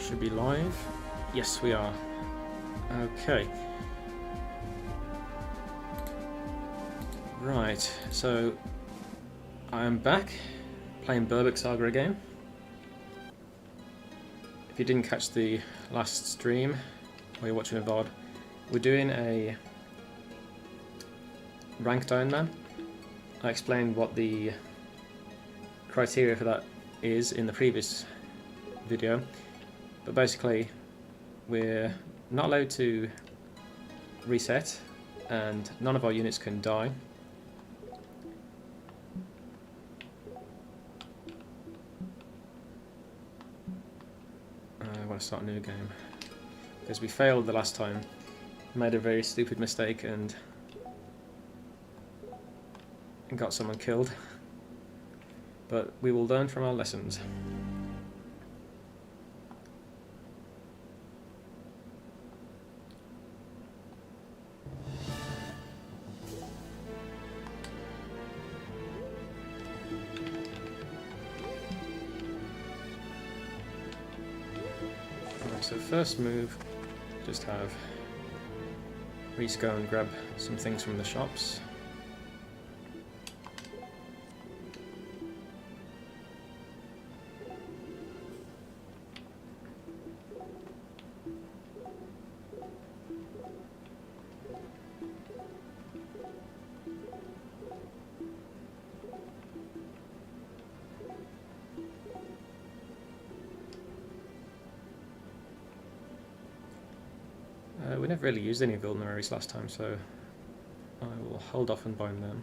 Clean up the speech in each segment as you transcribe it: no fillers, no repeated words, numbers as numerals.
Should be live. Yes, we are. Okay. Right, so I am back playing Berwick Saga again. If you didn't catch the last stream, or you're watching a VOD, we're doing a ranked Ironman. I explained what the criteria for that is in the previous video, but basically we're not allowed to reset and none of our units can die. I want to start a new game because we failed the last time, made a very stupid mistake and got someone killed, but we will learn from our lessons. So first move, just have Reese go and grab some things from the shops. We never really used any vulneraries last time, so I will hold off and bind them.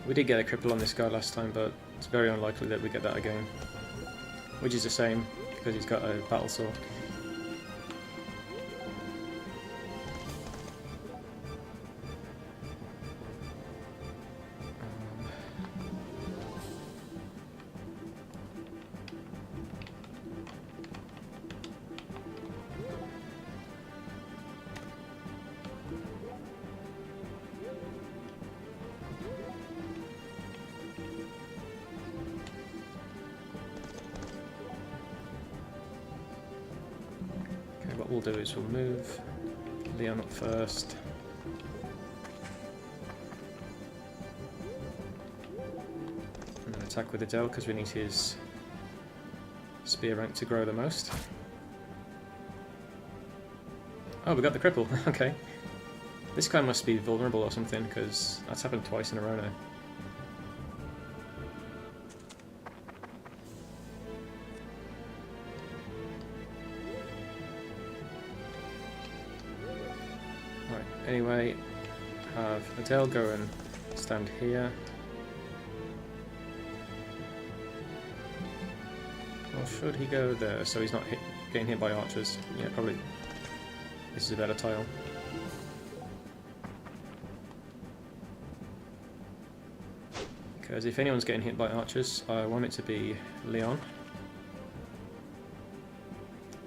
We did get a cripple on this guy last time, but it's very unlikely that we get that again. Which is a shame, because he's got a battle saw. What we'll do is we'll move Leon up first. And then attack with Adele because we need his spear rank to grow the most. Oh, we got the cripple. Okay. This guy must be vulnerable or something because that's happened twice in a row now. Anyway, have Adele go and stand here. Or should he go there so he's not getting hit by archers? Yeah, probably. This is a better tile. Because if anyone's getting hit by archers, I want it to be Leon.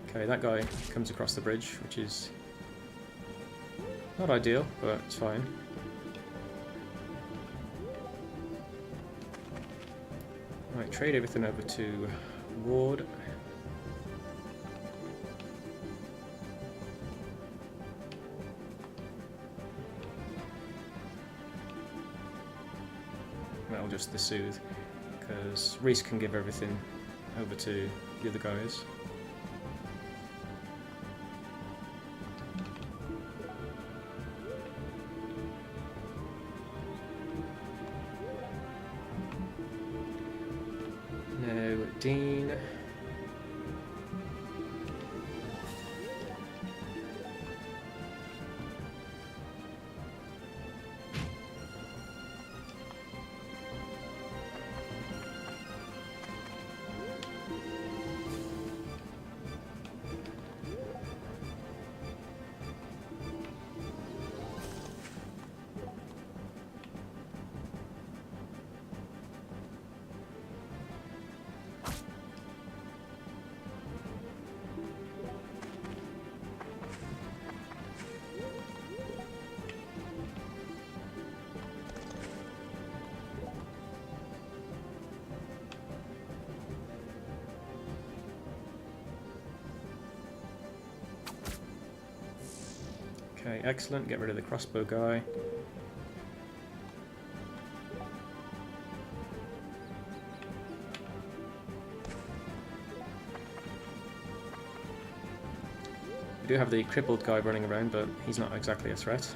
Okay, that guy comes across the bridge, which is not ideal, but it's fine. Right, trade everything over to Ward. Well, just the soothe, because Reese can give everything over to the other guys. Dean. Okay, excellent. Get rid of the crossbow guy. We do have the crippled guy running around, but he's not exactly a threat.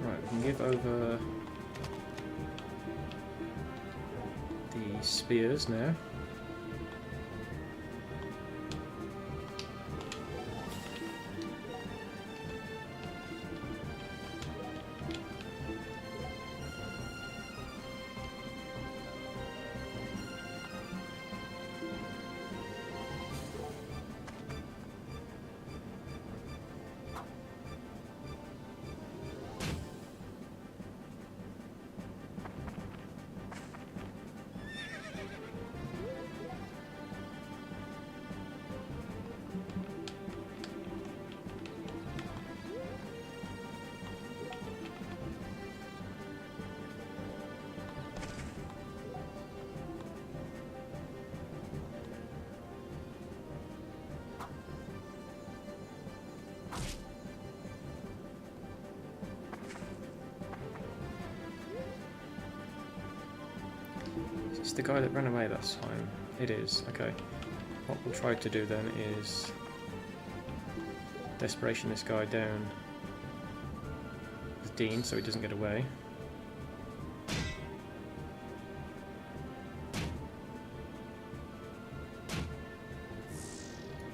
Right, we can give over the spears now. It's the guy that ran away that time. It is, okay. What we'll try to do then is desperation this guy down with Dean so he doesn't get away.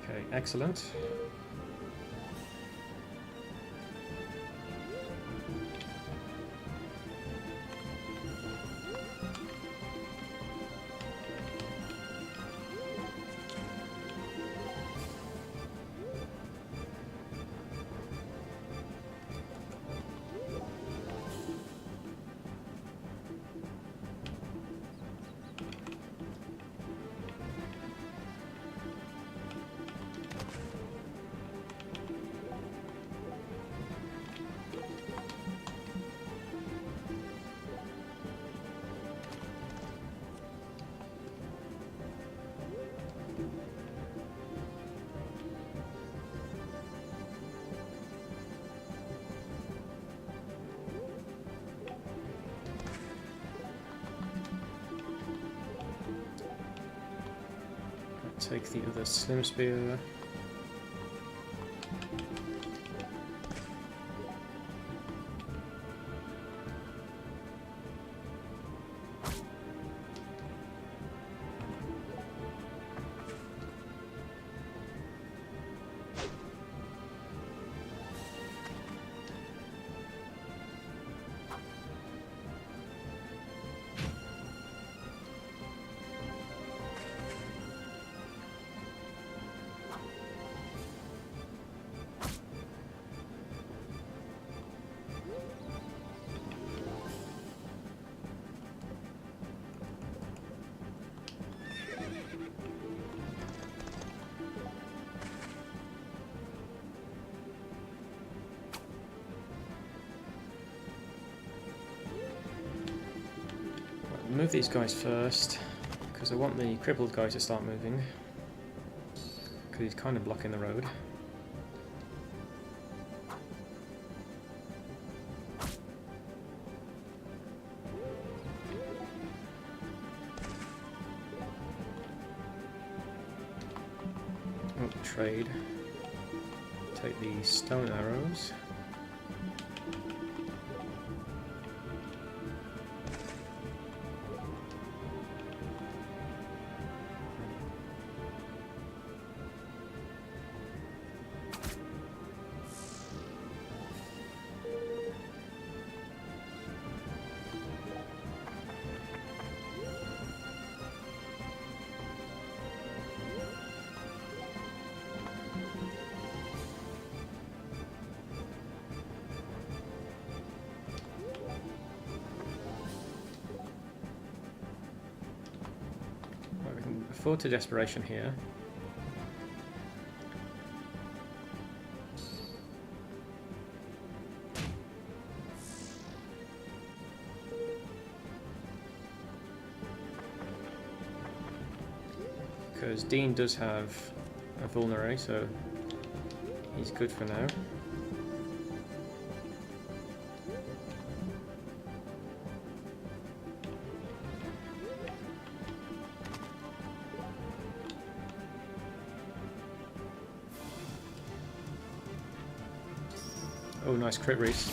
Okay, excellent. Take the other slim spear. move these guys first, because I want the crippled guy to start moving, because he's kind of blocking the road. Oh, trade. Take the stone arrows. Afford to desperation here. Because Dean does have a vulnerary, so he's good for now. Oh, nice crit Reese.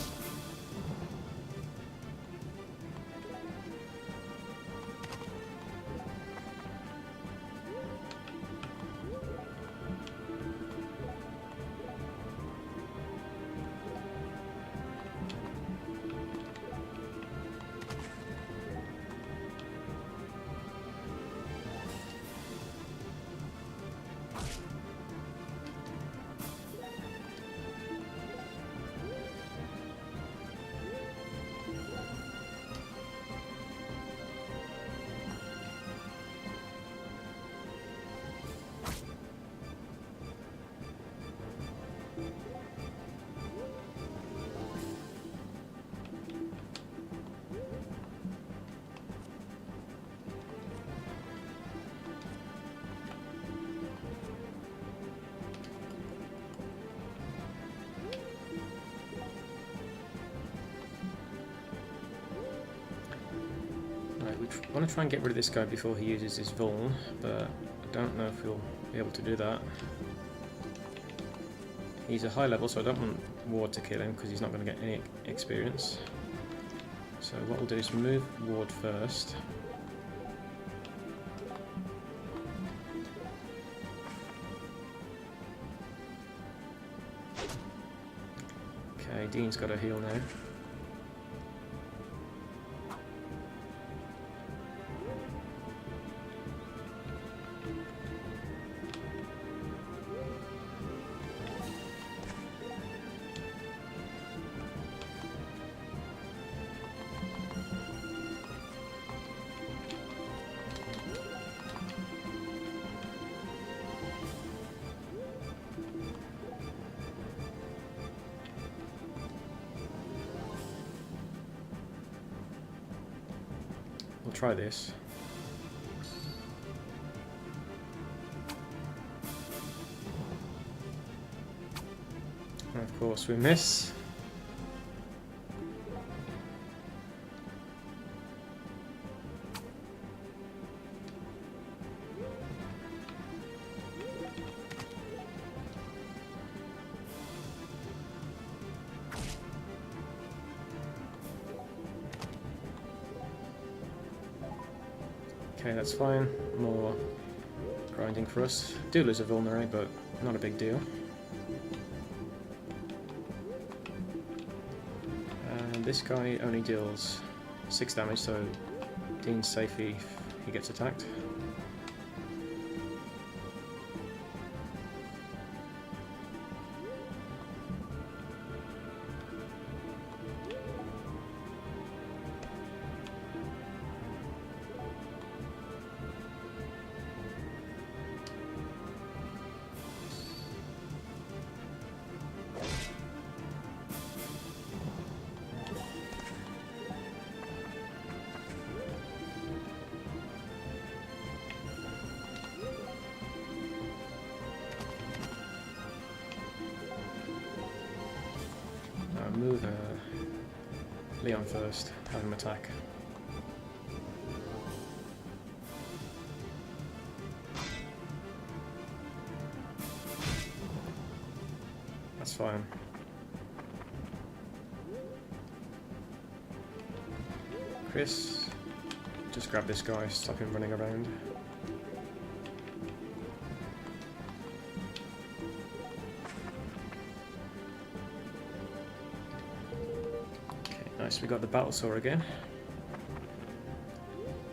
I want to try and get rid of this guy before he uses his vuln, but I don't know if he'll be able to do that. He's a high level, so I don't want Ward to kill him because he's not going to get any experience. So what we'll do is move Ward first. Okay, Dean's got a heal now. We'll try this. And of course we miss. Okay, that's fine. More grinding for us. Do lose a vulnerary, but not a big deal. And this guy only deals 6 damage, so Dean's safe if he gets attacked. move Leon first, have him attack. That's fine. Chris, just grab this guy, stop him running around. Nice, we got the battle saw again.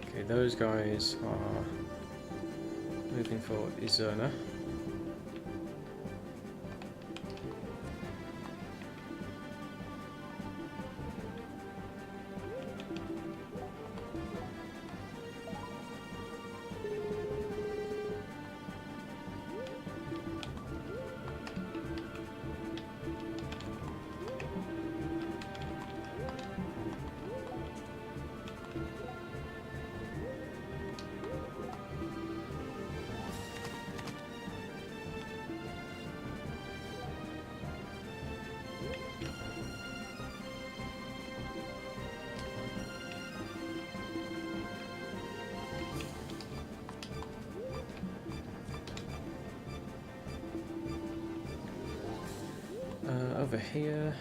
Okay, those guys are moving for Izerna. Over here.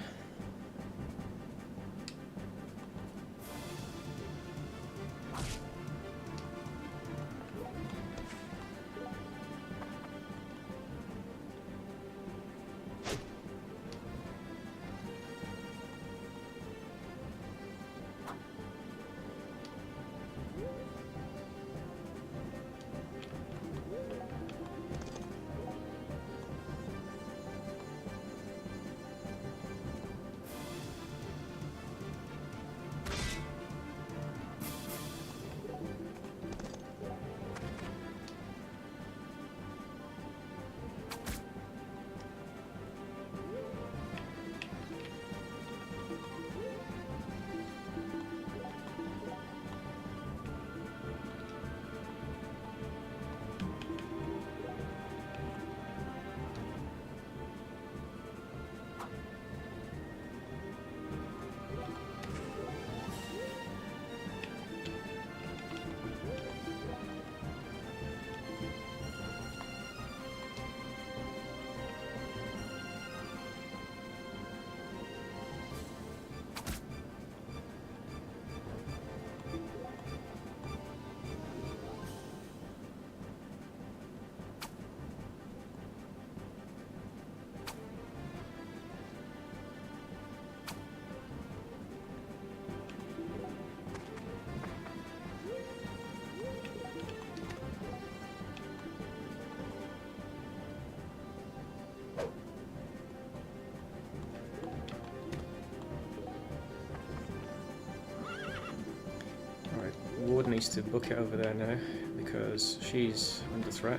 Ward needs to book it over there now because she's under threat.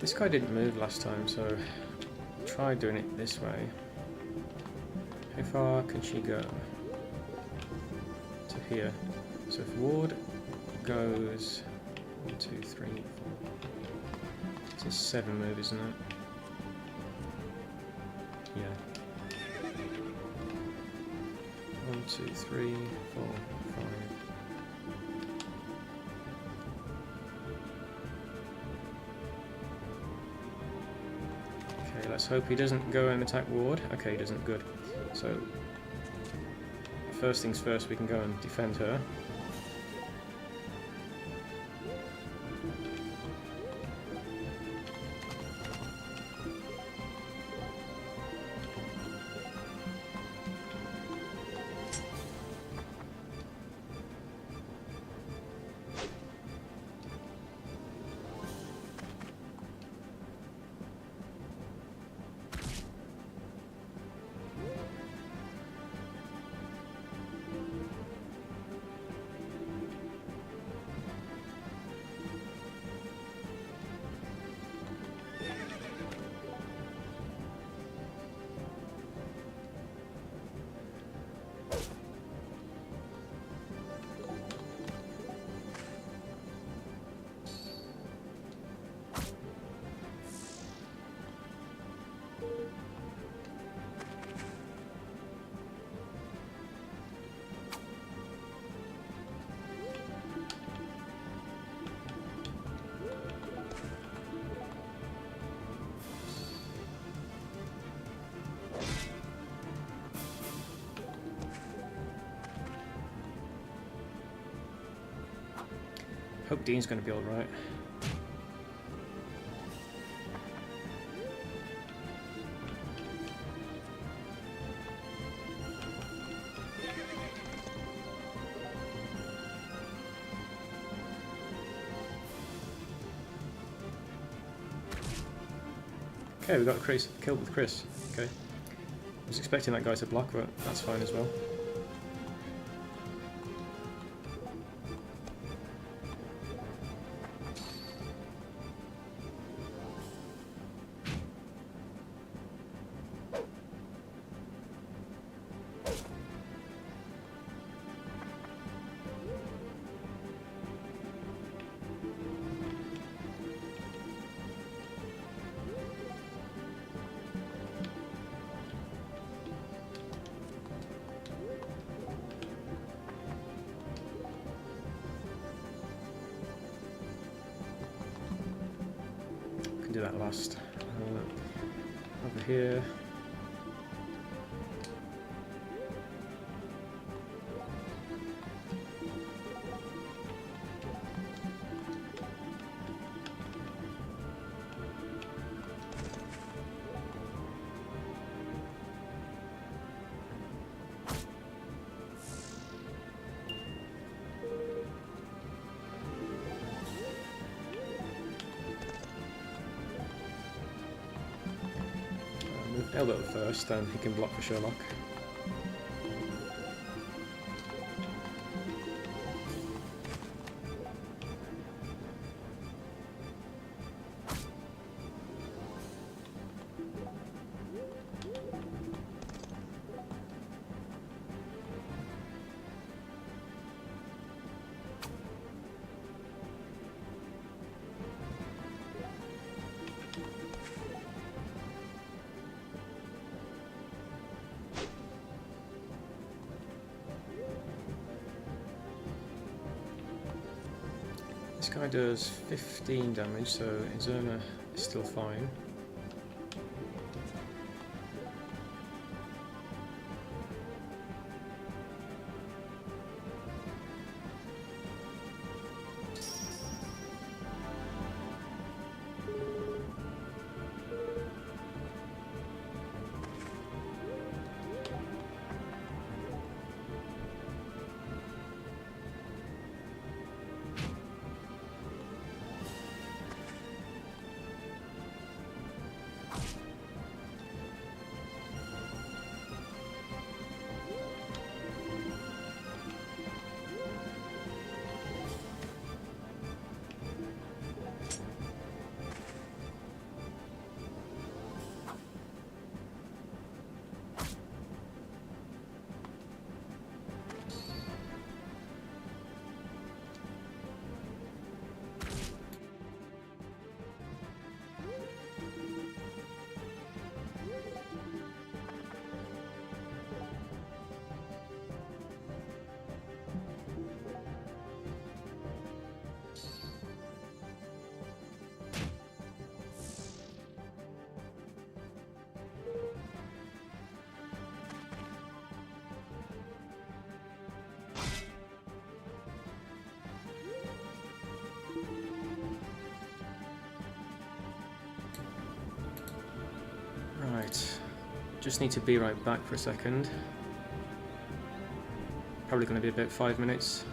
This guy didn't move last time, so try doing it this way. How far can she go? To here. So if Ward goes 1, 2, 3, 4. It's a 7 move, isn't it? Yeah. 1, 2, 3, 4, 5. let's hope he doesn't go and attack ward. Okay, he doesn't. Good. So, first things first, we can go and defend her. Hope Dean's going to be alright. Okay, we got Chris killed with Chris. Okay. I was expecting that guy to block, but that's fine as well. Do that last. Over here. Elbow first, then he can block for Sherlock. This guy does 15 damage, so Izerna is still fine. Right, just need to be right back for a second. Probably going to be about 5 minutes.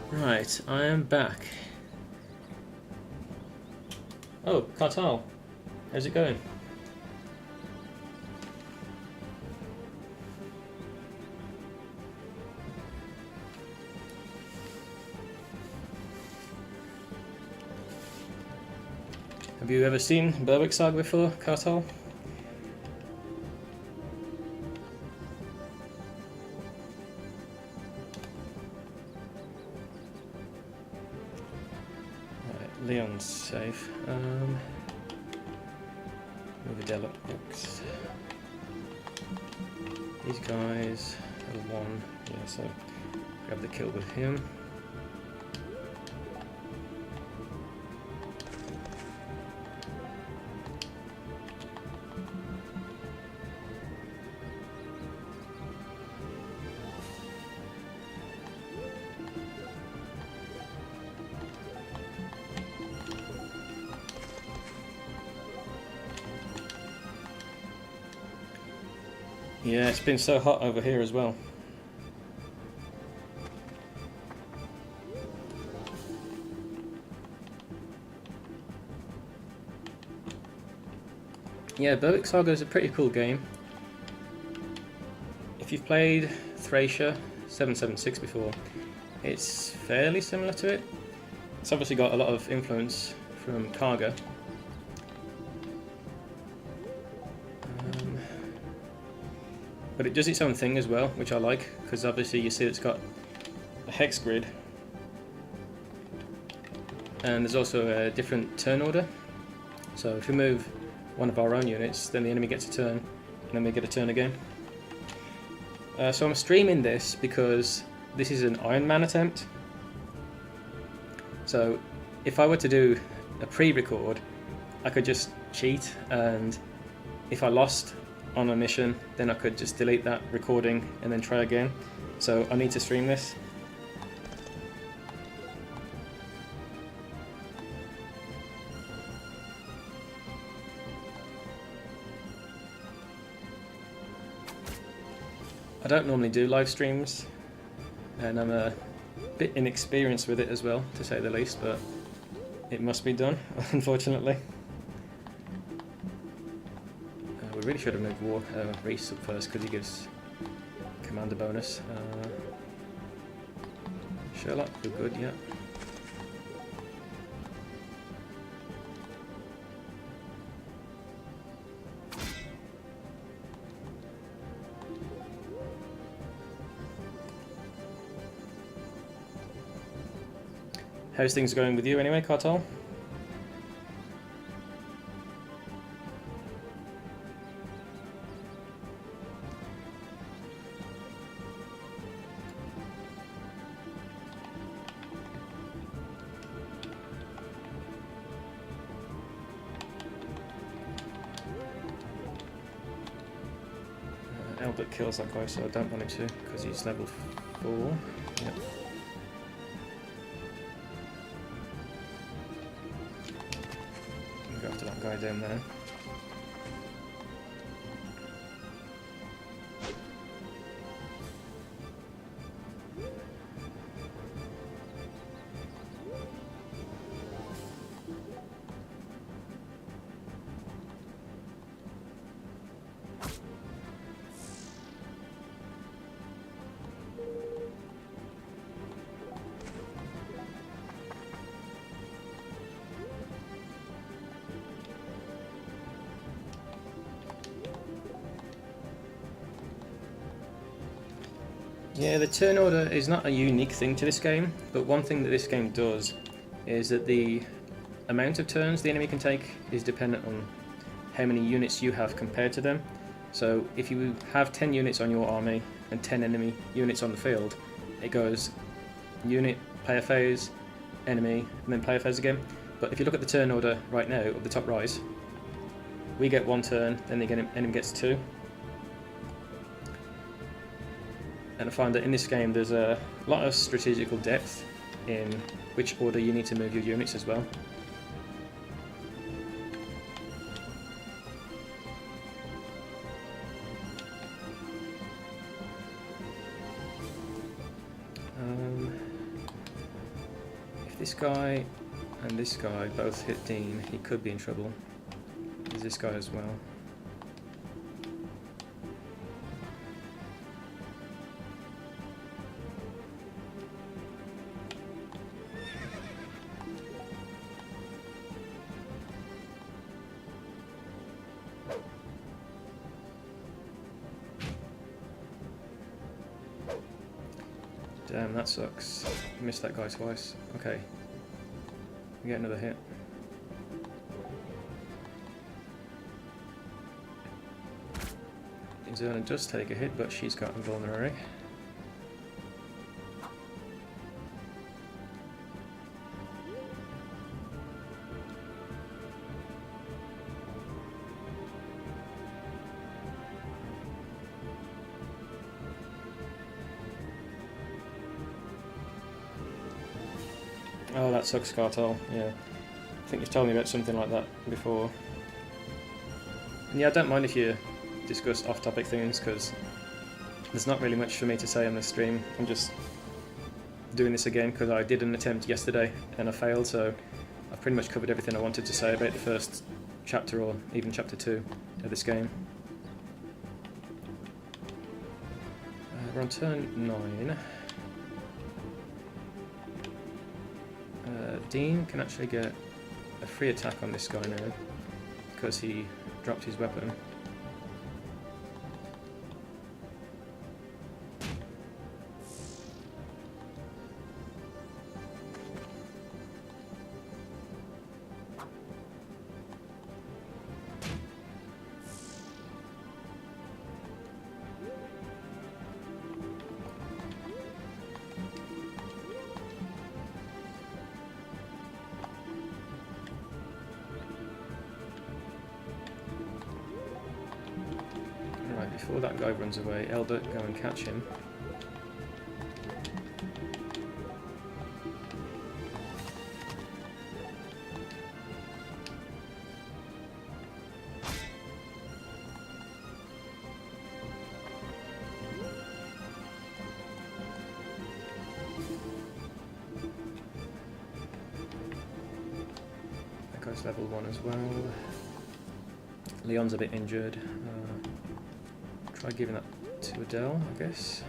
Right, I am back. Oh, Cartal, how's it going? Have you ever seen Berwick Saga before, Cartal? Right, Leon's safe. Move the Delop books. These guys have one, yeah, so grab the kill with him. Yeah, it's been so hot over here as well. Yeah, Berwick Saga is a pretty cool game. If you've played Thracia 776 before, it's fairly similar to it. It's obviously got a lot of influence from Kaga. But it does its own thing as well, which I like, because obviously you see it's got a hex grid. And there's also a different turn order. So if we move one of our own units, then the enemy gets a turn, and then we get a turn again. So I'm streaming this because this is an Ironman attempt. So if I were to do a pre-record, I could just cheat, and if I lost on a mission, then I could just delete that recording and then try again. So I need to stream this. I don't normally do live streams, and I'm a bit inexperienced with it as well, to say the least, but it must be done, unfortunately. We really should have moved Reese up first, because he gives commander bonus. Sherlock, you're good, yeah. How's things going with you anyway, Cartal? Albert kills that guy, so I don't want him to, because he's level 4. Yep. Go after that guy down there. Yeah, the turn order is not a unique thing to this game, but one thing that this game does is that the amount of turns the enemy can take is dependent on how many units you have compared to them. So if you have 10 units on your army and 10 enemy units on the field, it goes unit, player phase, enemy, and then player phase again. But if you look at the turn order right now, up the top right, we get 1 turn, then the enemy gets 2. And I find that in this game there's a lot of strategical depth in which order you need to move your units as well. this guy and this guy both hit Dean, he could be in trouble. There's this guy as well. Damn, that sucks. Missed that guy twice. Okay. We get another hit. Zona does take a hit, but she's got invulnerary. Oh, that sucks, Cartel. Yeah. I think you've told me about something like that before. And yeah, I don't mind if you discuss off-topic things, because there's not really much for me to say on this stream. I'm just doing this again because I did an attempt yesterday and I failed, so I've pretty much covered everything I wanted to say about the first chapter, or even chapter 2 of this game. We're on turn 9. Dean can actually get a free attack on this guy now because he dropped his weapon. Before that guy runs away, Elder, go and catch him. That guy's level 1 as well. Leon's a bit injured. Try giving that to Adele, I guess.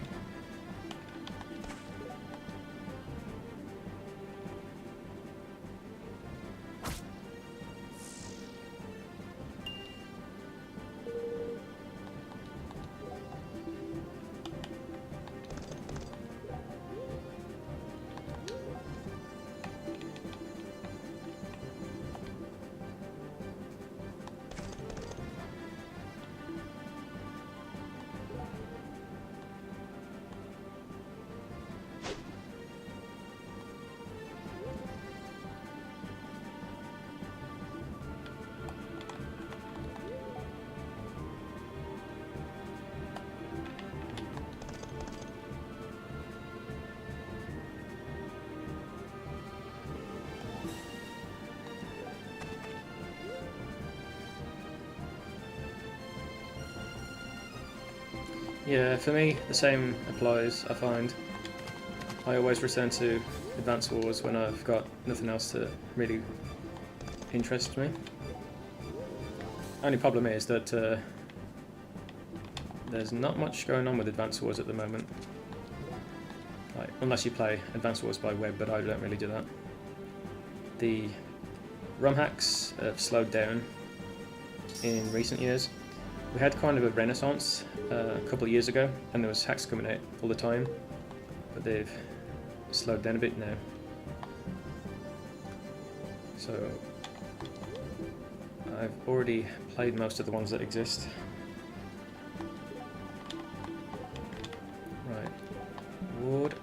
Yeah, for me, the same applies, I find. I always return to Advance Wars when I've got nothing else to really interest me. Only problem is that there's not much going on with Advance Wars at the moment. Like, unless you play Advance Wars by web, but I don't really do that. The ROM hacks have slowed down in recent years. We had kind of a renaissance a couple of years ago, and there was hacks coming out all the time, but they've slowed down a bit now. So I've already played most of the ones that exist. Right, Ward,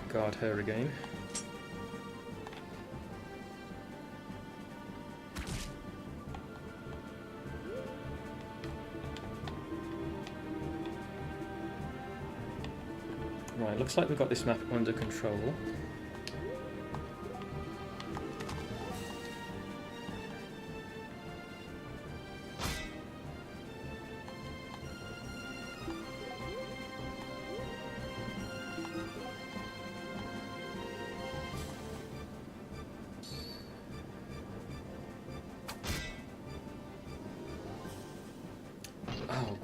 guard her again. Right, looks like we've got this map under control.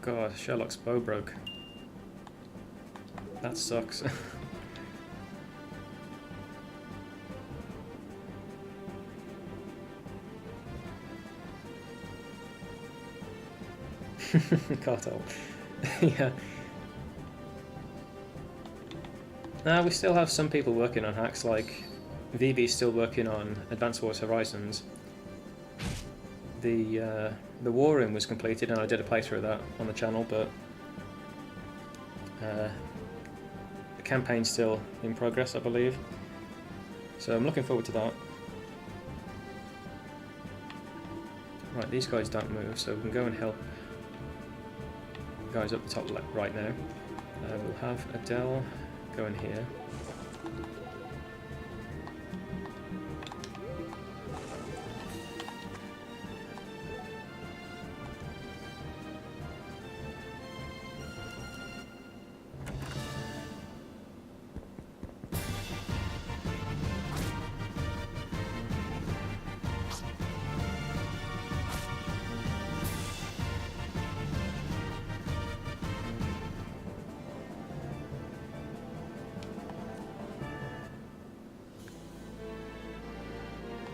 God, Sherlock's bow broke. That sucks. Cartel. Yeah. Now we still have some people working on hacks, like VB's still working on Advanced Wars Horizons. The War Room was completed and I did a playthrough of that on the channel, but the campaign's still in progress, I believe. So I'm looking forward to that. Right, these guys don't move, so we can go and help guys up the top left right now. We'll have Adele go in here.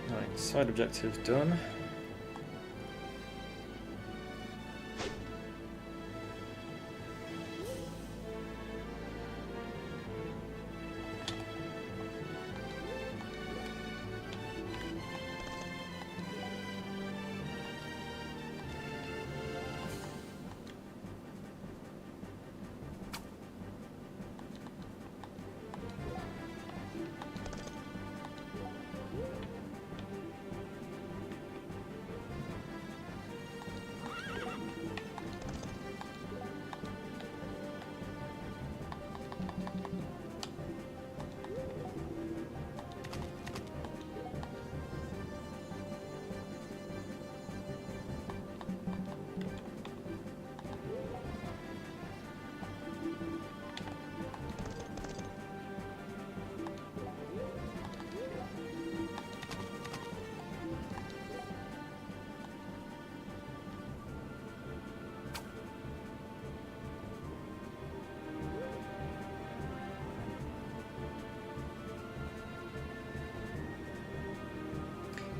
Right, side objective done.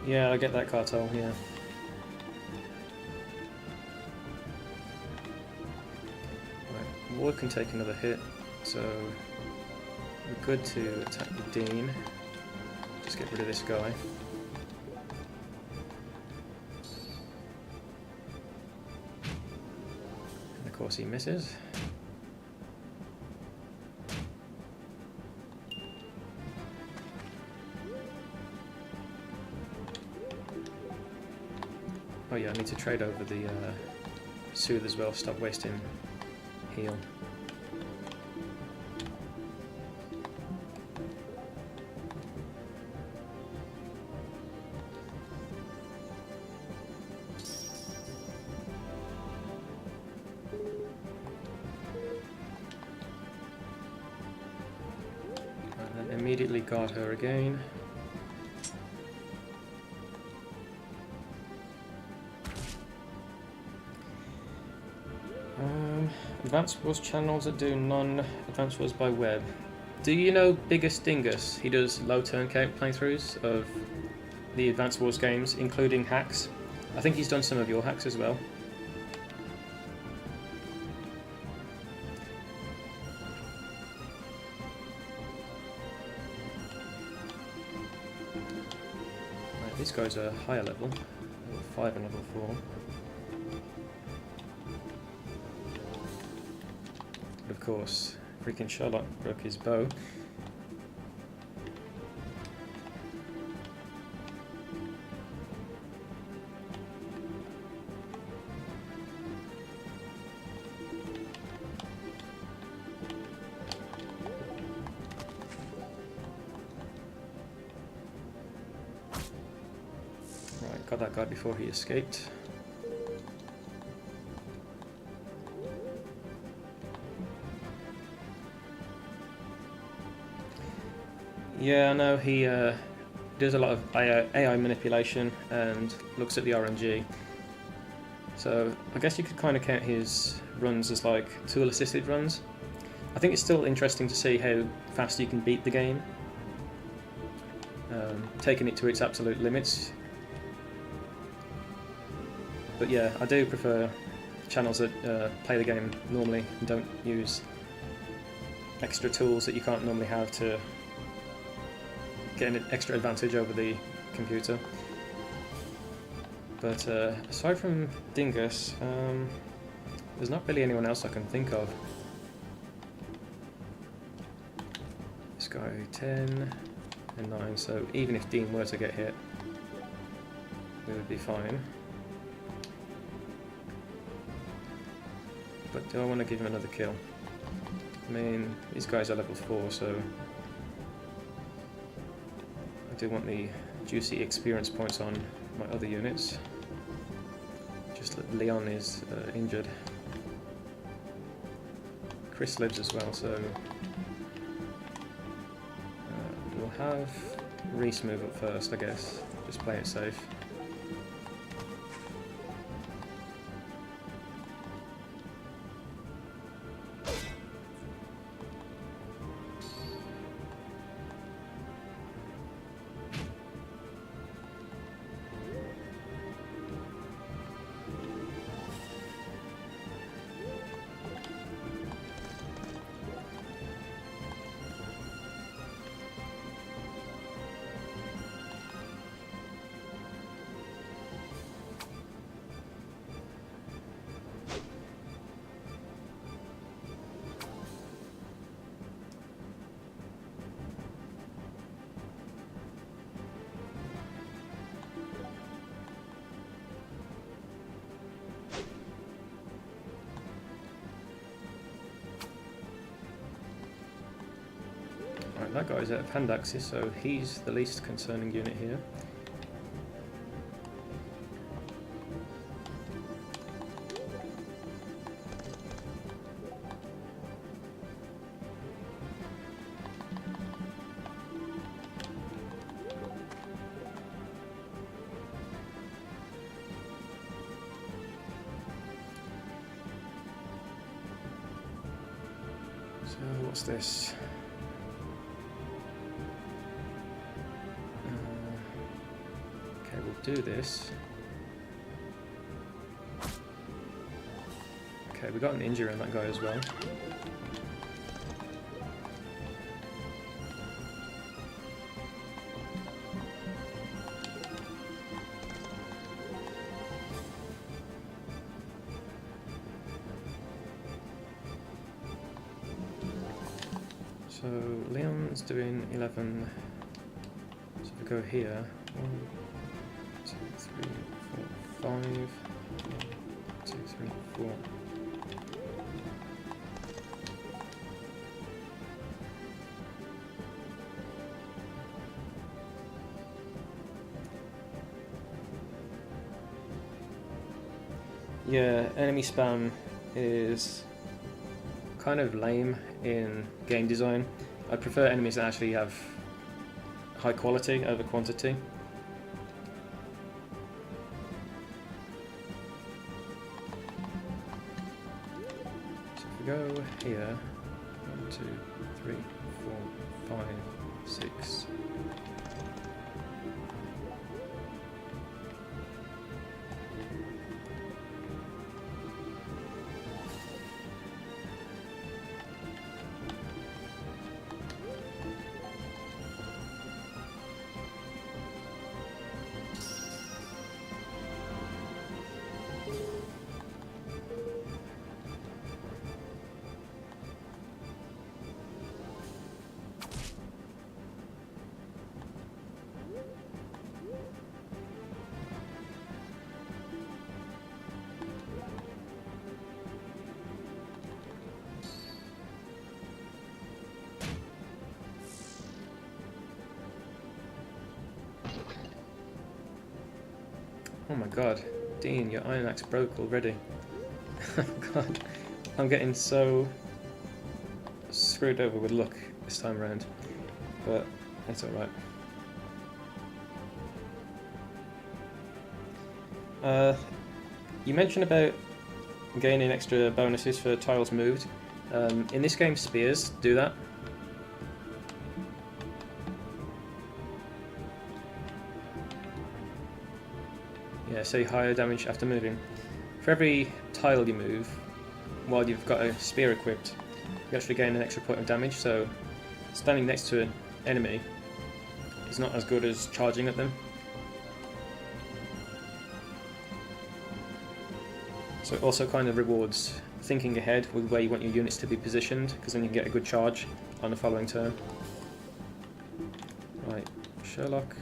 Yeah, I get that, Cartel, yeah. Right, Ward can take another hit, so we're good to attack the Dean. Just get rid of this guy. And of course he misses. Oh yeah, I need to trade over the Soothe as well, stop wasting heal. And then immediately guard her again. Advanced Wars channels that do non-Advanced Wars by web. Do you know Biggest Dingus? He does low turn count playthroughs of the Advanced Wars games, including hacks. I think he's done some of your hacks as well. Right, these guys are higher level, level 5 and level 4. Of course, freaking Sherlock broke his bow. Right, got that guy before he escaped. Yeah, I know he does a lot of AI manipulation and looks at the RNG. So I guess you could kind of count his runs as like tool assisted runs. I think it's still interesting to see how fast you can beat the game, taking it to its absolute limits. But yeah, I do prefer channels that play the game normally and don't use extra tools that you can't normally have to get an extra advantage over the computer. But aside from Dingus, there's not really anyone else I can think of. This guy 10 and 9, so even if Dean were to get hit, we would be fine. But do I want to give him another kill? I mean, these guys are level 4, so I do want the juicy experience points on my other units. Just that Leon is injured. Chris lives as well, so we'll have Reese move up first, I guess. Just play it safe. Right, that guy's out of hand axis, so he's the least concerning unit here. So what's this? Okay, we'll do this. Okay, we got an injury on that guy as well. So Leon's doing 11. So if we go here, 1, 2, 3, 4, 5. 1, 2, 3, 4. Yeah, enemy spam is kind of lame in game design. I prefer enemies that actually have high quality over quantity. So if we go here, 1, 2, 3, 4, 5, 6. Oh my god, Dean, your iron axe broke already. Oh god, I'm getting so screwed over with luck this time around, but it's alright. You mentioned about gaining extra bonuses for tiles moved. In this game, spears do that. Yeah, so higher damage after moving. For every tile you move, while you've got a spear equipped, you actually gain an extra point of damage, so standing next to an enemy is not as good as charging at them. So it also kind of rewards thinking ahead with where you want your units to be positioned, because then you can get a good charge on the following turn. Right, Sherlock.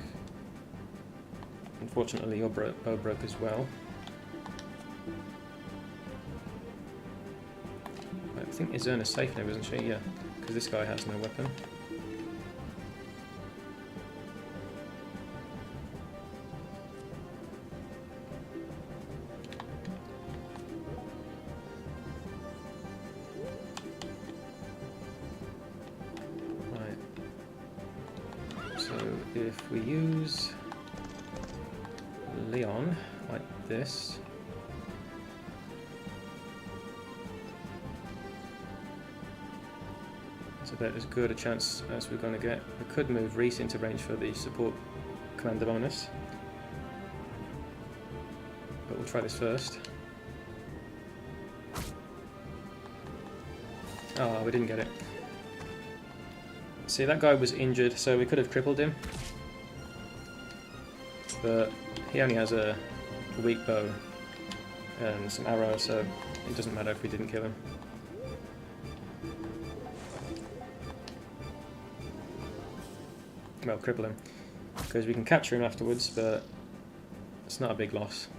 Unfortunately your bow broke as well. I think Izerna's safe now, isn't she? Yeah, because this guy has no weapon. So if we use Leon like this, it's about as good a chance as we're going to get. We could move Reese into range for the support commander bonus, but we'll try this first. Oh, we didn't get it. See, that guy was injured, so we could have crippled him, but he only has a weak bow and some arrows, so it doesn't matter if we didn't kill him. Well, cripple him, because we can capture him afterwards, but it's not a big loss.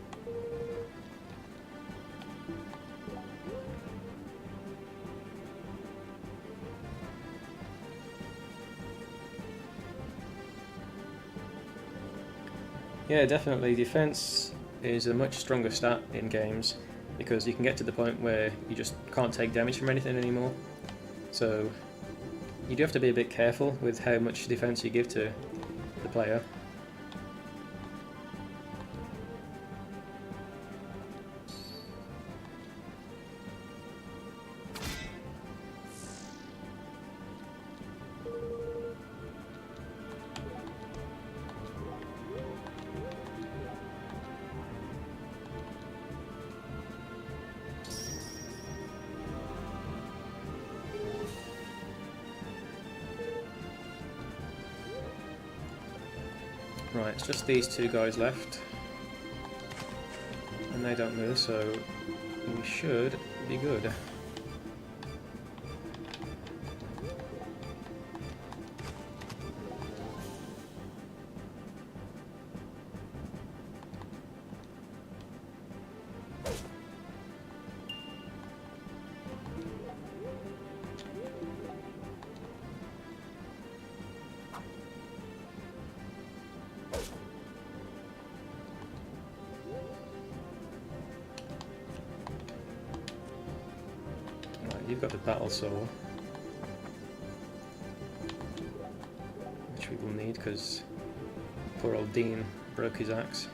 Yeah, definitely. Defense is a much stronger stat in games because you can get to the point where you just can't take damage from anything anymore. So you do have to be a bit careful with how much defense you give to the player. Right, it's just these two guys left, and they don't move, so we should be good. You've got the battle saw, which we will need because poor old Dean broke his axe.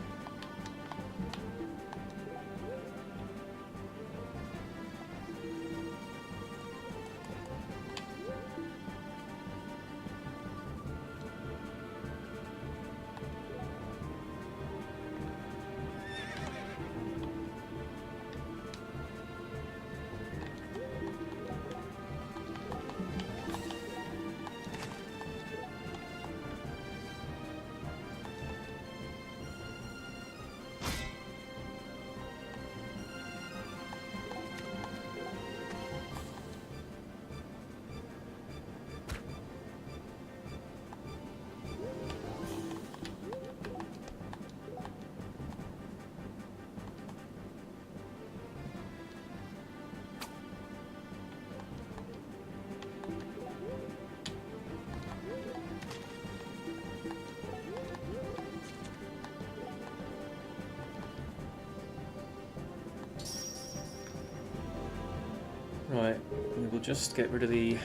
Right, we will just get rid of the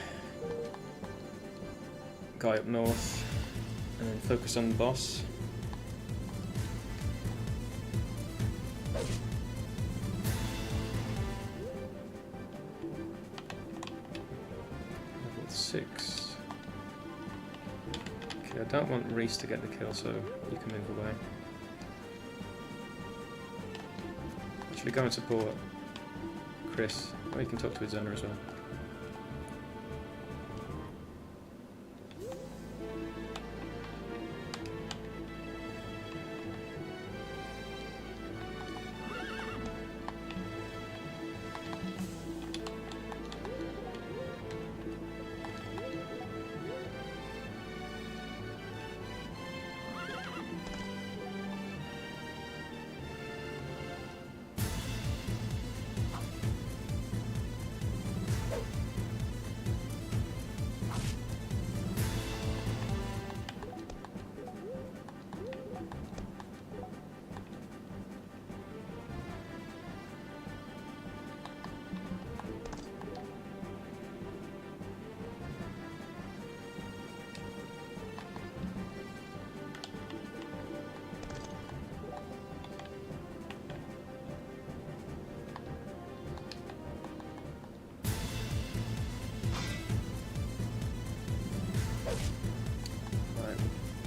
guy up north and then focus on the boss. 6. Okay, I don't want Reese to get the kill, so you can move away. Actually, go and support Chris. Or you can talk to his owner as well.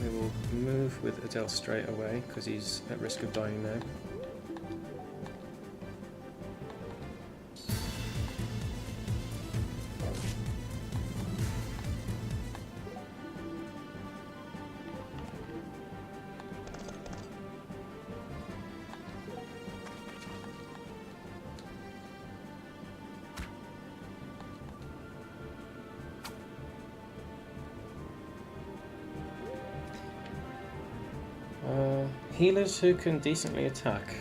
We will move with Adele straight away because he's at risk of dying now. Healers who can decently attack.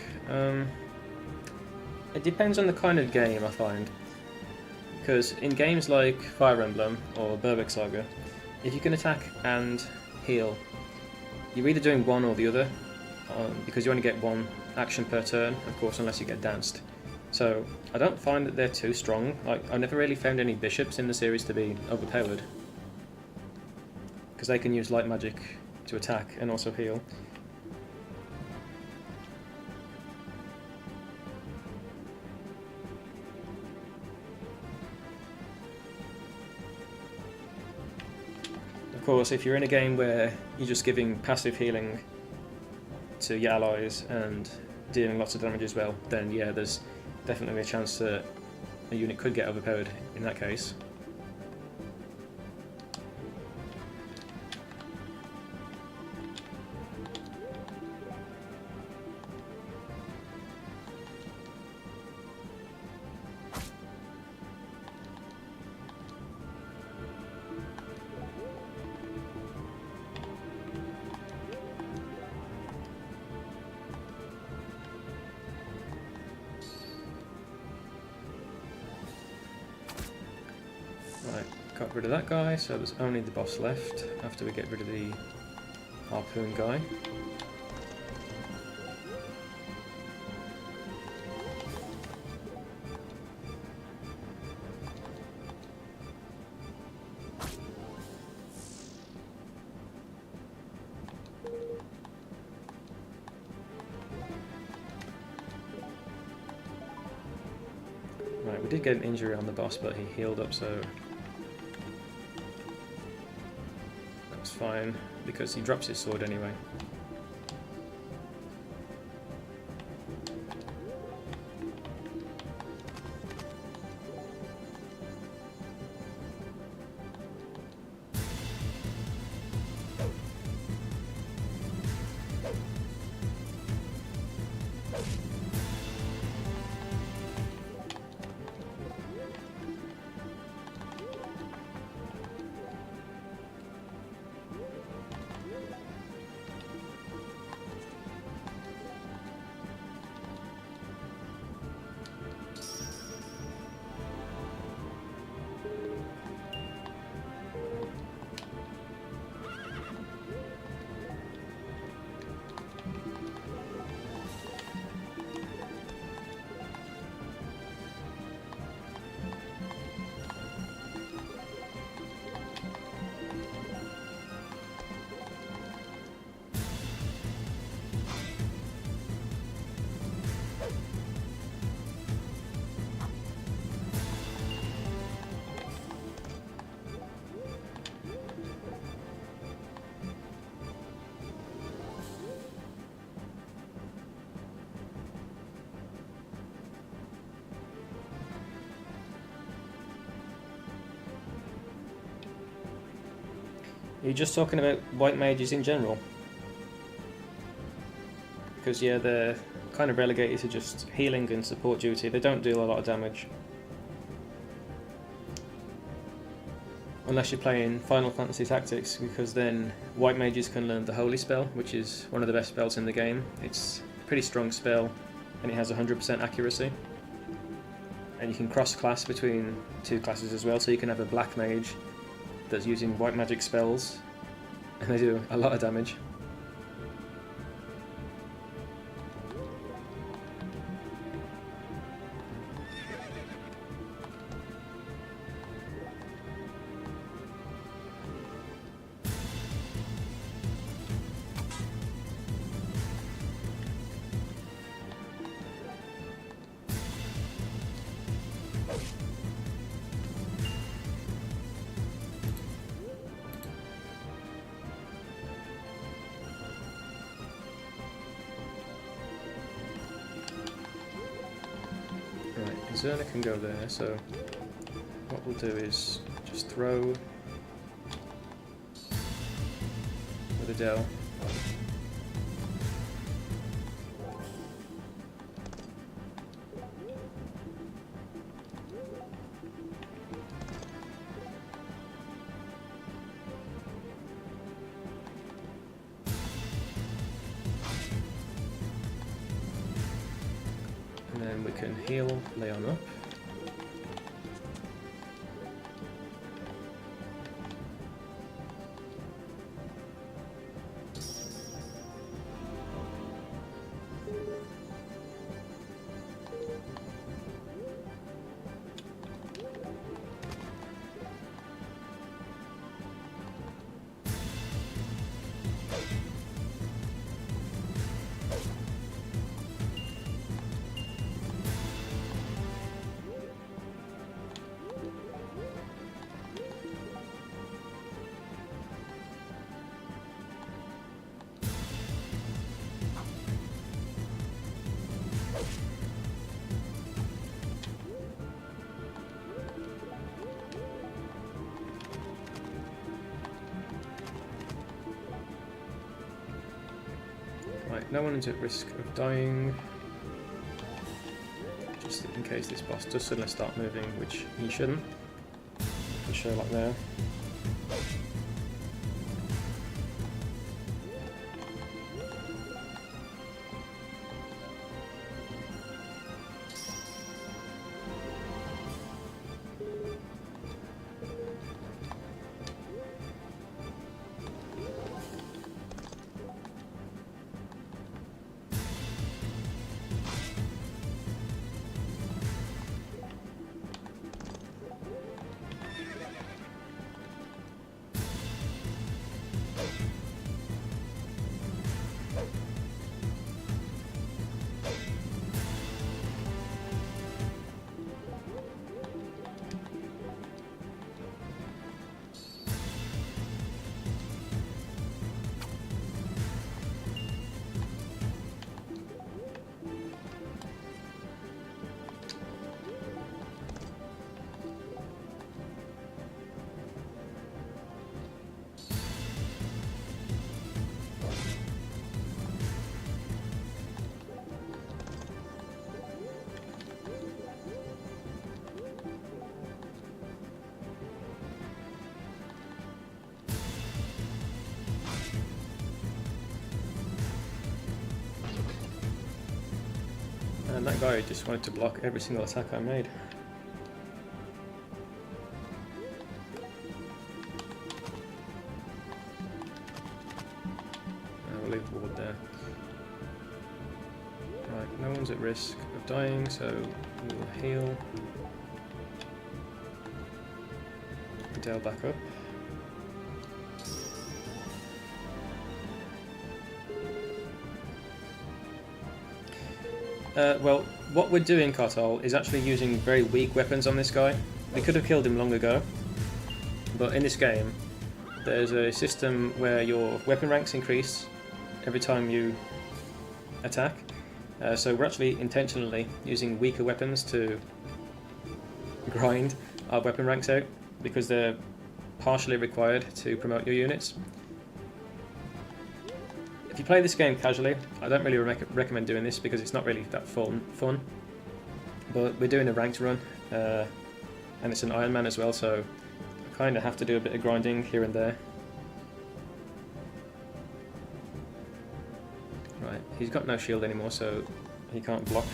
It depends on the kind of game, I find. Because in games like Fire Emblem or Berwick Saga, if you can attack and heal, you're either doing one or the other, because you only get one action per turn, of course, unless you get danced. So I don't find that they're too strong. I've never really found any bishops in the series to be overpowered, because they can use light magic to attack and also heal. Of course, if you're in a game where you're just giving passive healing to your allies and dealing lots of damage as well, then yeah, there's definitely a chance that a unit could get overpowered in that case. Right, got rid of that guy, so there's only the boss left after we get rid of the harpoon guy. Right, we did get an injury on the boss, but he healed up, so that's fine, because he drops his sword anyway. Are you just talking about white mages in general? Because yeah, they're kind of relegated to just healing and support duty. They don't deal a lot of damage. Unless you're playing Final Fantasy Tactics, because then white mages can learn the Holy Spell, which is one of the best spells in the game. It's a pretty strong spell, and it has 100% accuracy. And you can cross-class between two classes as well, so you can have a black mage that's using white magic spells, and they do a lot of damage. Zerna can go there, so what we'll do is just throw with Adele. And then we can heal Leon up. Right, no one is at risk of dying, just in case this boss does suddenly start moving, which he shouldn't. For sure, like there. And that guy just wanted to block every single attack I made. I will leave ward there. Right, no one's at risk of dying, so we will heal. Adele back up. Well, what we're doing, Cartel, is actually using very weak weapons on this guy. We could have killed him long ago, but in this game, there's a system where your weapon ranks increase every time you attack. So we're actually intentionally using weaker weapons to grind our weapon ranks out, because they're partially required to promote your units. If you play this game casually, I don't really recommend doing this because it's not really that fun. But we're doing a ranked run, and it's an Ironman as well, so I kind of have to do a bit of grinding here and there. Right, he's got no shield anymore, so he can't block.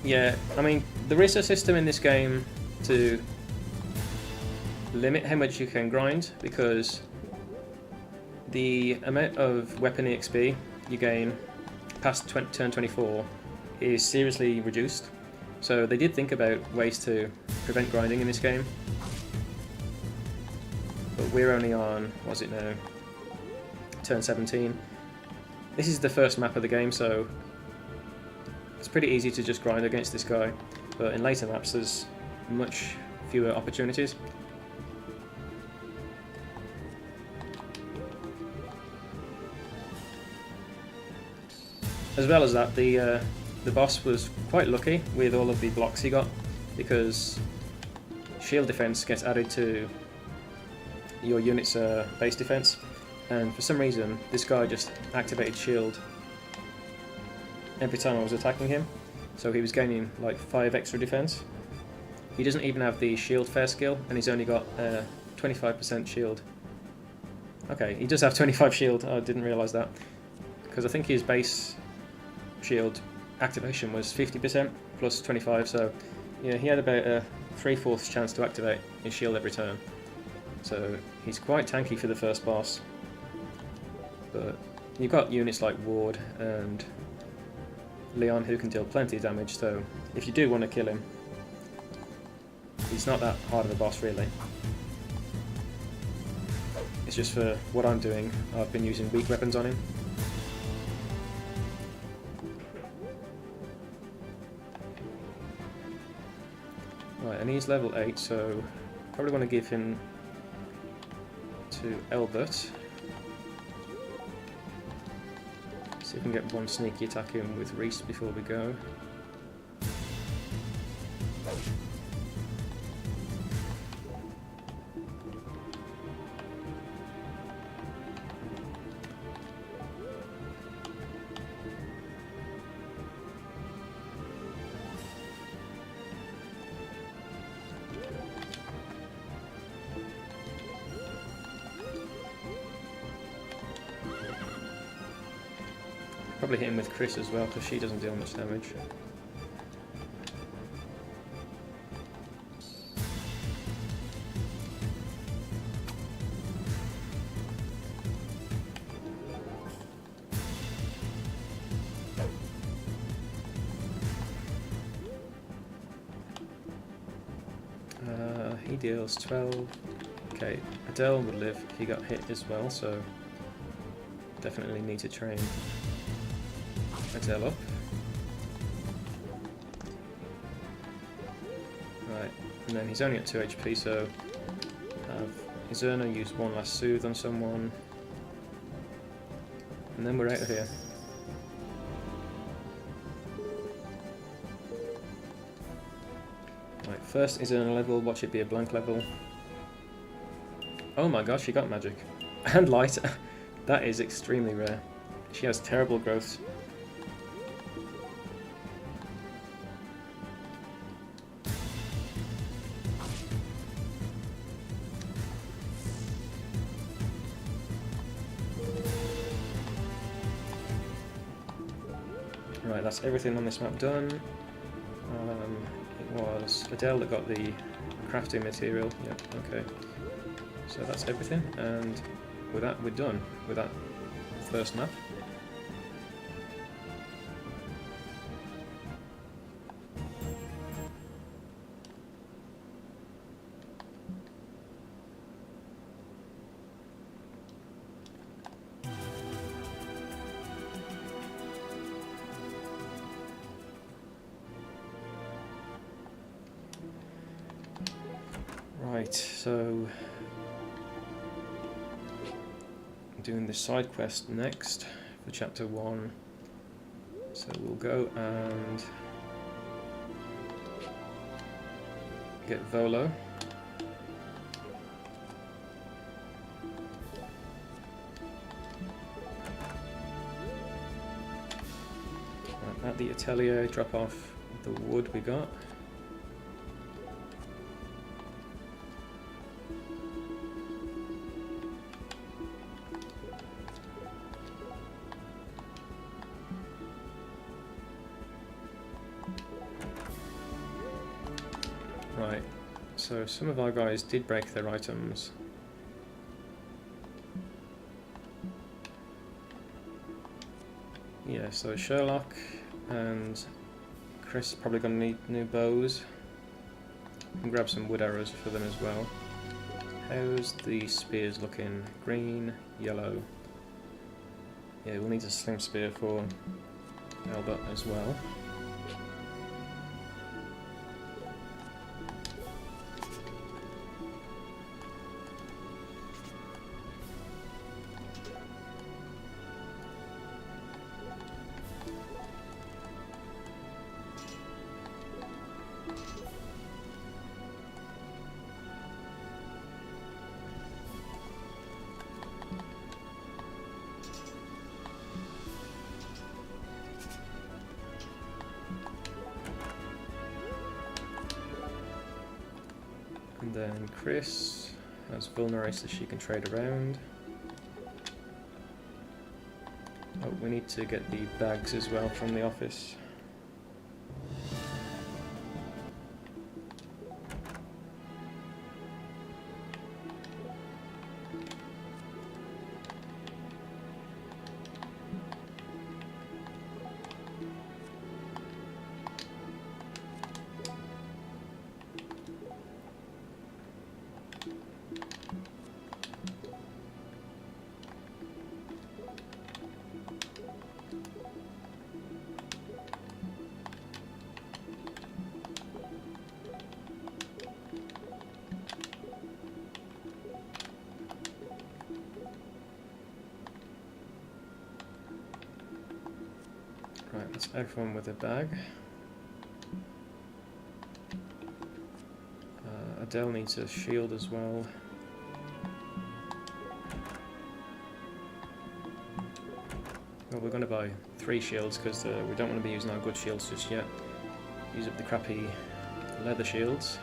Yeah, I mean, there is a system in this game to limit how much you can grind, because the amount of weapon EXP you gain past turn 24 is seriously reduced. So they did think about ways to prevent grinding in this game. But we're only on, what's it now, turn 17. This is the first map of the game, so it's pretty easy to just grind against this guy. But in later maps there's much fewer opportunities. As well as that, the boss was quite lucky with all of the blocks he got, because shield defense gets added to your unit's base defense, and for some reason this guy just activated shield every time I was attacking him, so he was gaining like 5 extra defense. He doesn't even have the shield fair skill, and he's only got 25% shield. Okay, he does have 25 shield, I didn't realise that, because I think his base shield activation was 50% plus 25, so yeah, he had about a 3/4 chance to activate his shield every turn. So he's quite tanky for the first boss. But you've got units like Ward and Leon who can deal plenty of damage, so if you do want to kill him, he's not that hard of a boss really. It's just for what I'm doing, I've been using weak weapons on him. Right, and he's level 8, so probably want to give him to Elbert. See if we can get one sneaky attack in with Reese before we go. Probably hit him with Chris as well, because she doesn't deal much damage. He deals 12. Okay, Adele would live if he got hit as well, so definitely need to train Adele up. Right, and then he's only at 2 HP, so have Izerna use one last soothe on someone, and then we're out of here. Right, first Izerna level, watch it be a blank level. Oh my gosh, she got magic. And light. That is extremely rare. She has terrible growths. Right, that's everything on this map done. It was Adele that got the crafting material. Yep, okay. So that's everything, and with that we're done with that first map. Right, so I'm doing the side quest next for chapter 1. So we'll go and get Volo. at the atelier, drop off the wood we got. Right, so some of our guys did break their items. Yeah, so Sherlock and Chris probably going to need new bows. And grab some wood arrows for them as well. How's the spears looking? Green, yellow. Yeah, we'll need a sling spear for Albert as well. And then Chris has vulnerate that she can trade around. Oh, we need to get the bags as well from the office. Right, that's everyone with a bag. Adele needs a shield as well. Well, we're going to buy 3 shields because we don't want to be using our good shields just yet. Use up the crappy leather shields.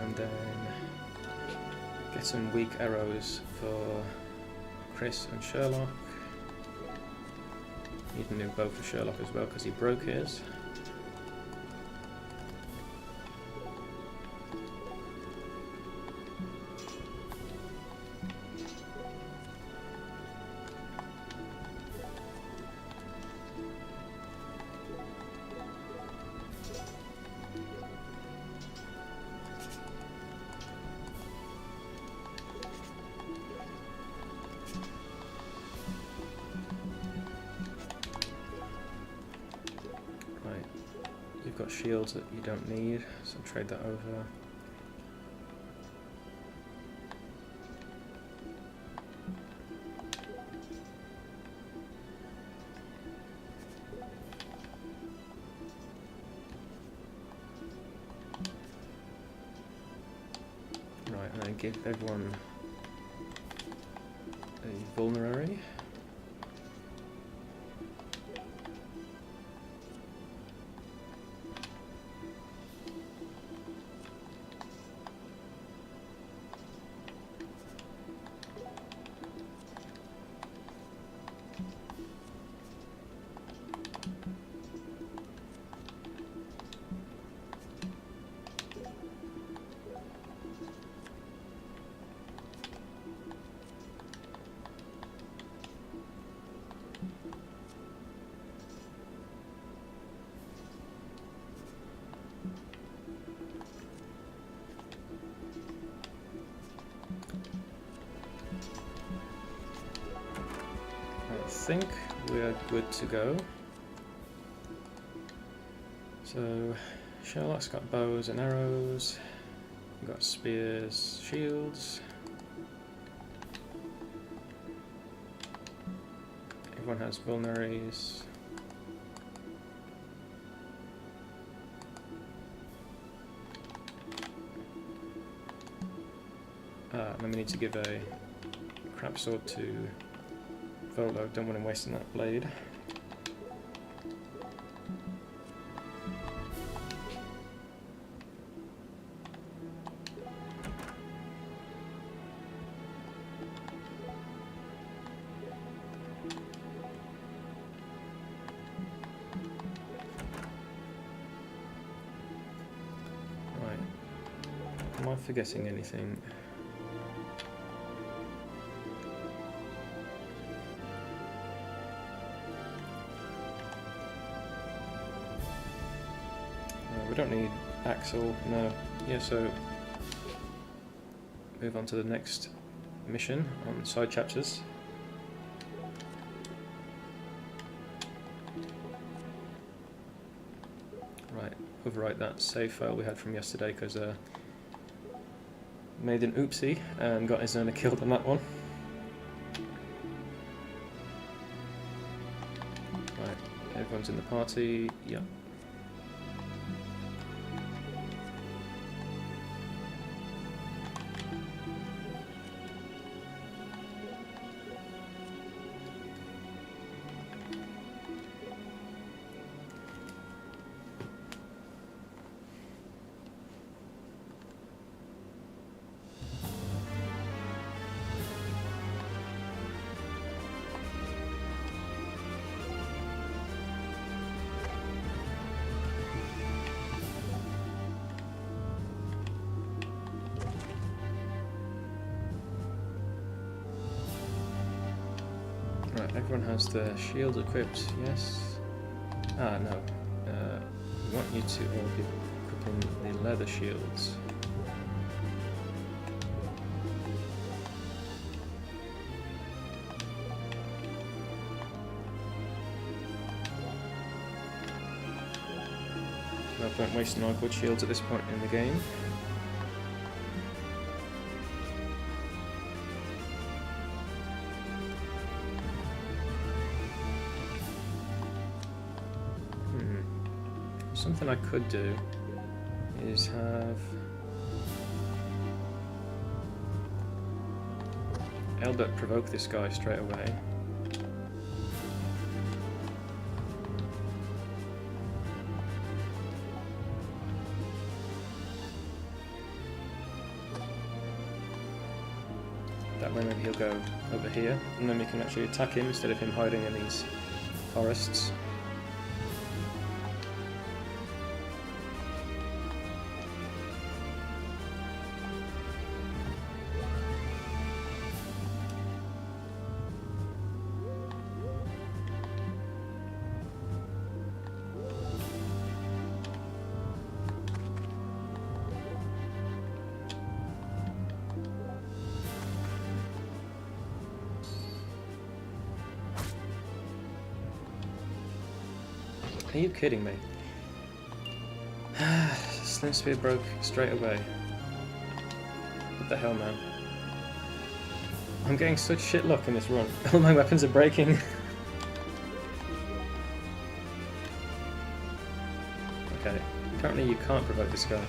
And then get some weak arrows for Chris and Sherlock. Need a new bow for Sherlock as well because he broke his. You've got shields that you don't need, so trade that over. Right, and then give everyone a vulnerary. think we're good to go. So Sherlock's got bows and arrows, we've got spears, shields. Everyone has vulneraries. And then we need to give a crap sword to Volo, don't want him wasting that blade. Right, am I forgetting anything? We don't need Axel, no. Yeah, so move on to the next mission on side chapters. Right, overwrite that save file we had from yesterday because made an oopsie and got his owner killed on that one. Right, everyone's in the party, yeah. Right, everyone has the shield equipped, yes. Ah, no. We want you to all be equipping the leather shields. No point wasting our good shields at this point in the game. Something I could do is have Albert provoke this guy straight away. That way maybe he'll go over here and then we can actually attack him instead of him hiding in these forests. Are you kidding me? Slim Spear broke straight away. What the hell, man? I'm getting such shit luck in this run. All my weapons are breaking. Okay, apparently you can't provoke this guy.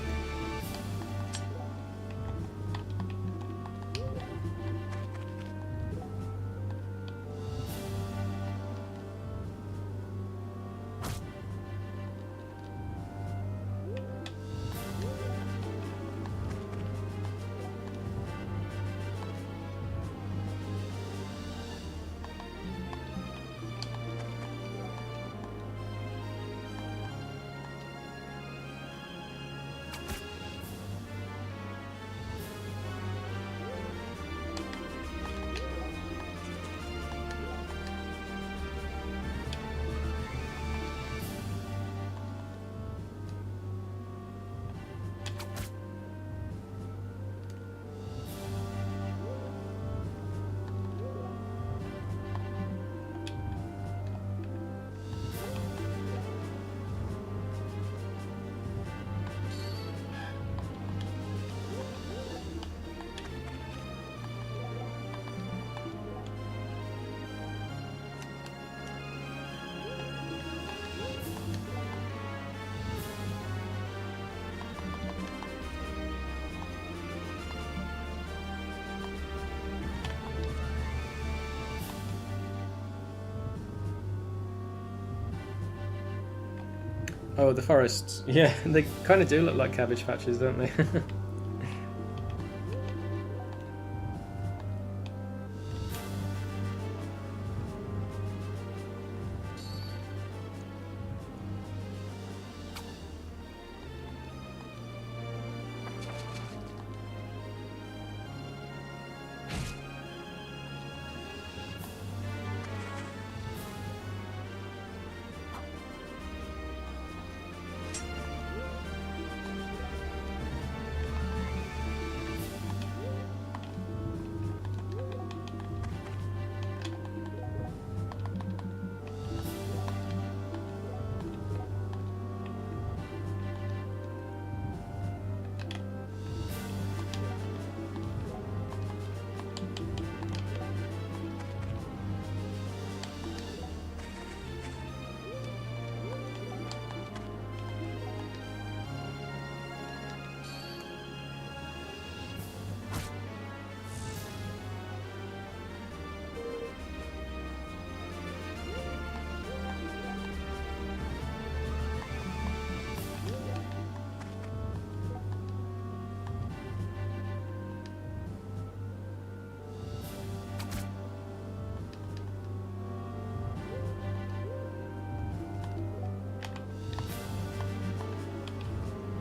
Oh, the forests. Yeah, they kind of do look like cabbage patches, don't they?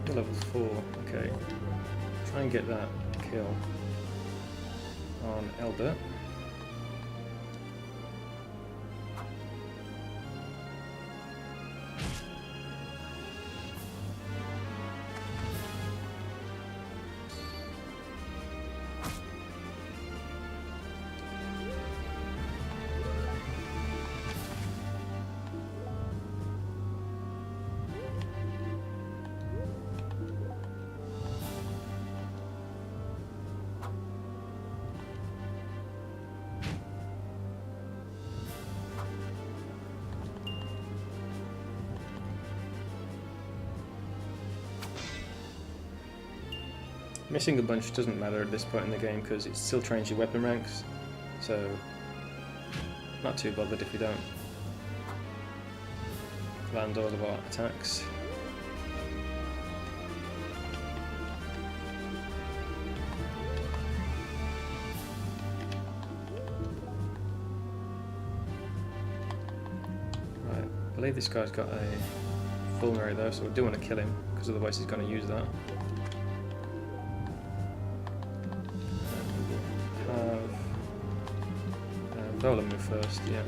Level 4, okay. Try and get that kill on Elbert. Missing a bunch doesn't matter at this point in the game because it still trains your weapon ranks, so not too bothered if you don't land all of our attacks. Right, I believe this guy's got a vulnerary though, so we do want to kill him because otherwise he's going to use that. Vola move first, yeah.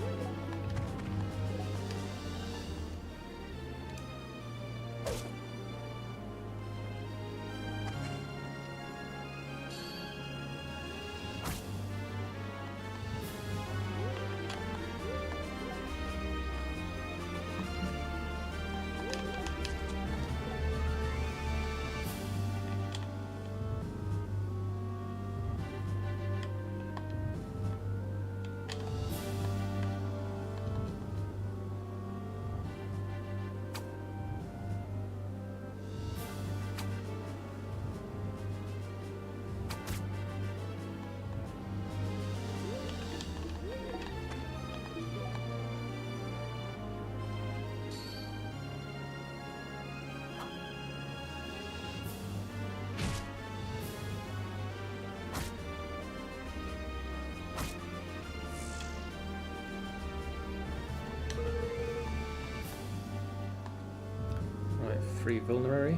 Free vulnerary.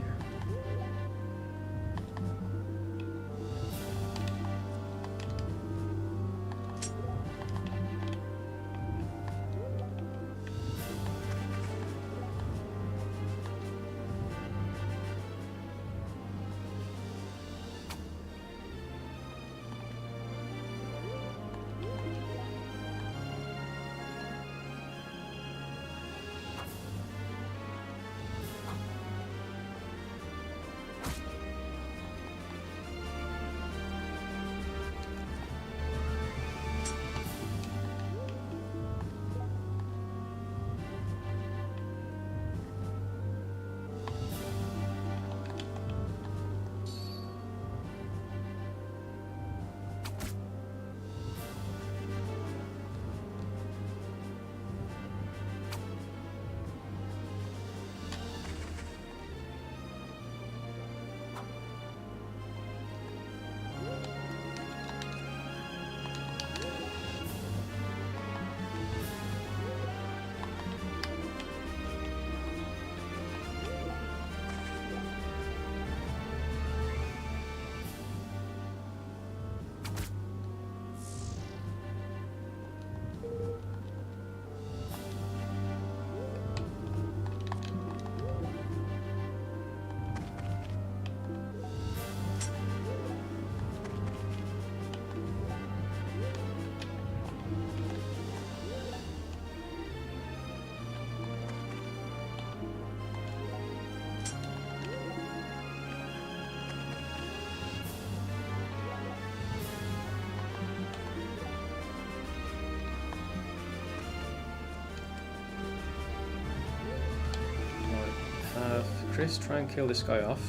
Chris, try and kill this guy off.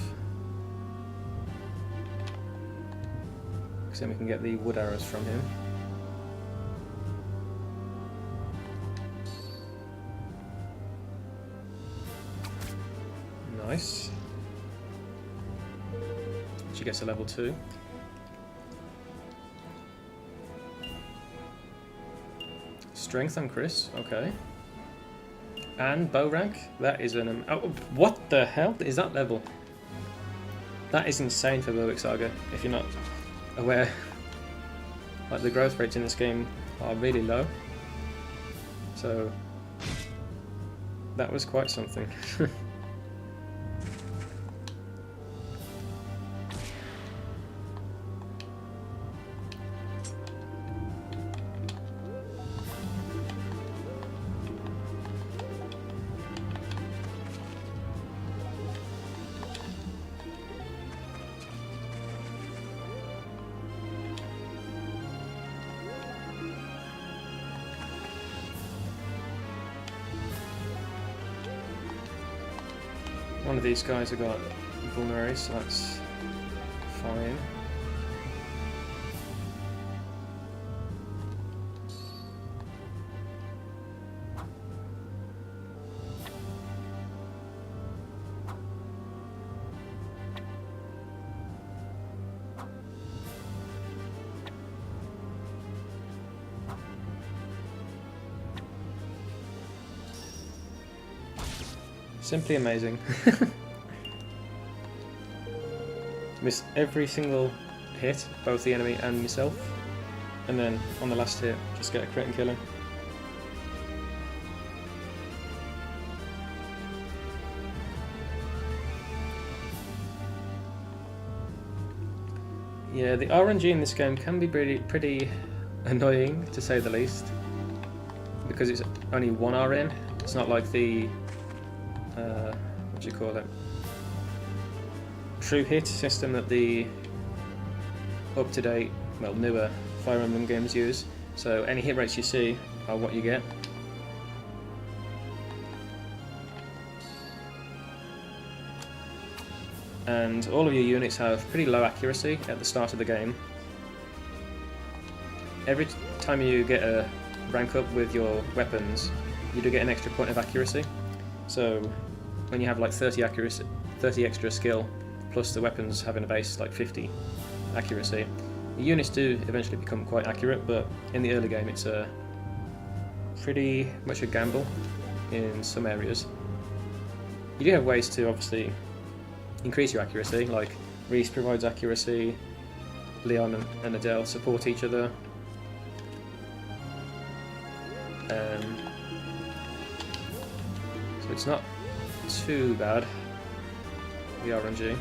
Because then we can get the wood arrows from him. Nice. She gets a level 2. Strength on Chris, okay. And bow rank, that is an... oh, what the hell is that level? That is insane for Berwick Saga, if you're not aware. Like, the growth rates in this game are really low. So, that was quite something. One of these guys have got vulnerary, so that's fine. Simply amazing. Miss every single hit, both the enemy and myself, and then on the last hit, just get a crit and kill him. Yeah, the RNG in this game can be pretty annoying, to say the least, because it's only one RN. It's not like the what do you call it? True hit system that the up-to-date, well, newer Fire Emblem games use. So any hit rates you see are what you get. And all of your units have pretty low accuracy at the start of the game. Every time you get a rank up with your weapons, you do get an extra point of accuracy. So when you have like 30 accuracy, 30 extra skill, plus the weapons having a base like 50 accuracy, the units do eventually become quite accurate, but in the early game it's a pretty much a gamble in some areas. You do have ways to obviously increase your accuracy, like Reese provides accuracy, Leon and Adele support each other. So it's not too bad, the RNG.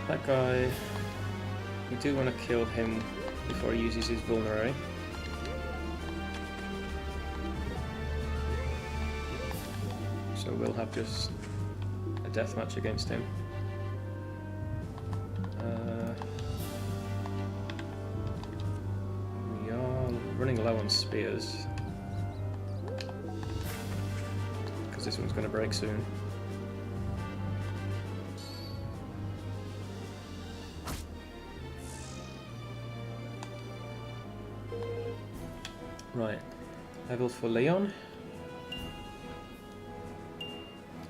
That guy, we do want to kill him before he uses his vulnerary. So we'll have just a death match against him. We are running low on spears, because this one's going to break soon. Right, level for Leon.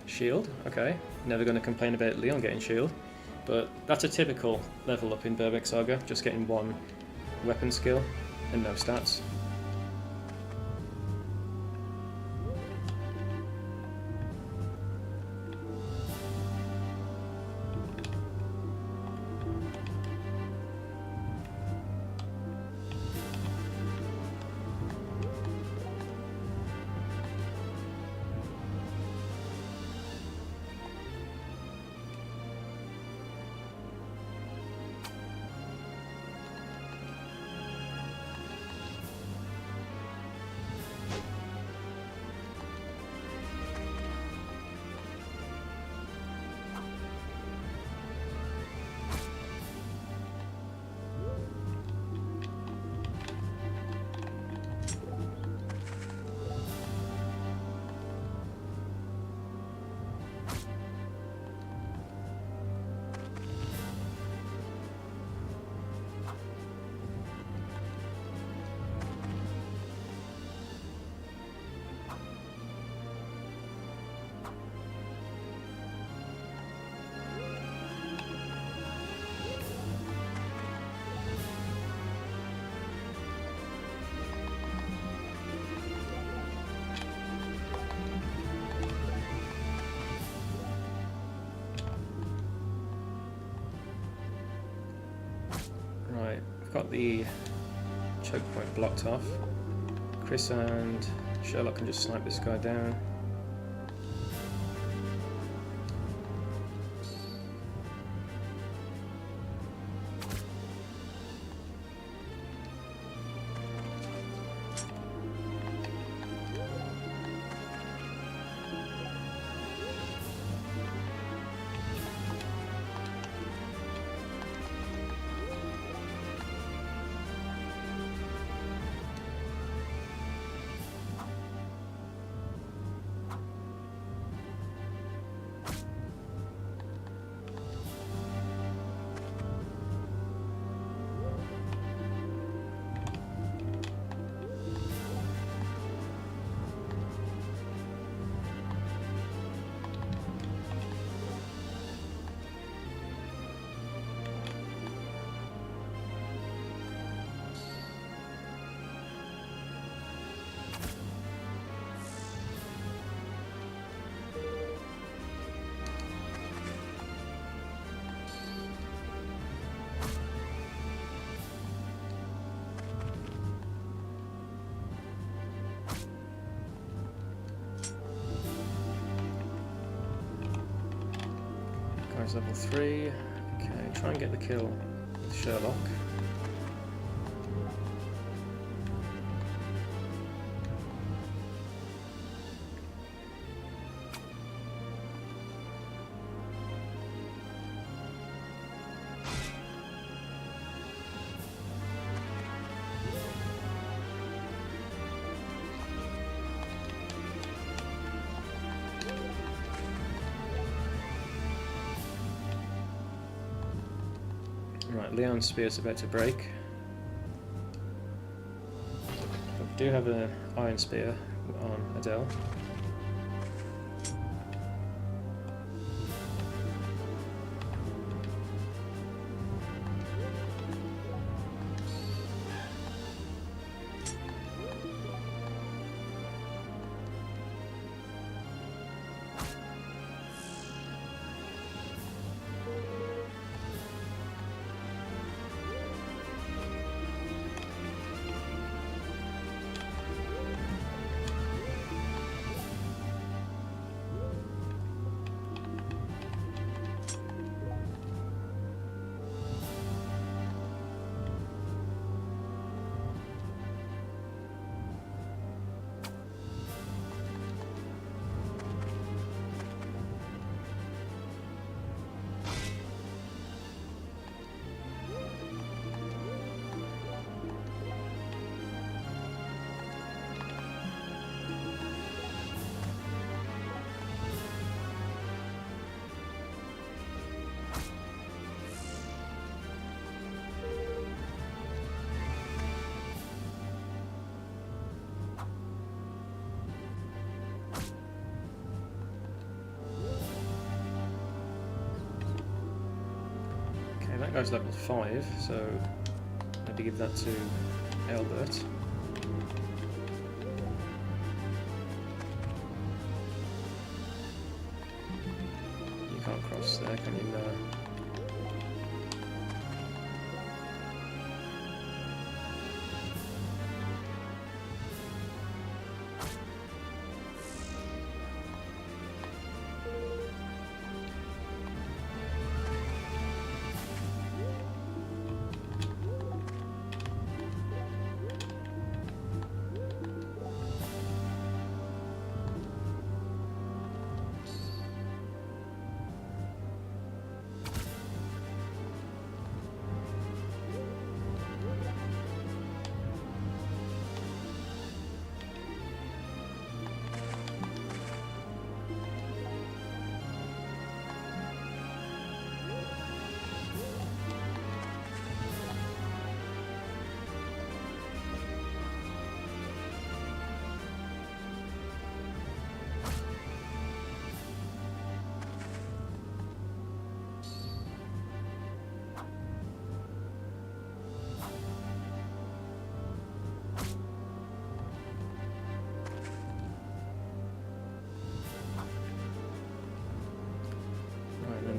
Shield, okay. Never going to complain about Leon getting shield, but that's a typical level up in Berwick Saga, just getting one weapon skill and no stats. Right, I've got the choke point blocked off. Chris and Sherlock can just snipe this guy down. Guy's level 3. Okay, try and get the kill with Sherlock. Right, Leon's spear's about to break. But we do have an iron spear on Adele. guy's level 5, so maybe give that to Albert. You can't cross there, can you? No.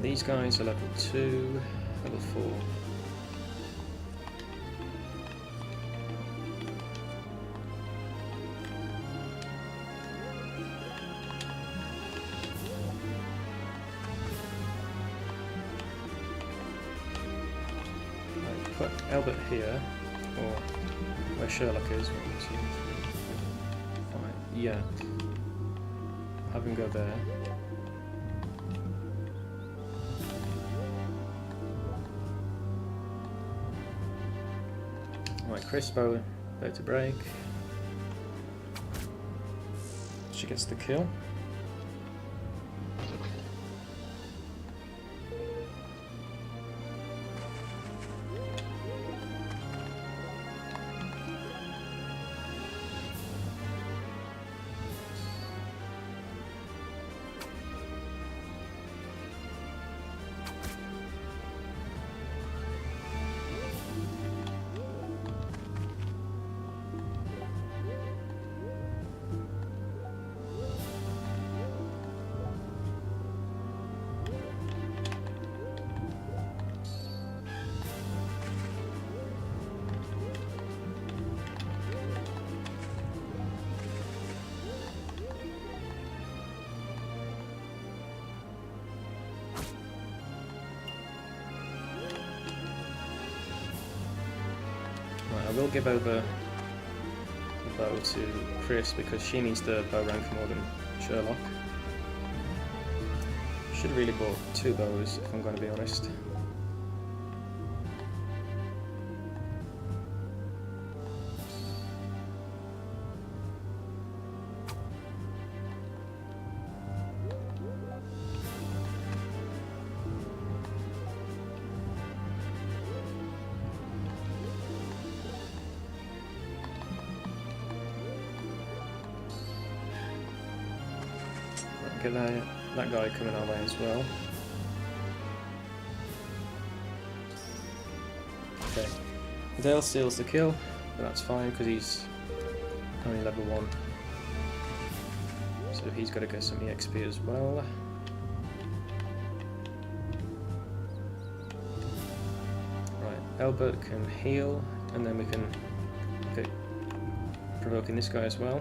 These guys are level 2, level 4. Right, put Albert here, or where Sherlock is. 1, 2, 3, 4, 5. Yeah. Have him go there. Right, Chris bow to break. She gets the kill. Right, I will give over the bow to Chris because she needs the bow rank more than Sherlock. Should have really bought 2 bows if I'm going to be honest. Get that guy coming our way as well. Okay, Dale steals the kill, but that's fine because he's only level 1. So he's got to get some EXP as well. Right, Albert can heal, and then we can look at provoking this guy as well.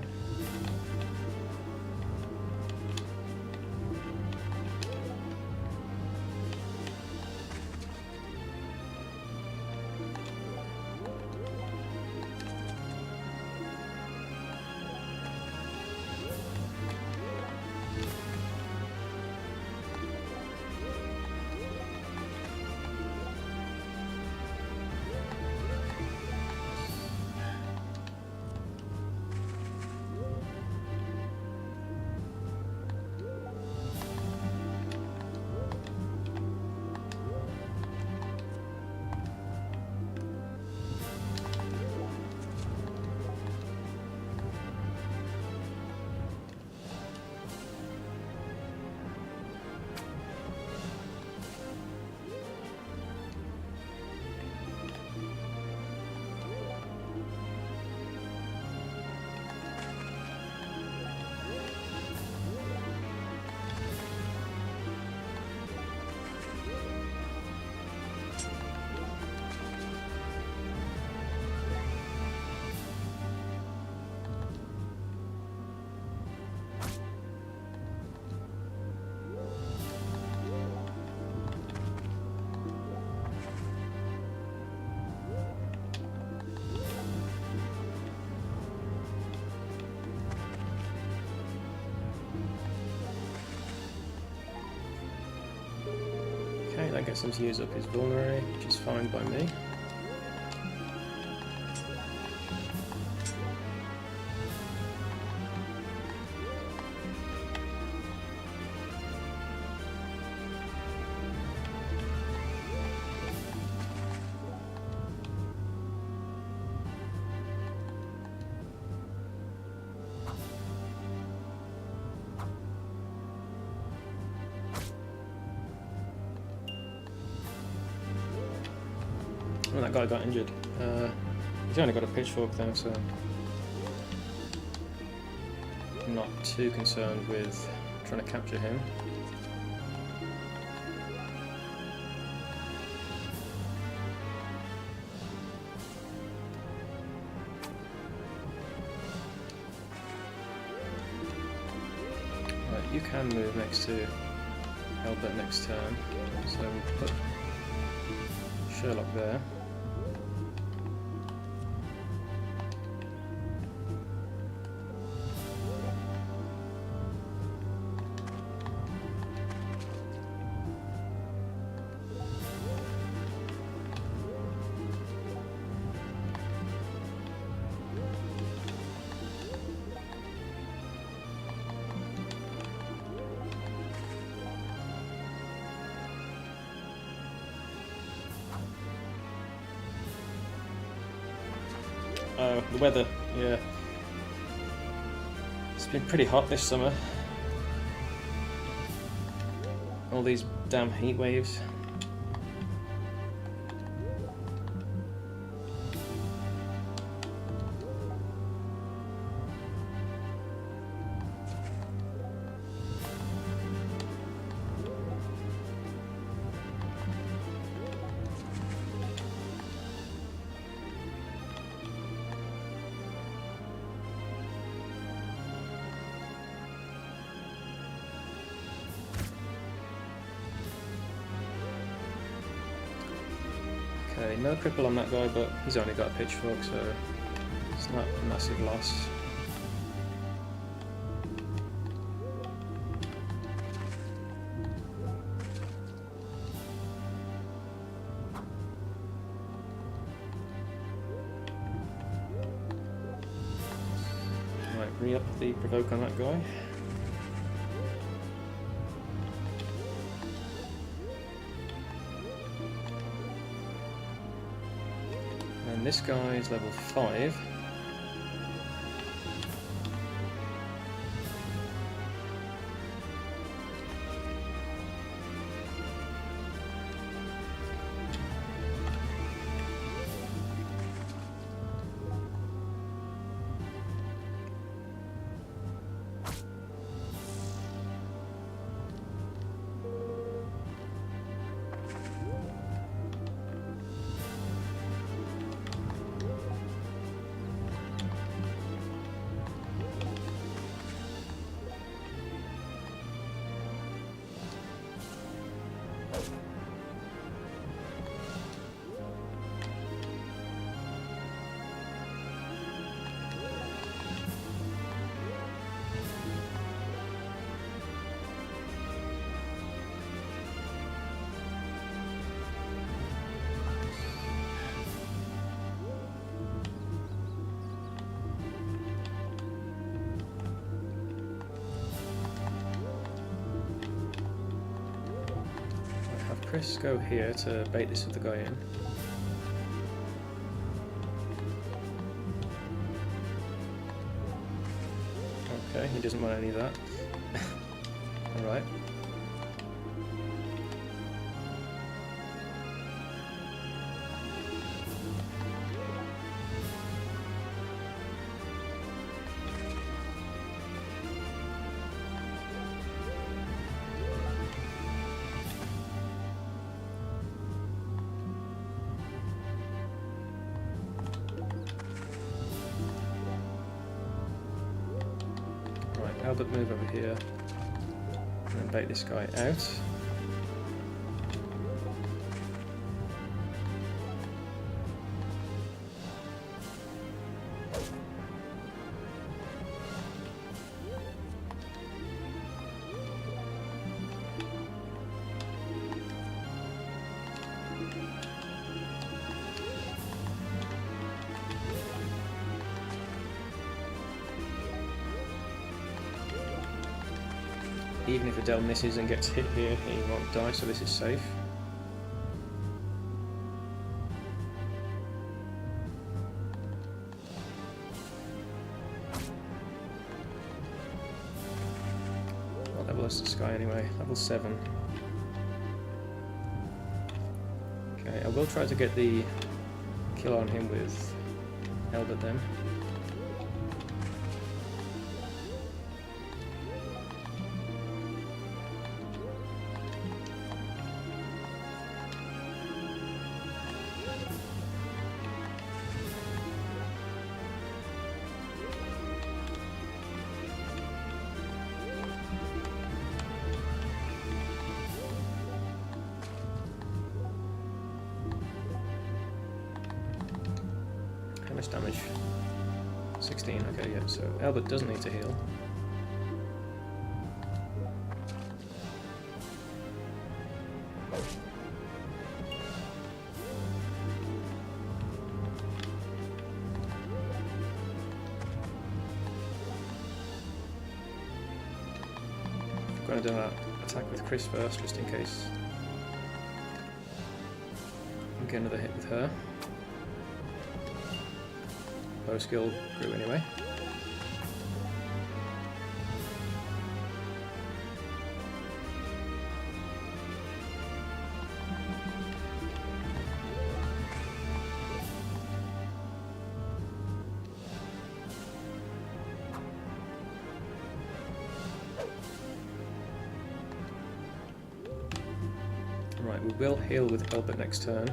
gets him to use up his vulnerary, which is fine by me. Well, that guy got injured. He's only got a pitchfork though, so I'm not too concerned with trying to capture him. Right, you can move next to Albert next turn, so we'll put Sherlock there. The weather, yeah. It's been pretty hot this summer. All these damn heat waves. Okay, no cripple on that guy, but he's only got a pitchfork, so it's not a massive loss. Right, re-up the provoke on that guy. And this guy is level 5. Chris go here to bait this other guy in. Okay, he doesn't want any of that. Alright. Albert, move over here and then bait this guy out. even if Adele misses and gets hit here, he won't die, so this is safe. What level is this guy anyway? Level 7. Okay, I will try to get the kill on him with Albert then. How much damage? 16, okay, yeah, so Albert doesn't need to heal. I'm going to do that attack with Chris first, just in case. And get another hit with her. Bow skill grew anyway. Right, we will heal with Albert next turn,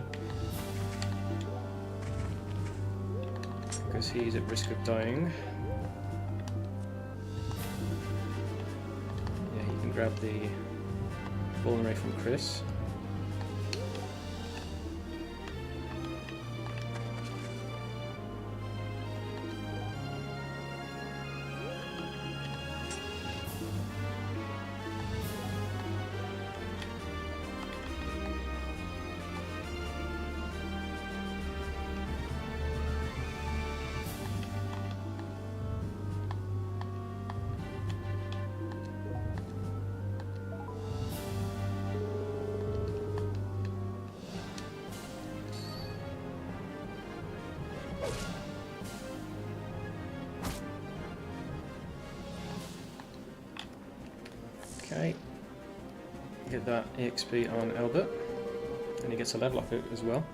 because he's at risk of dying. Yeah, he can grab the fallen ray from Chris. Okay, get that EXP on Albert, and he gets a level off it as well.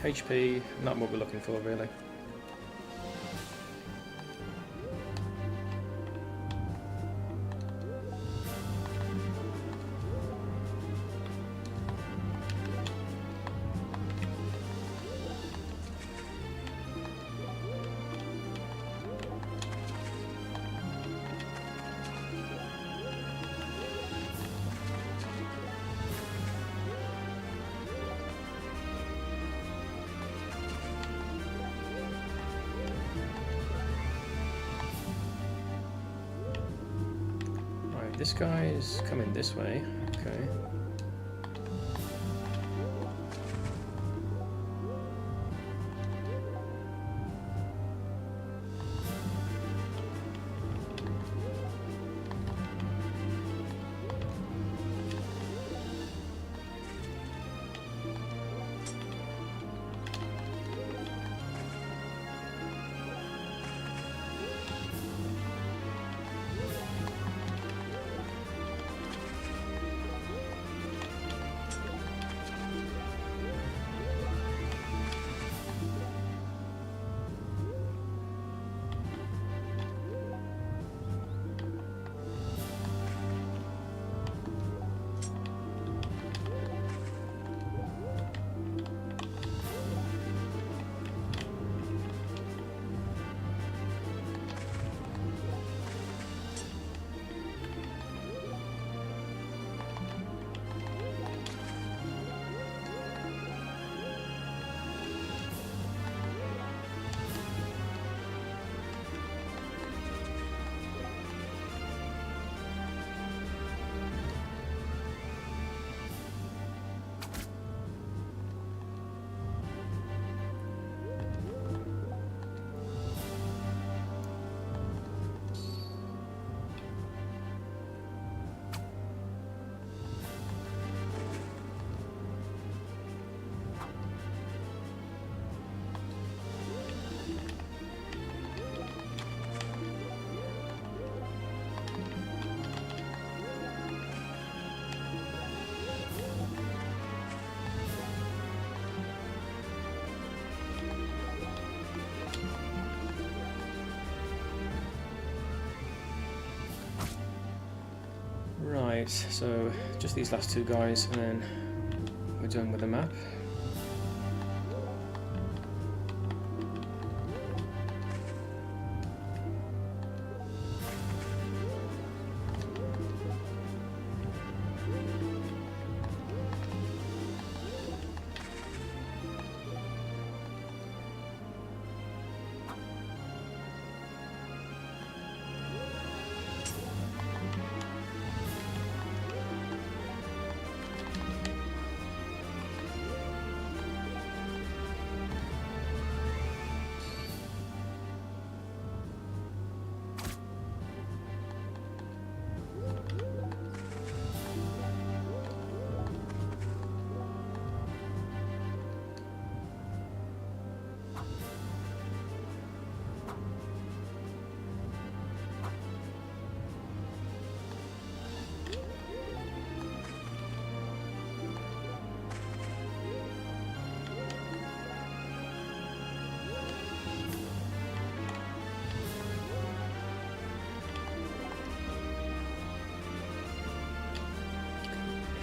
HP, not what we're looking for really. This guy's coming this way, okay. Right, so just these last two guys and then we're done with the map.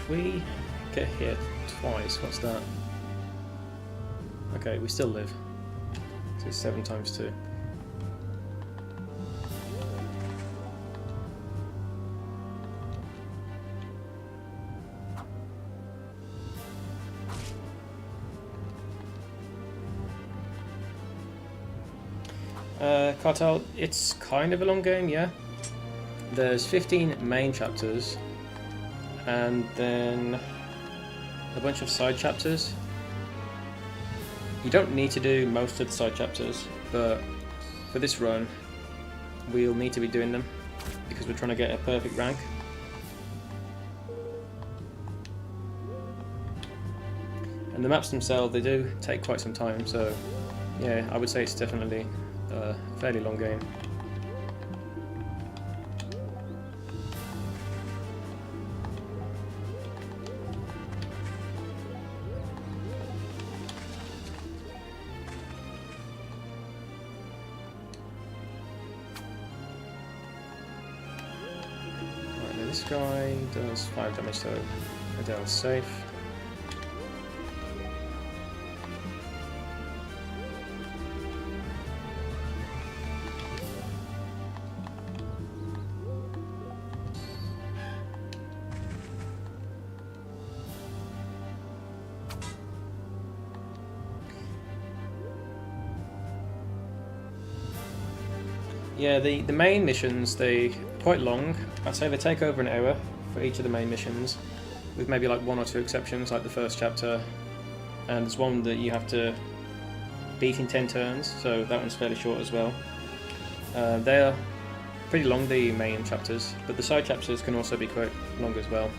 If we get hit twice, what's that? Okay, we still live. So it's 7 times 2. Cartel, it's kind of a long game, yeah. There's 15 main chapters and then a bunch of side chapters. You don't need to do most of the side chapters, but for this run we'll need to be doing them because we're trying to get a perfect rank. And the maps themselves, they do take quite some time, so yeah, I would say it's definitely a fairly long game. Right, now this guy does 5 damage, so Adele's safe. Yeah, the main missions, they're quite long. I'd say they take over an hour for each of the main missions, with maybe like 1 or 2 exceptions, like the first chapter. And there's one that you have to beat in 10 turns, so that one's fairly short as well. They're pretty long, the main chapters, but the side chapters can also be quite long as well.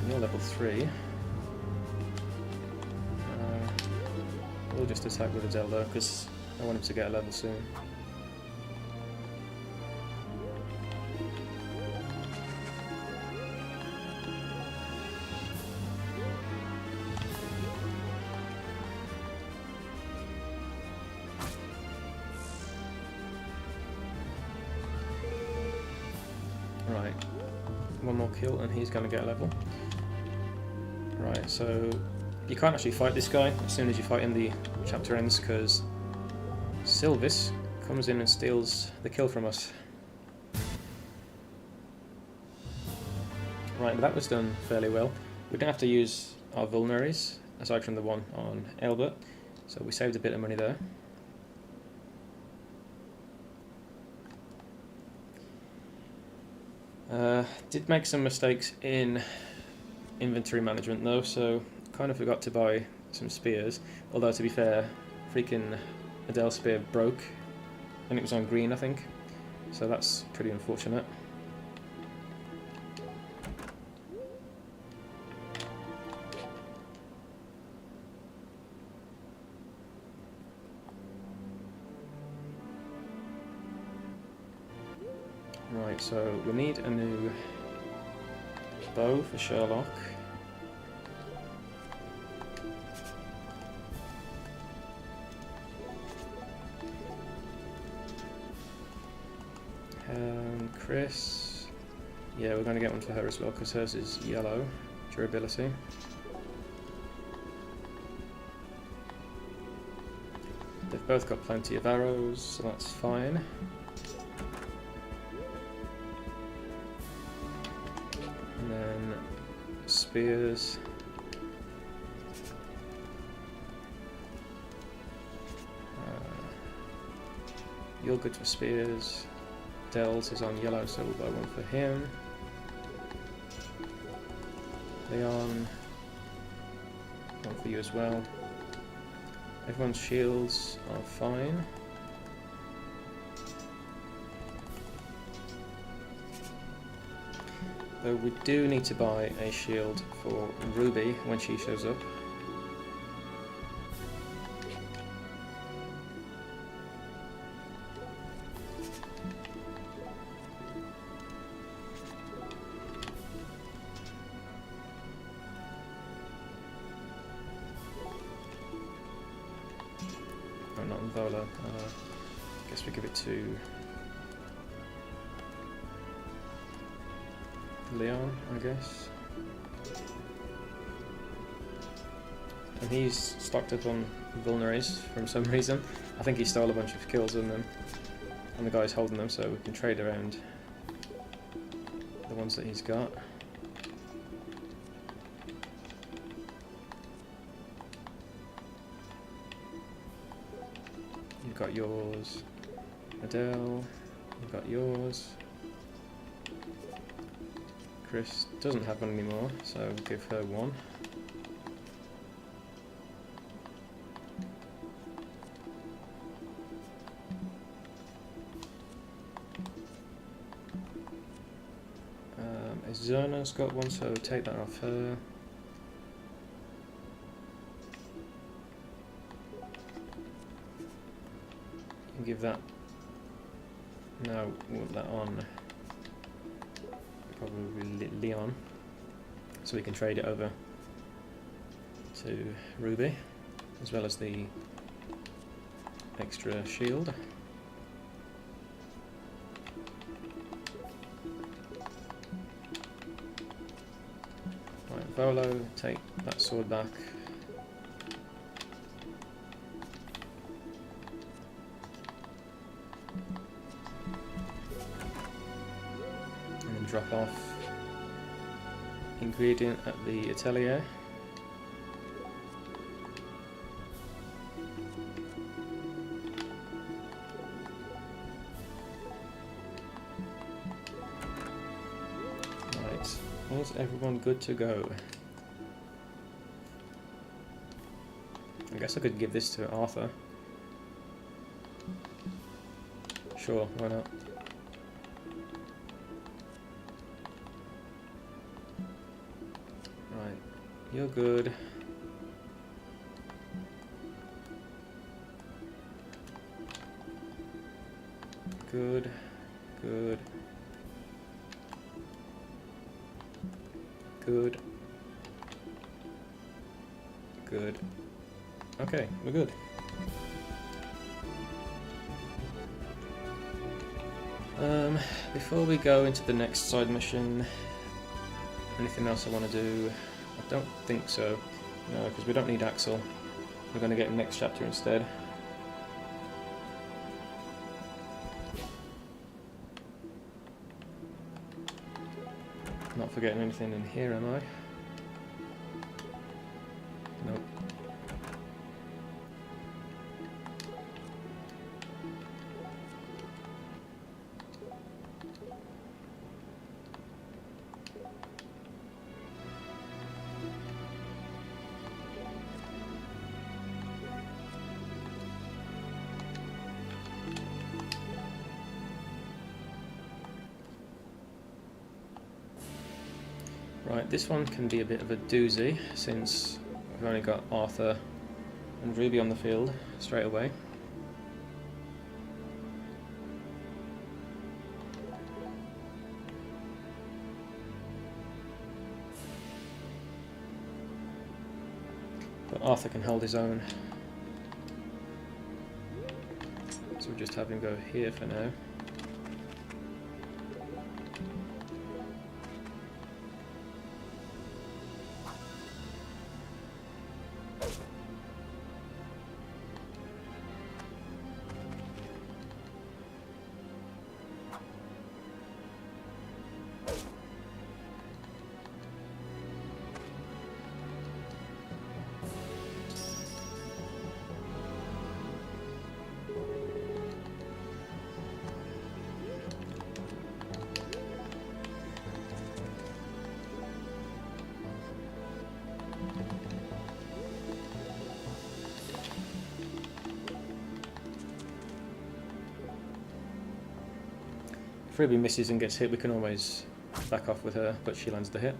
You're level 3. We'll just attack with Adele though, because I want him to get a level soon. Right, 1 more kill and he's going to get a level. Right, so you can't actually fight this guy as soon as you fight him, the chapter ends, because Sylvis comes in and steals the kill from us. Right, but that was done fairly well. We didn't have to use our vulneraries, aside from the one on Albert, so we saved a bit of money there. Did make some mistakes in inventory management though, so kind of forgot to buy some spears, although to be fair, freaking Adele's spear broke and it was on green I think, so that's pretty unfortunate. Right, so we need a new bow for Sherlock. Chris, yeah, we're going to get one for her as well because hers is yellow, durability. They've both got plenty of arrows, so that's fine. And then spears. You're good for spears. Dells is on yellow, so we'll buy one for him. Leon, one for you as well. Everyone's shields are fine. Though we do need to buy a shield for Ruby when she shows up. Oh, not in Vola. Guess we give it to Leon, I guess. And he's stocked up on vulneraries from some reason. I think he stole a bunch of kills on them, and the guy's holding them, so we can trade around the ones that he's got. You've got yours, Adele. You've got yours. Chris doesn't have one anymore, so we'll give her one. Zona's got one, so take that off her. And give that. No, we'll put that on. Probably Leon, so we can trade it over to Ruby, as well as the extra shield. Right, Volo, take that sword back. Drop off ingredient at the atelier. Right, is everyone good to go? I guess I could give this to Arthur. Sure, why not? You're good. Good. Good. Good. Good. Okay, we're good. Before we go into the next side mission, anything else I want to do? I don't think so. No, because we don't need Axel. We're going to get him next chapter instead. Not forgetting anything in here, am I? Nope. Right, this one can be a bit of a doozy since we've only got Arthur and Ruby on the field straight away. Arthur can hold his own. So we'll just have him go here for now. If Ruby misses and gets hit, we can always back off with her, but she lands the hit.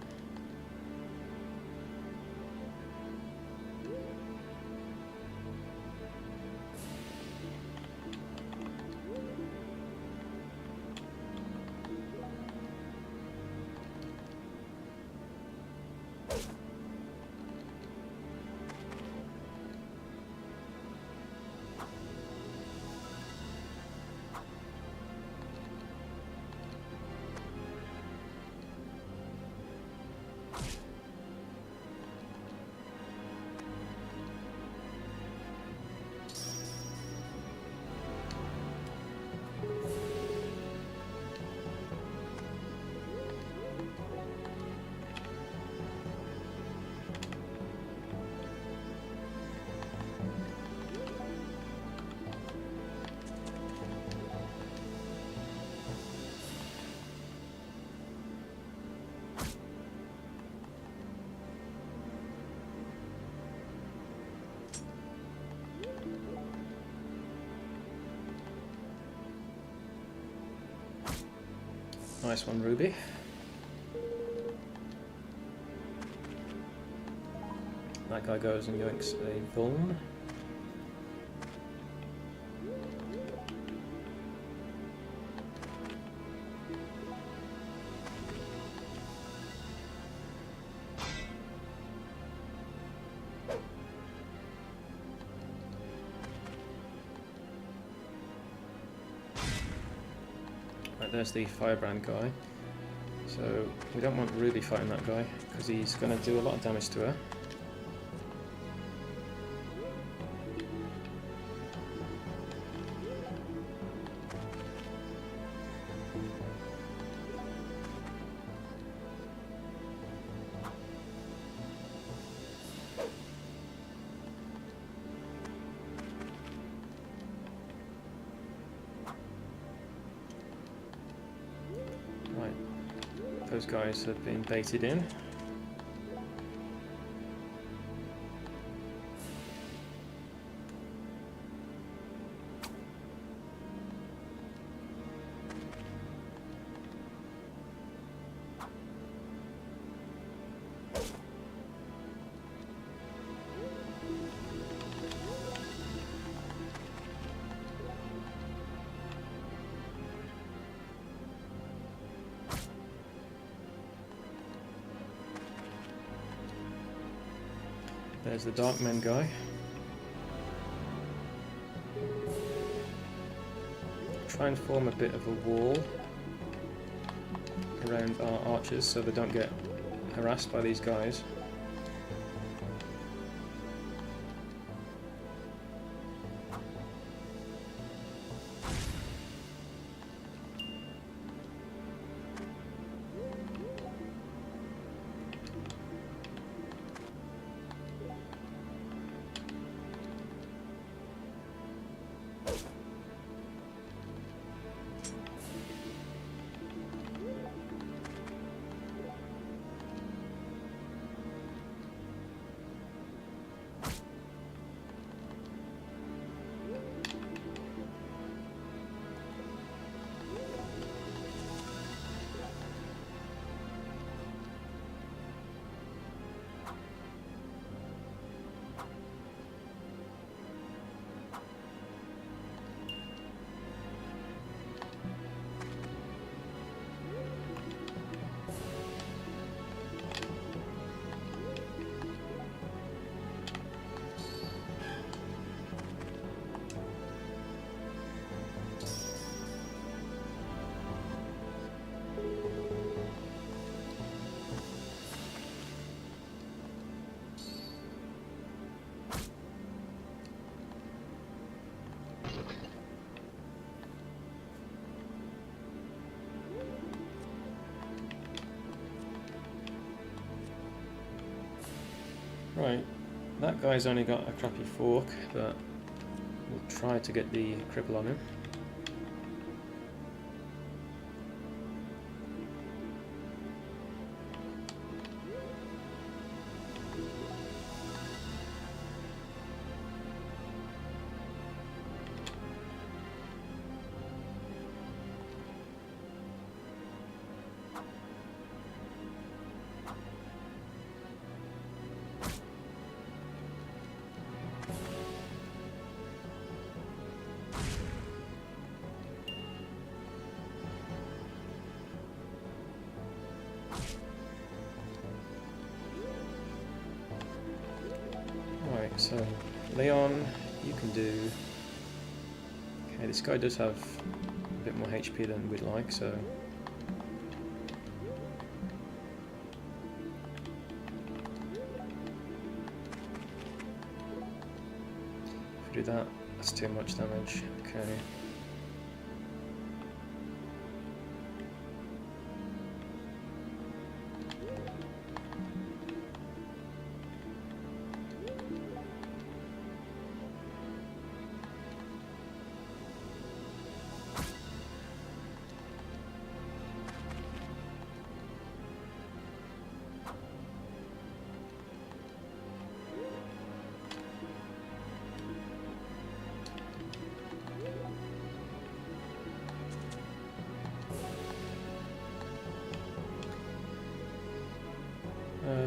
Nice one, Ruby. That guy goes and yoinks a vuln. There's the firebrand guy. So we don't want Ruby fighting that guy because he's going to do a lot of damage to her. Those guys have been baited in. There's the Darkmen guy. Try and form a bit of a wall around our archers so they don't get harassed by these guys. Right, that guy's only got a crappy fork, but we'll try to get the cripple on him. Right, so Leon, you can do... Okay, this guy does have a bit more HP than we'd like, so... If we do that, that's too much damage. Okay.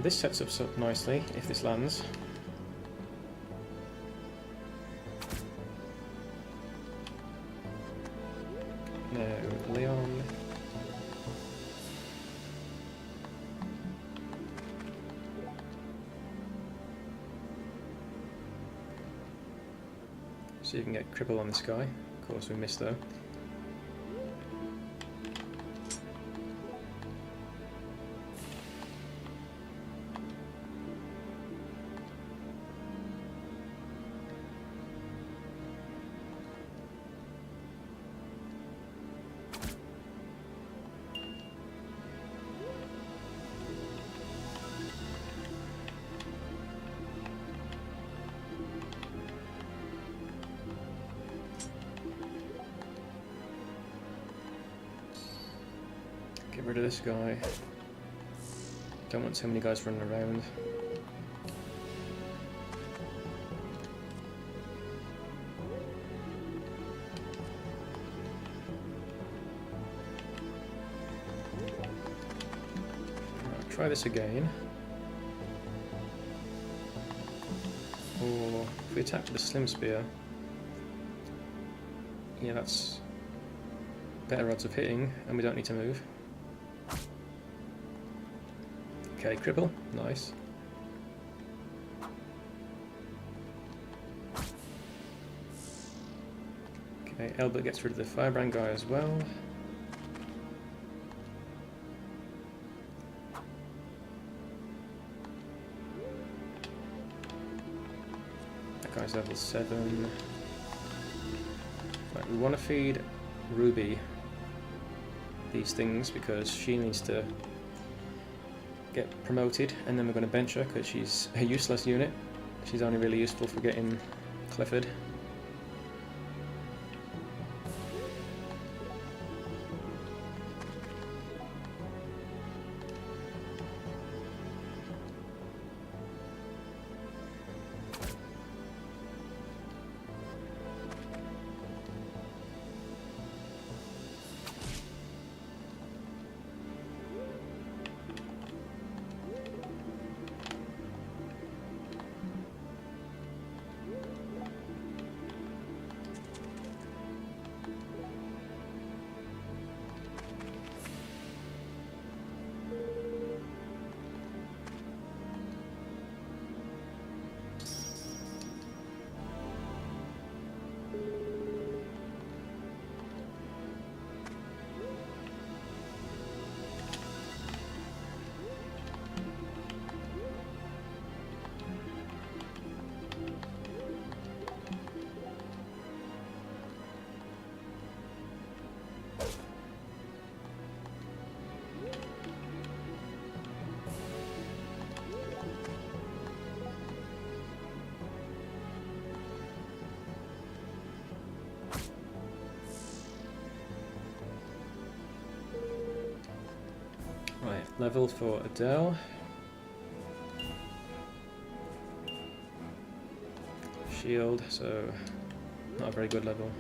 This sets us up nicely if this lands. No, Leon. So you can get cripple on this guy. Of course we missed though. Get rid of this guy. Don't want too many guys running around. Right, try this again. Or if we attack with the slim spear, yeah, that's better odds of hitting, and we don't need to move. Okay, cripple, nice. Okay, Elbert gets rid of the firebrand guy as well. That guy's level 7. Right, we want to feed Ruby these things because she needs to get promoted, and then we're going to bench her because she's a useless unit. She's only really useful for getting Clifford. level for Adele. Shield, so not a very good level.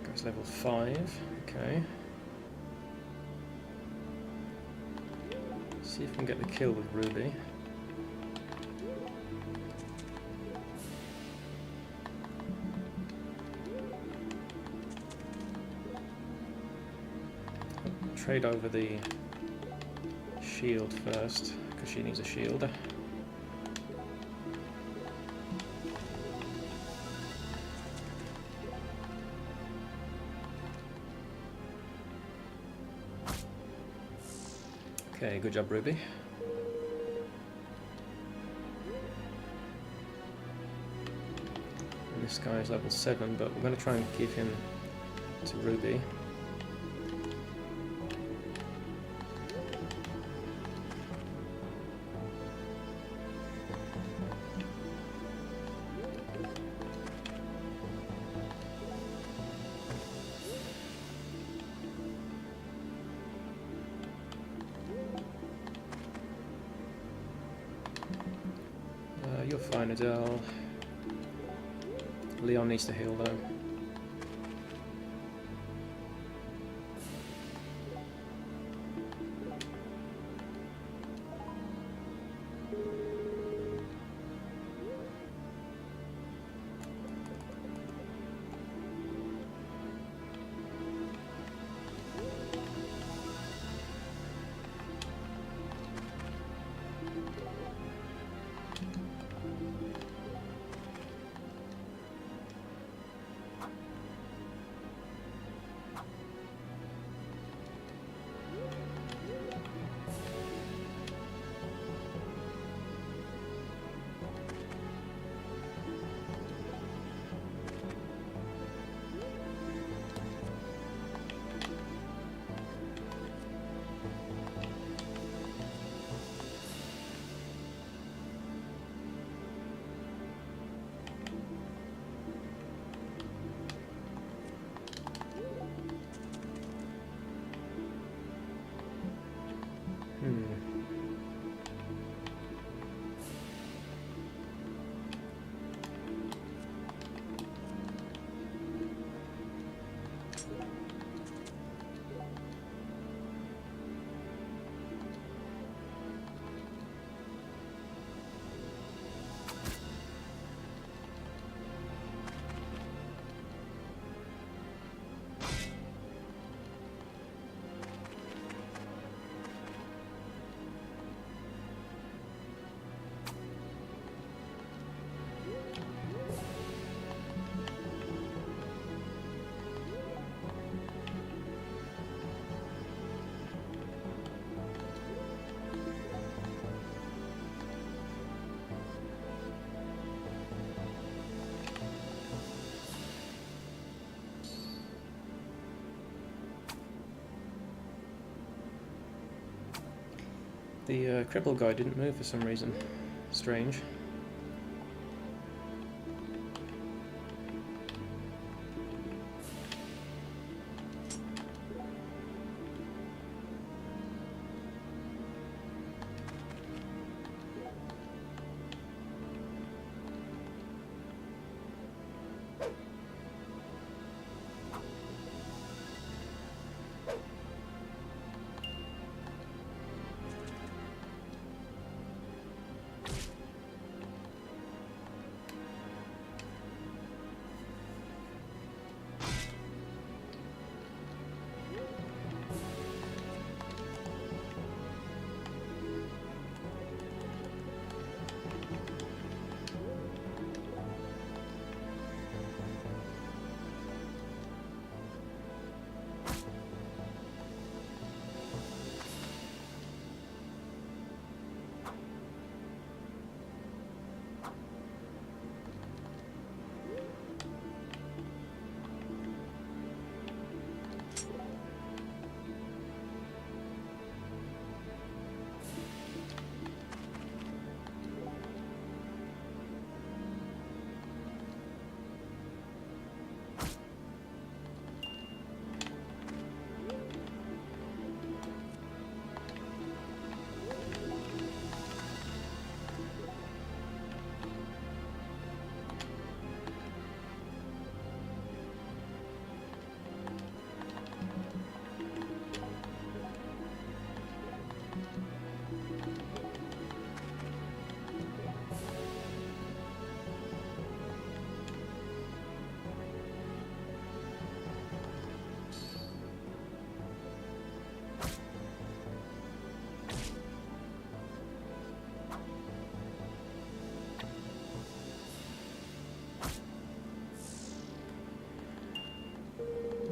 Goes level 5, okay. See if we can get the kill with Ruby. Trade over the shield first, because she needs a shield. Okay, good job, Ruby. And this guy is level 7, but we're going to try and give him to Ruby. You're fine, Adele. Leon needs to heal though. The cripple guy didn't move for some reason. Strange.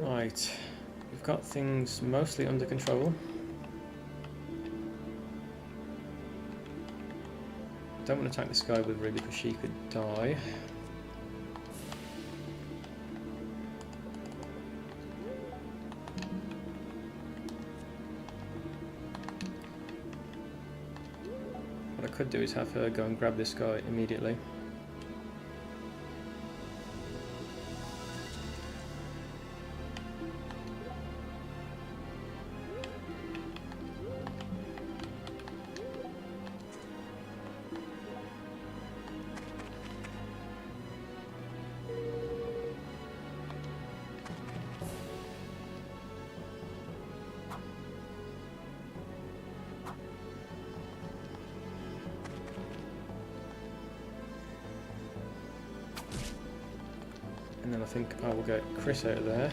Right, we've got things mostly under control. Don't want to attack this guy with Ruby because she could die. What I could do is have her go and grab this guy immediately. And then I think I will get Chris out of there.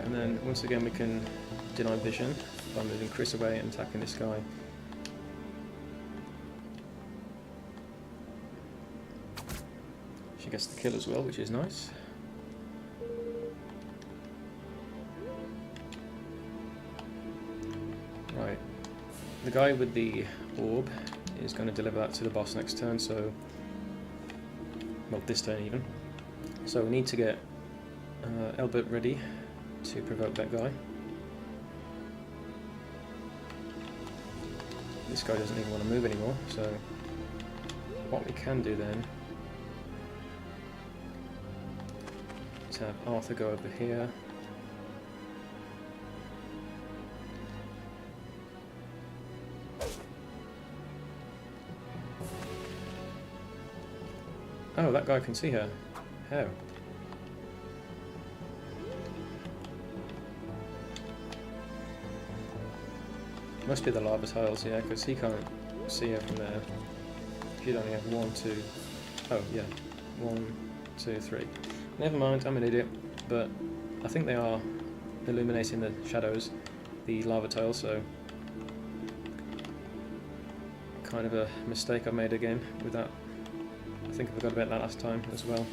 And then once again we can deny vision by moving Chris away and attacking this guy. She gets the kill as well, which is nice. Right, the guy with the orb is going to deliver that to the boss next turn, so, well, this turn even. So we need to get Elbert ready to provoke that guy. This guy doesn't even want to move anymore, so what we can do then is have Arthur go over here. Oh, that guy can see her. How? Must be the lava tiles, yeah, because he can't see her from there. She'd only have 1, 2... Oh, yeah. 1, 2, 3. Never mind, I'm an idiot. But I think they are illuminating the shadows, the lava tiles, so... Kind of a mistake I made again with that. I think I forgot about that last time as well.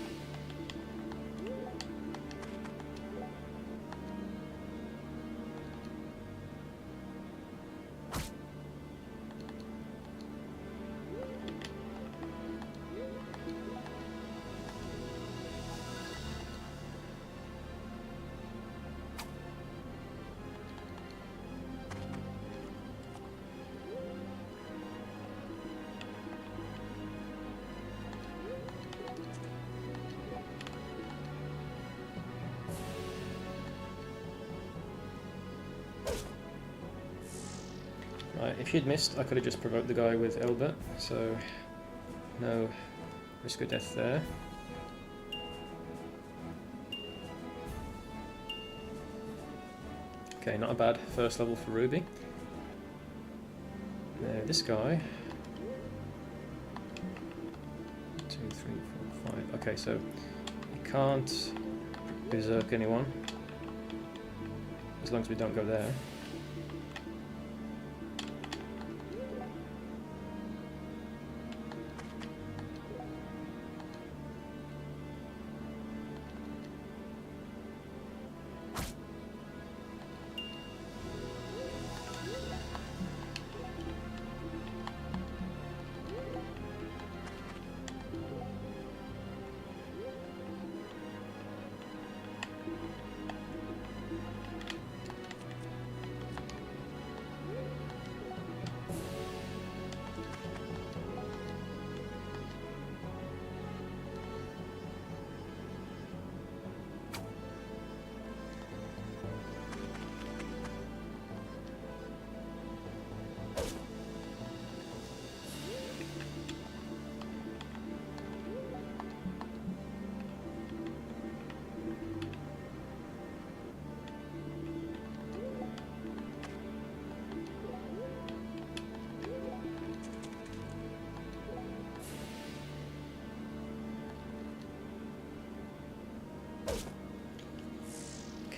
If he'd missed, I could have just provoked the guy with Elbert, so no risk of death there. Okay, not a bad first level for Ruby. Now this guy... 2, 3, 4, 5... Okay, so he can't berserk anyone, as long as we don't go there.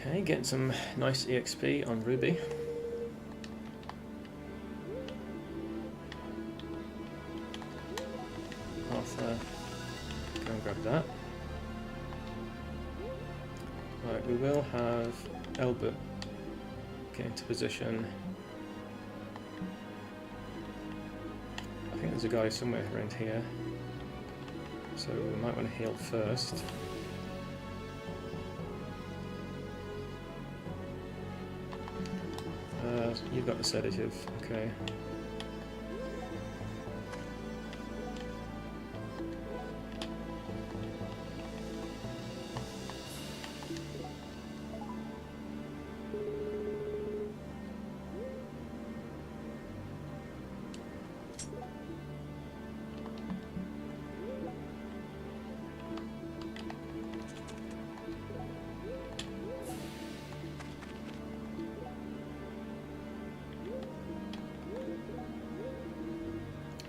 Okay, getting some nice EXP on Ruby. Arthur, go and grab that. Right, we will have Elbert get into position. I think there's a guy somewhere around here, so we might want to heal first. You've got the sedative, okay.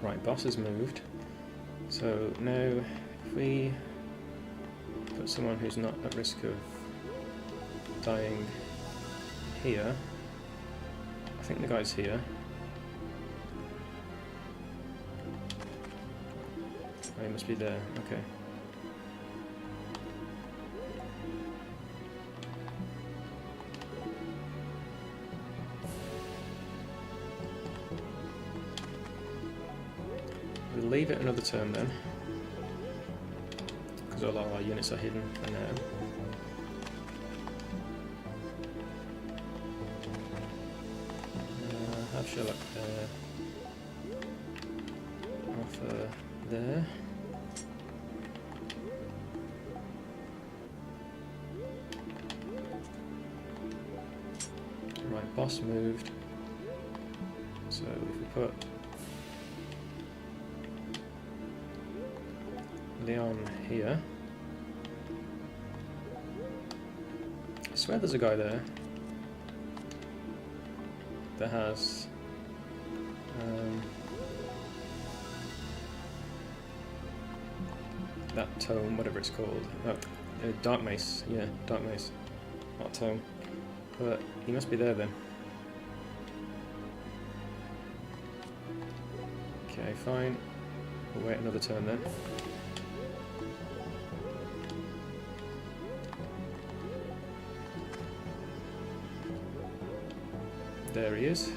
Right, boss has moved. So now, if we put someone who's not at risk of dying here, I think the guy's here. Oh, he must be there, okay. We'll leave it another turn then, because all our units are hidden for now. Have Sherlock there, Arthur there. Right, boss moved, so if we put Leon here. I swear there's a guy there that has that tome, whatever it's called. Oh, Dark Mace, yeah, Dark Mace, not tome. But he must be there then. Okay, fine. We'll wait another turn then. There he is.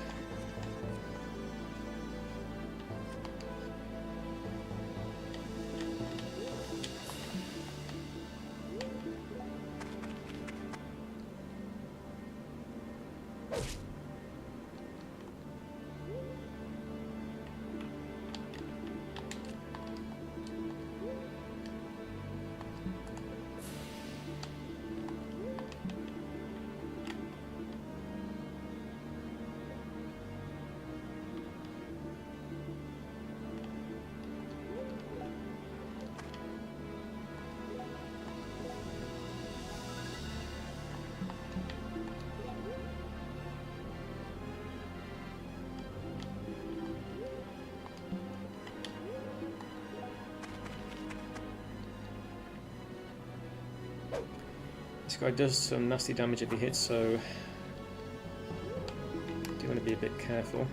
guy does some nasty damage if he hits, so do want to be a bit careful.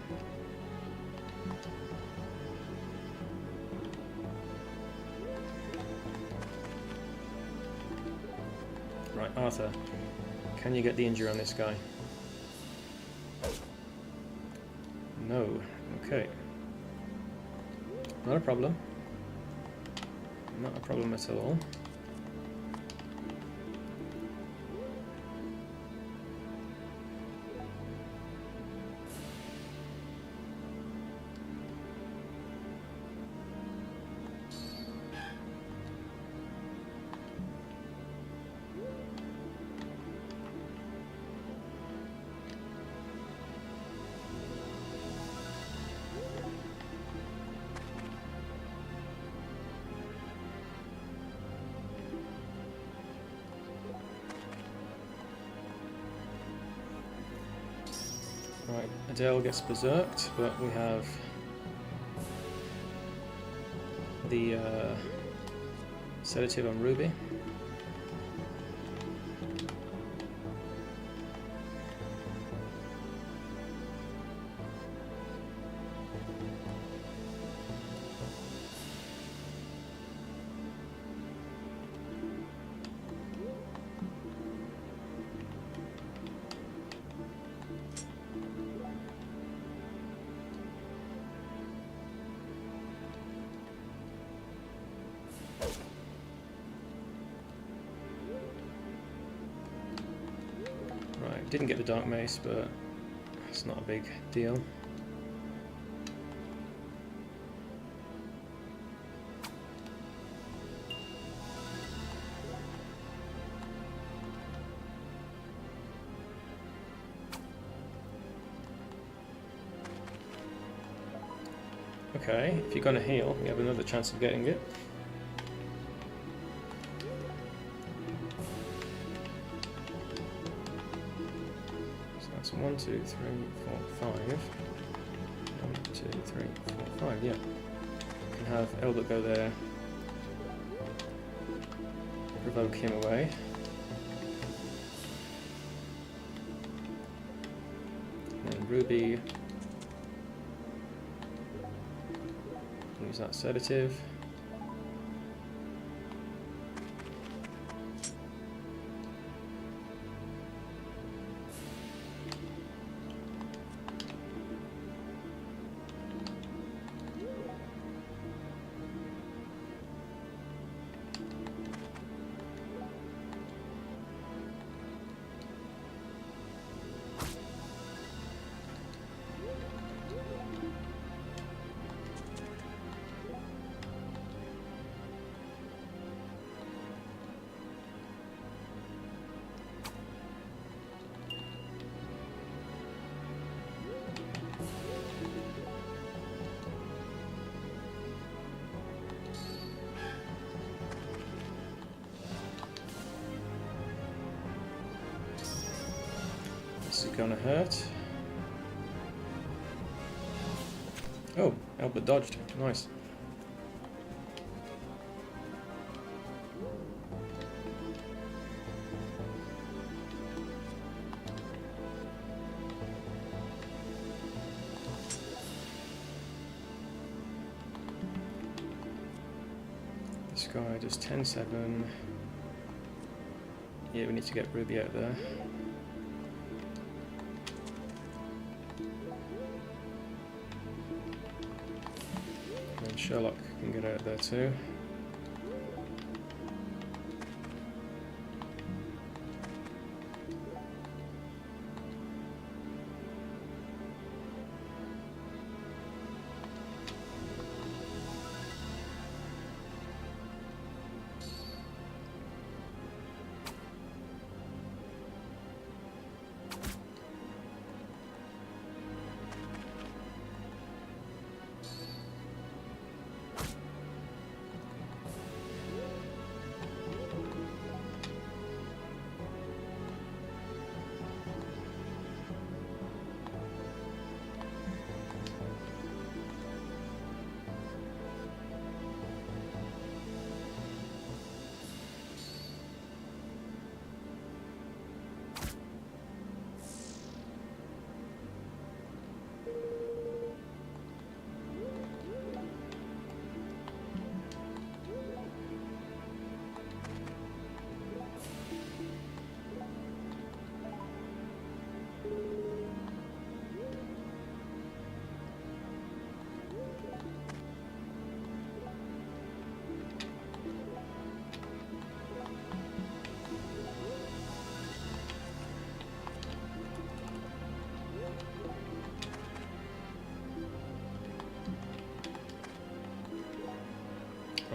Right, Arthur, can you get the injury on this guy? No. Okay. Not a problem. Not a problem at all. Right, Adele gets berserked, but we have the sedative on Ruby. Didn't get the Dark Mace, but it's not a big deal. Okay, if you're going to heal, we have another chance of getting it. So 1, 2, 3, 4, 5. 1, 2, 3, 4, 5, yeah. We can have Elbert go there, provoke him away. And then Ruby, use that sedative. This is gonna hurt. Oh, Albert dodged. Nice. This guy does 10-7. Yeah, we need to get Ruby out there. And Sherlock can get out there too.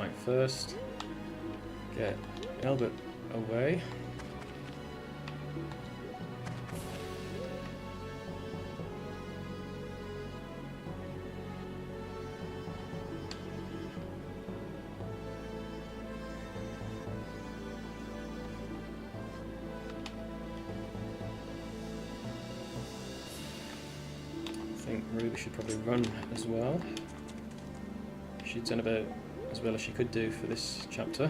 Right, first, get Albert away. I think Ruby should probably run as well. She's done about as well as she could do for this chapter.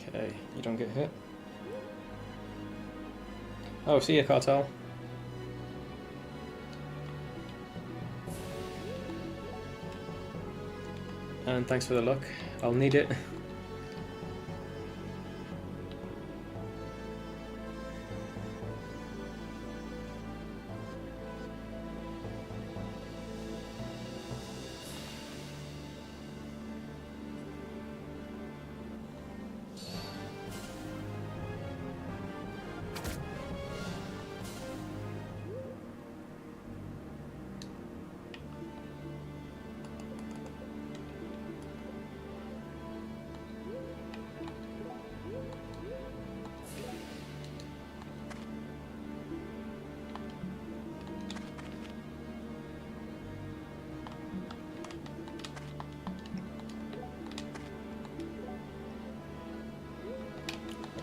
Okay, you don't get hit. Oh, see ya, Cartel. And thanks for the luck. I'll need it.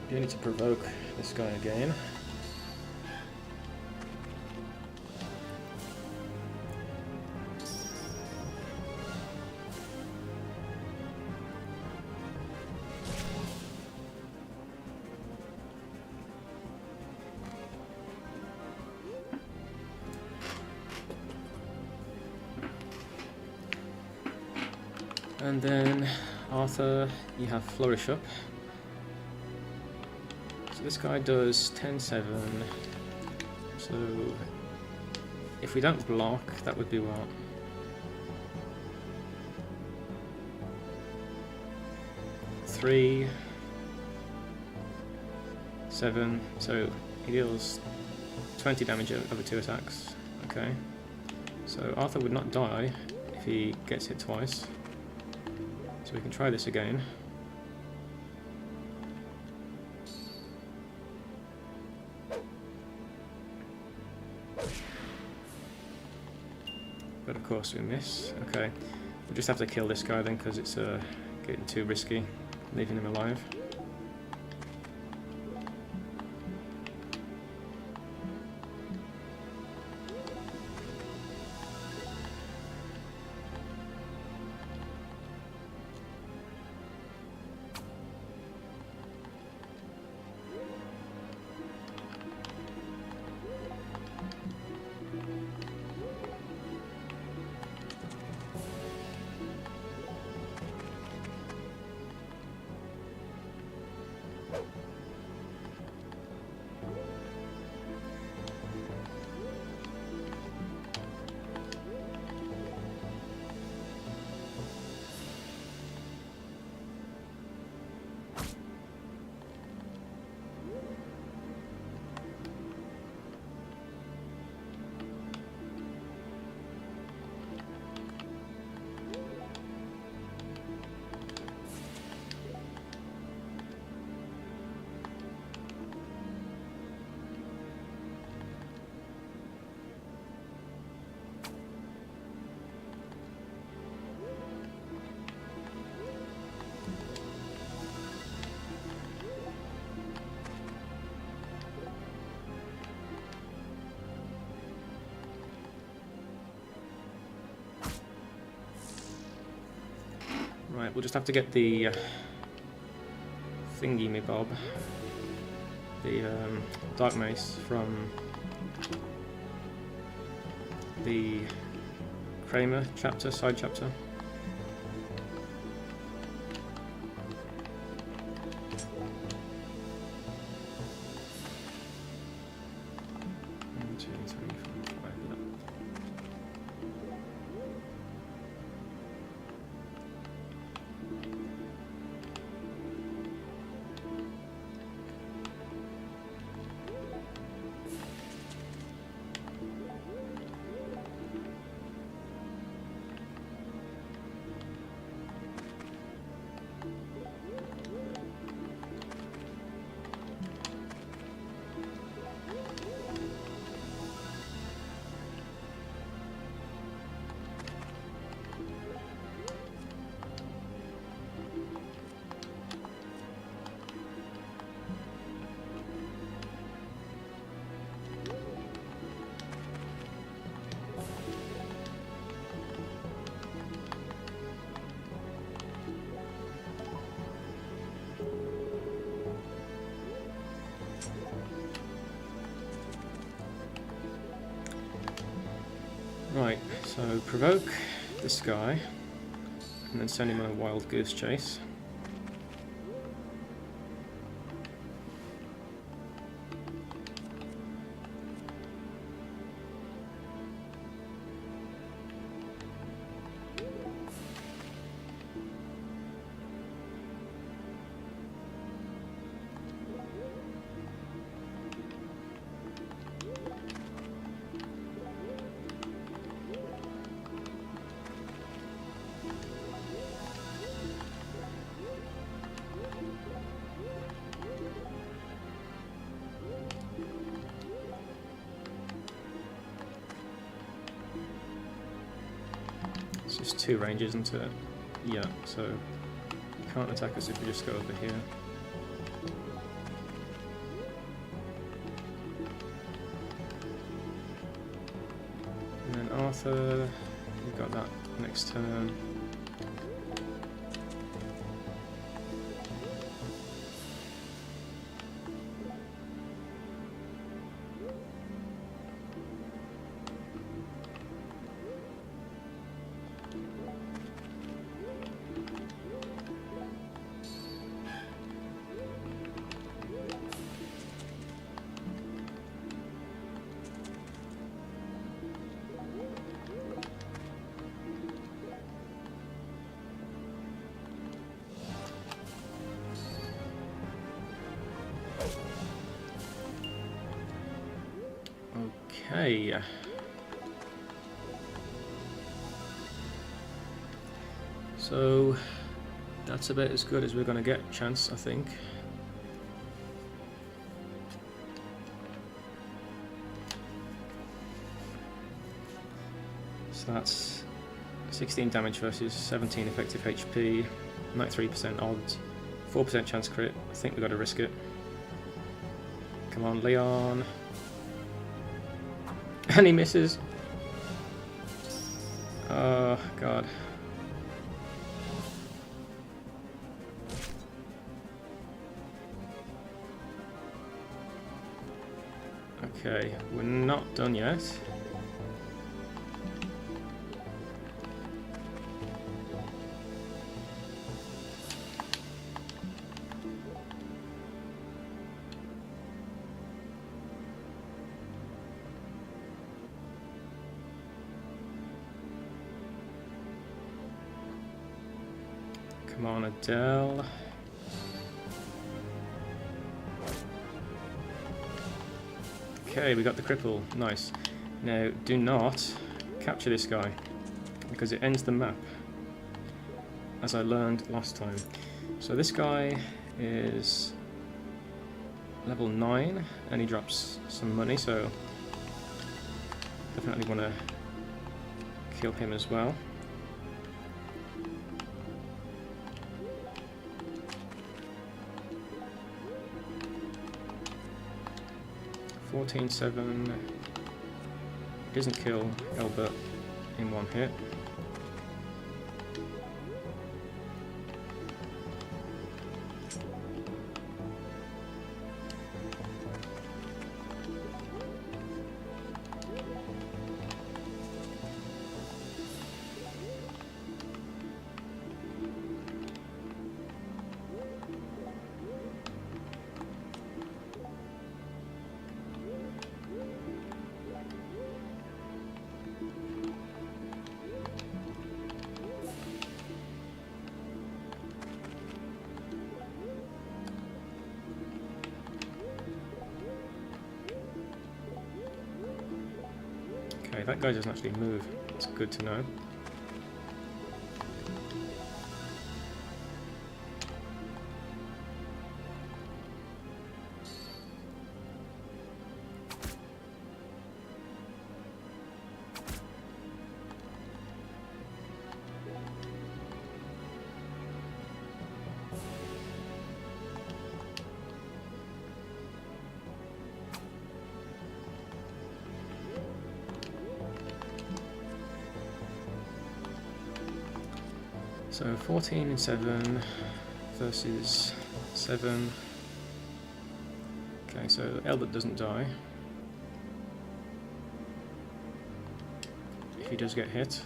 You need to provoke this guy again. And then Arthur, you have Flourish up. So this guy does 10-7. So if we don't block, that would be what? 3, 7. So he deals 20 damage over 2 attacks. Okay. So Arthur would not die if he gets hit twice. So we can try this again. But of course we miss. Okay, we'll just have to kill this guy then because it's getting too risky leaving him alive. Right, we'll just have to get the thingy-me-bob, the Dark Mace from the Kramer chapter, side chapter. Right, so provoke this guy, and then send him on a wild goose chase. It's just 2 ranges, isn't it? Yeah, so you can't attack us if we just go over here. And then Arthur, we've got that next turn. Okay. So that's about as good as we're going to get, chance, I think. So that's 16 damage versus 17 effective HP, 93% odds, 4% chance crit. I think we've got to risk it. Come on, Leon. And he misses. Oh, God. Okay, we're not done yet. Come on, Adele. Okay, we got the cripple. Nice. Now, do not capture this guy, because it ends the map, as I learned last time. So this guy is level 9, and he drops some money, so definitely want to kill him as well. $14.7. Doesn't kill Albert in one hit. Okay, that guy doesn't actually move. It's good to know. So 14 and 7 versus 7. Okay, so Albert doesn't die. he does get hit.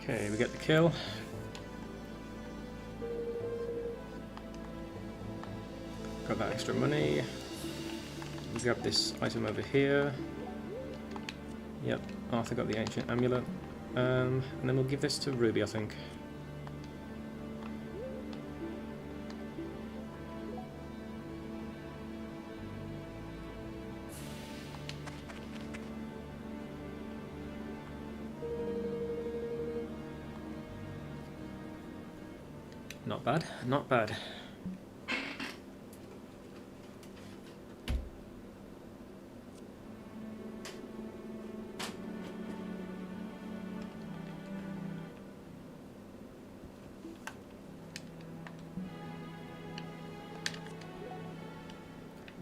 Okay, we get the kill. Got that extra money. We grab this item over here. Yep, Arthur got the ancient amulet. And then we'll give this to Ruby, I think. Not bad, not bad.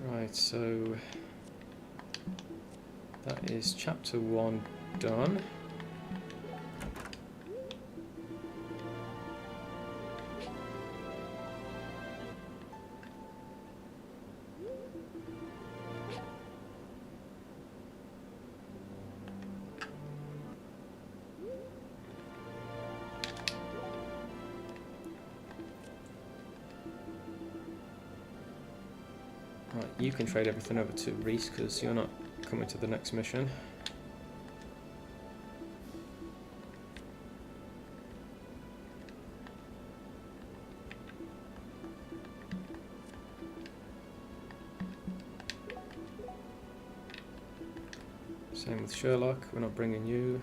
Right, so that is chapter 1 done. Right, you can trade everything over to Reese because you're not coming to the next mission. Same with Sherlock, we're not bringing you.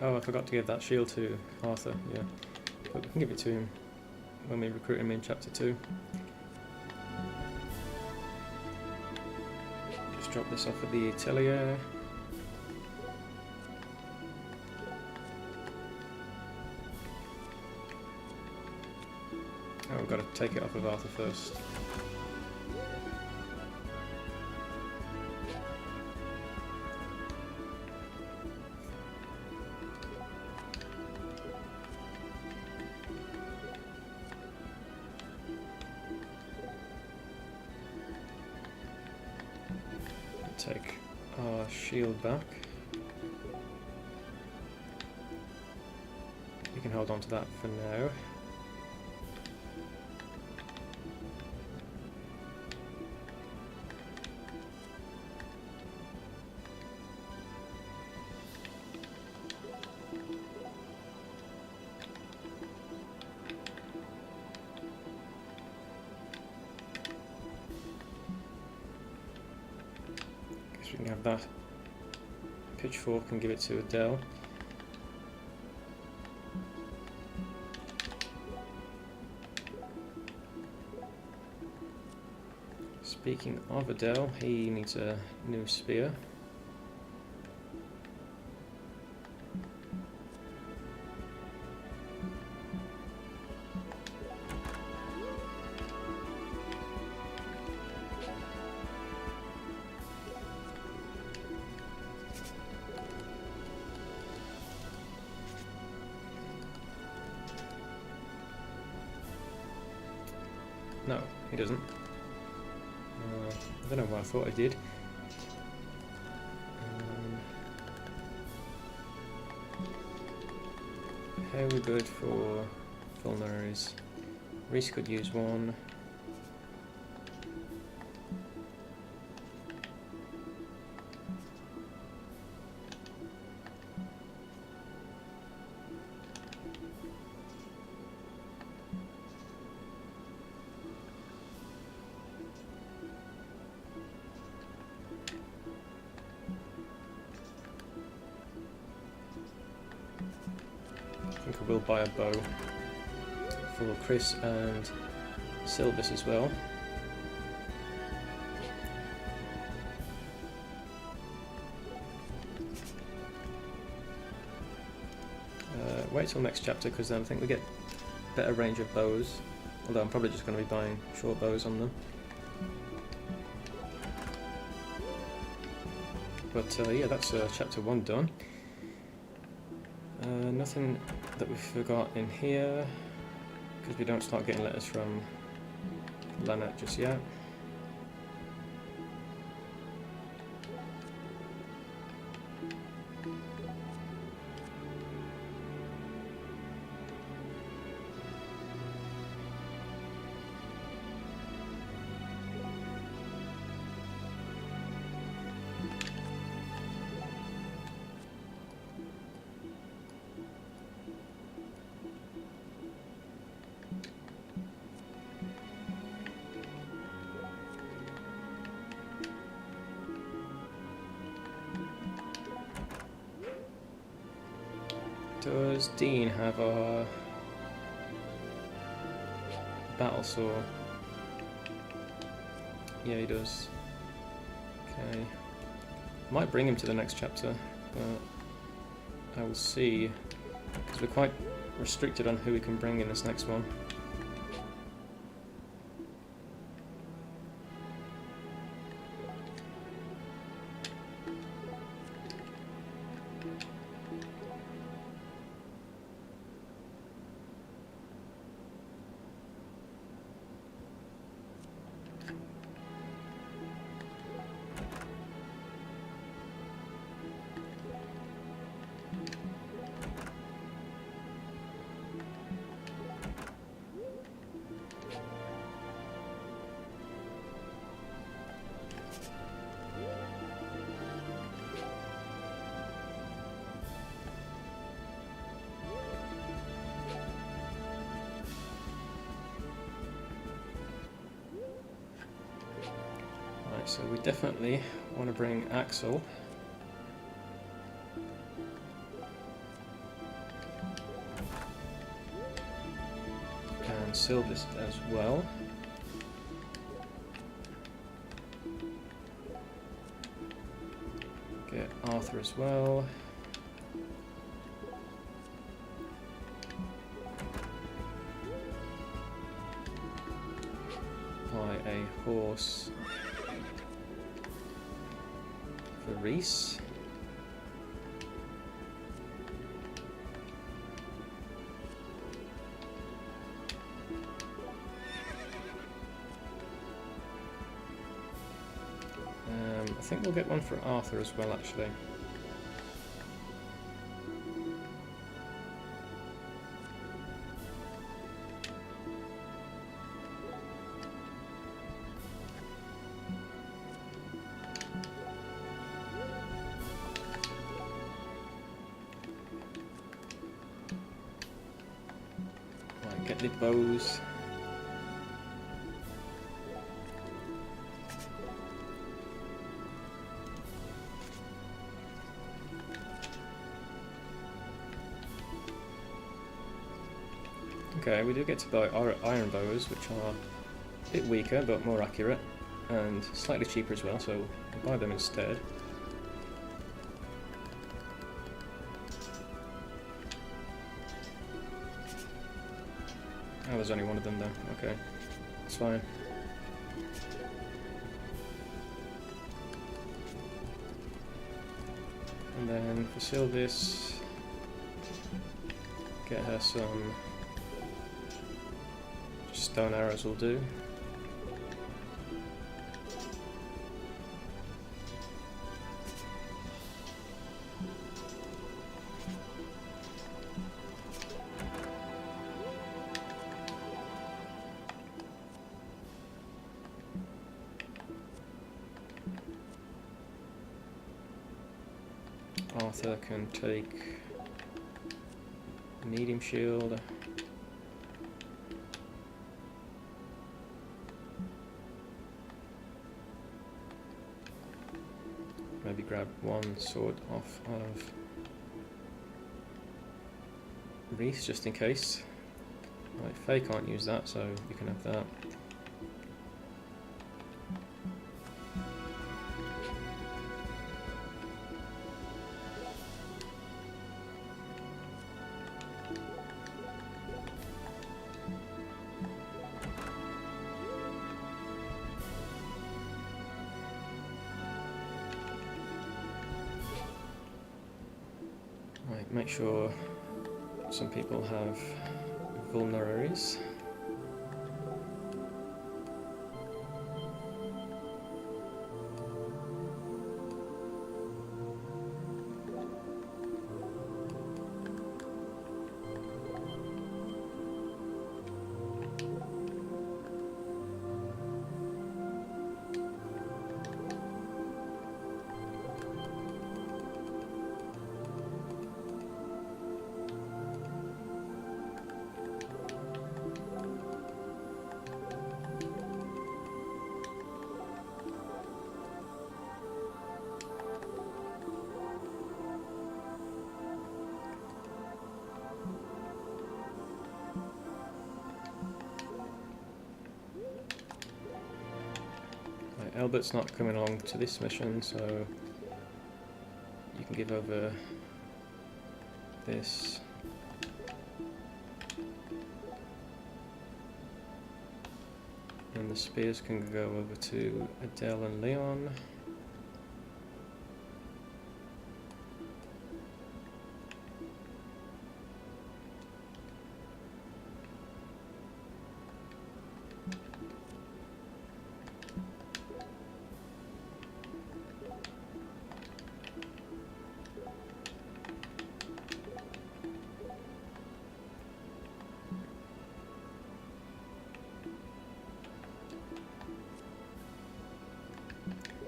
Oh, I forgot to give that shield to Arthur, yeah. But we can give it to him when we recruit him in chapter 2. Just drop this off at the atelier. Oh, we've got to take it off of Arthur first. Take our shield back. We can hold on to that for now. Guess we can have that pitchfork and give it to Adele. Speaking of Adele, he needs a new spear. No, he doesn't. I don't know what I thought I did. How are we good for vulneraries? Reese could use one. I think I will buy a bow for Chris and Sylvis as well. Wait till next chapter, because then I think we get better range of bows, although I'm probably just going to be buying short bows on them. But yeah, that's chapter 1 done. Nothing that we forgot in here, because we don't start getting letters from Lynette just yet. Does Dean have a battle saw? Yeah, he does. Okay. Might bring him to the next chapter, but I will see, because we're quite restricted on who we can bring in this next one. So we definitely want to bring Axel. And Sylvis as well. Get Arthur as well. Buy a horse for Reese. I think we'll get one for Arthur as well, actually. Right, get the bows. Okay, we do get to buy iron bows, which are a bit weaker but more accurate and slightly cheaper as well, so we'll buy them instead. Oh, there's only one of them though. Okay, it's fine. And then for Sylvis, get her some stone arrows will do. Arthur can take medium shield. Maybe grab one sword off of Reese just in case. Right, Faye can't use that, so you can have that. Right, make sure some people have vulneraries. Albert's not coming along to this mission, so you can give over this. And the spears can go over to Adele and Leon.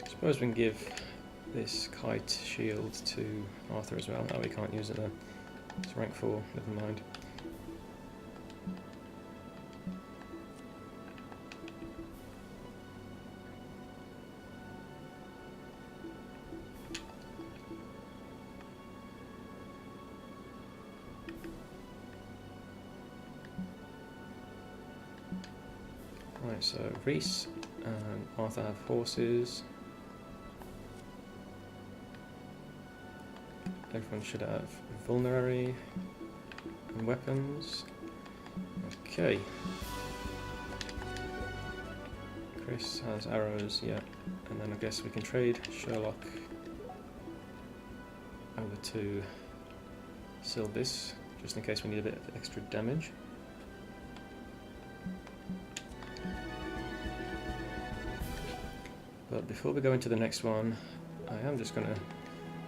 I suppose we can give this kite shield to Arthur as well. Oh, we can't use it then. It's rank 4, never mind. Right, so Reese and Arthur have horses. Everyone should have vulnerary and weapons. Okay. Chris has arrows, yeah. And then I guess we can trade Sherlock over to Sylvis, just in case we need a bit of extra damage. But before we go into the next one, I am just going to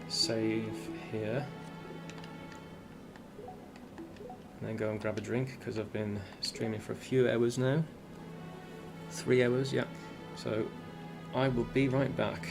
save here and then go and grab a drink, because I've been streaming for a few hours now. 3 hours, yeah. So I will be right back.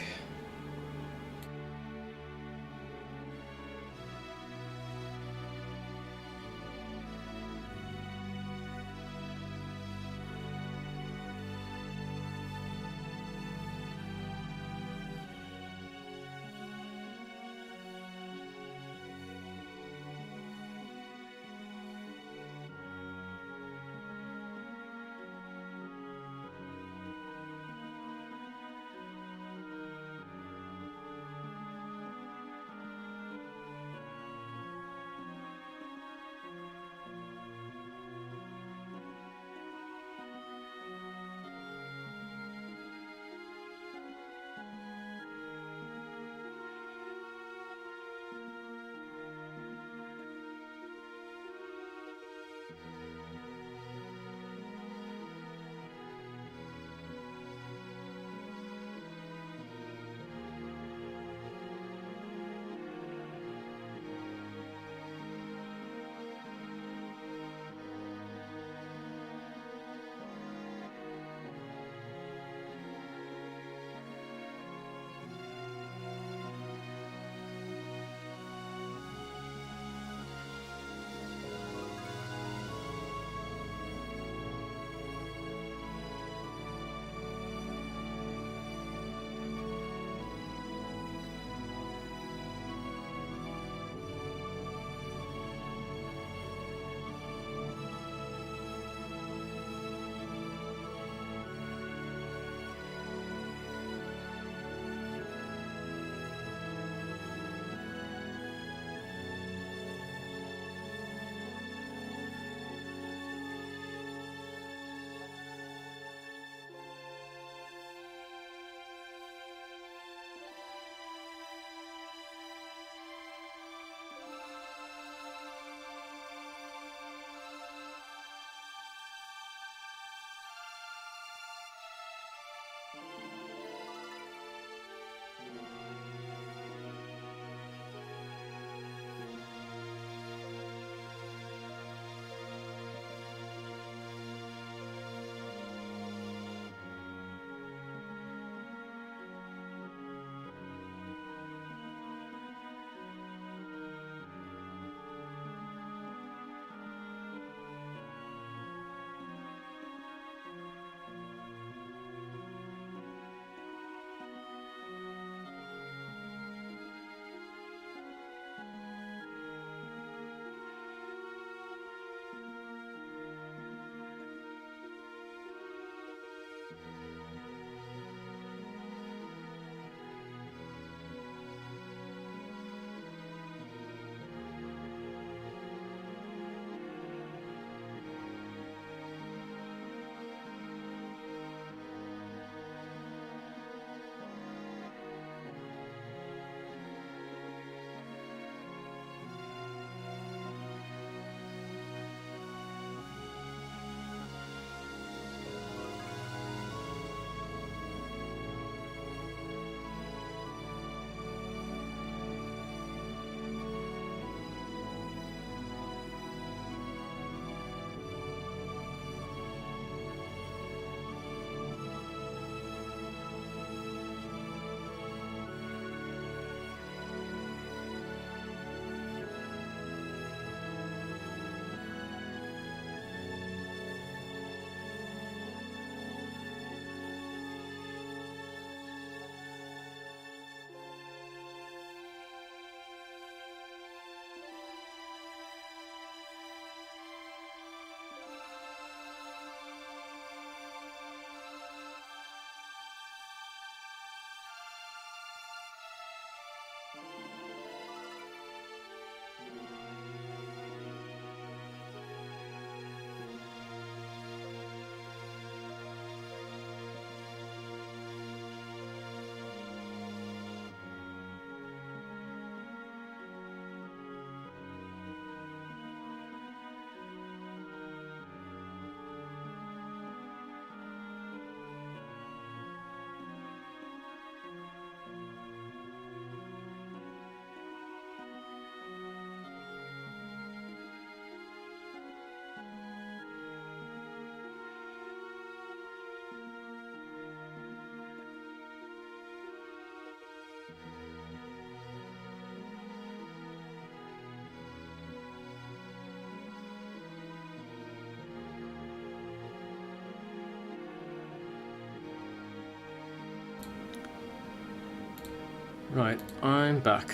Right, I'm back.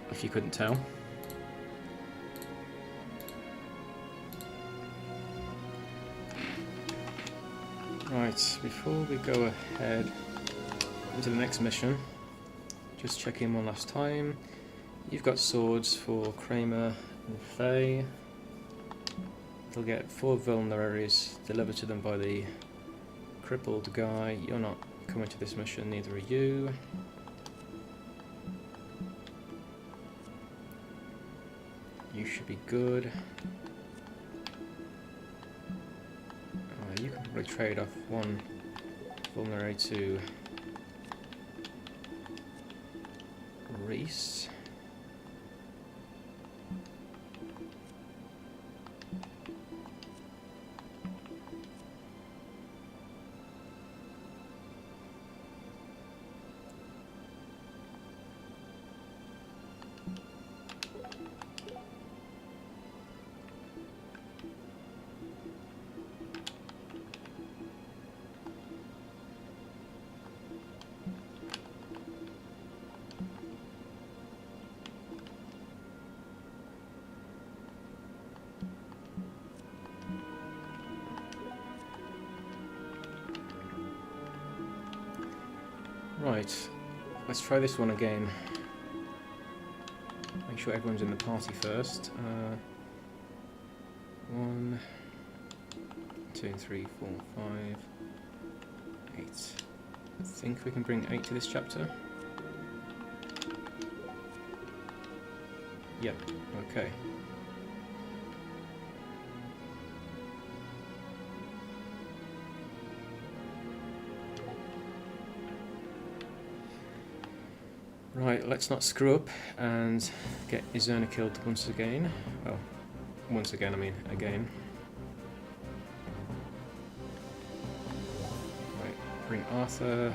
If you couldn't tell. Right, before we go ahead into the next mission, just checking one last time. You've got swords for Kramer and Faye. They'll get 4 vulneraries delivered to them by the crippled guy. You're not coming to this mission, neither are you. You should be good. You can probably trade off 1 vulnerary to Reese. Right, let's try this one again. Make sure everyone's in the party first. 1, 2, 3, 4, 5, 8. I think we can bring 8 to this chapter. Yep, okay. Right, let's not screw up and get Izerna killed once again. Well, once again, I mean again. Right, bring Arthur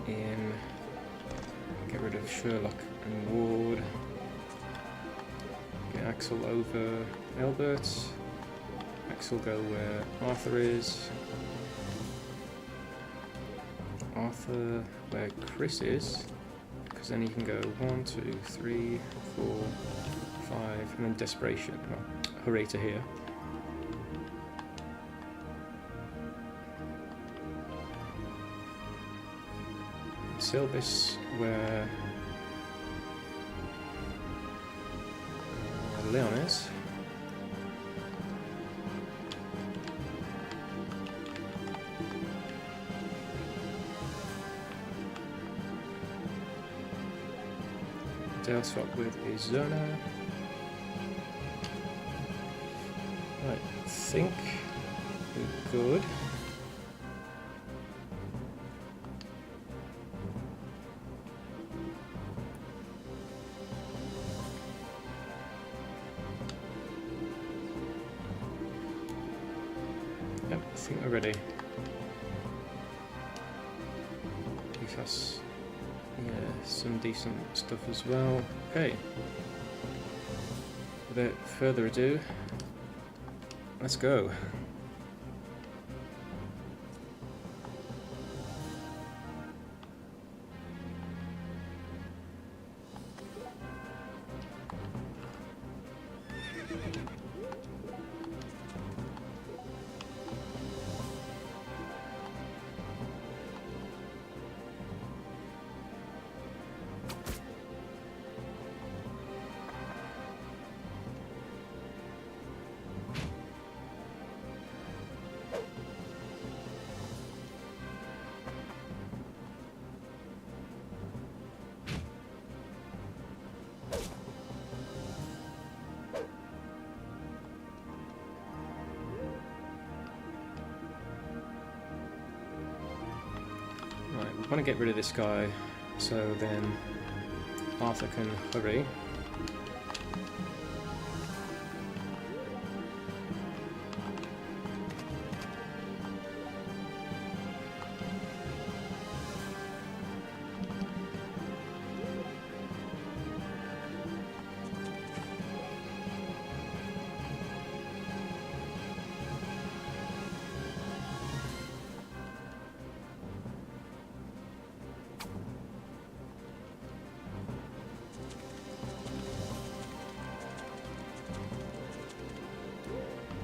in. Get rid of Sherlock and Ward. Get Axel over Albert. Axel go where Arthur is. Arthur where Chris is, because then he can go 1, 2, 3, 4, 5, and then Desperation. Oh, hooray to here. Silvis where Leon is. Dale swap with Izerna. Right, I think we're good. Yep, I think we're ready. Because yeah, some decent stuff as well. Okay. Without further ado, let's go. Right, we want to get rid of this guy, so then Arthur can hurry.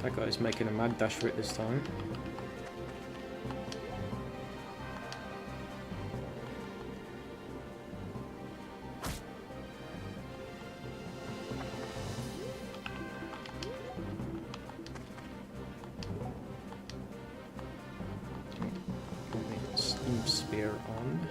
That guy's making a mad dash for it this time. Steam spear on.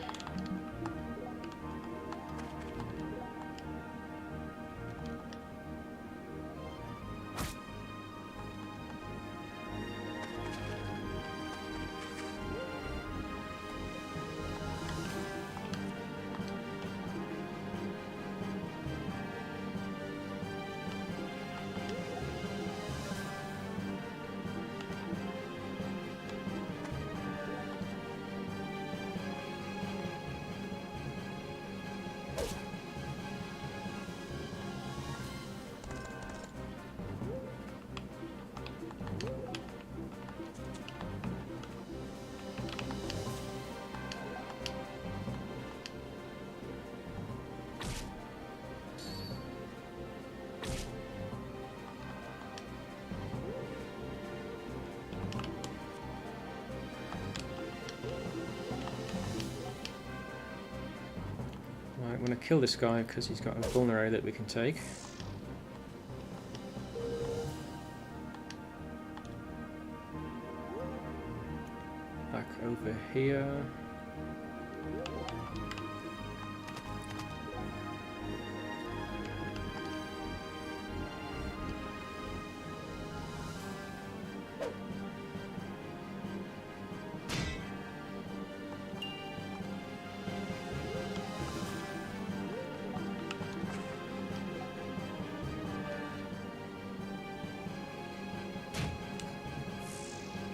Right, I'm going to kill this guy because he's got a vulnerary that we can take. Back over here.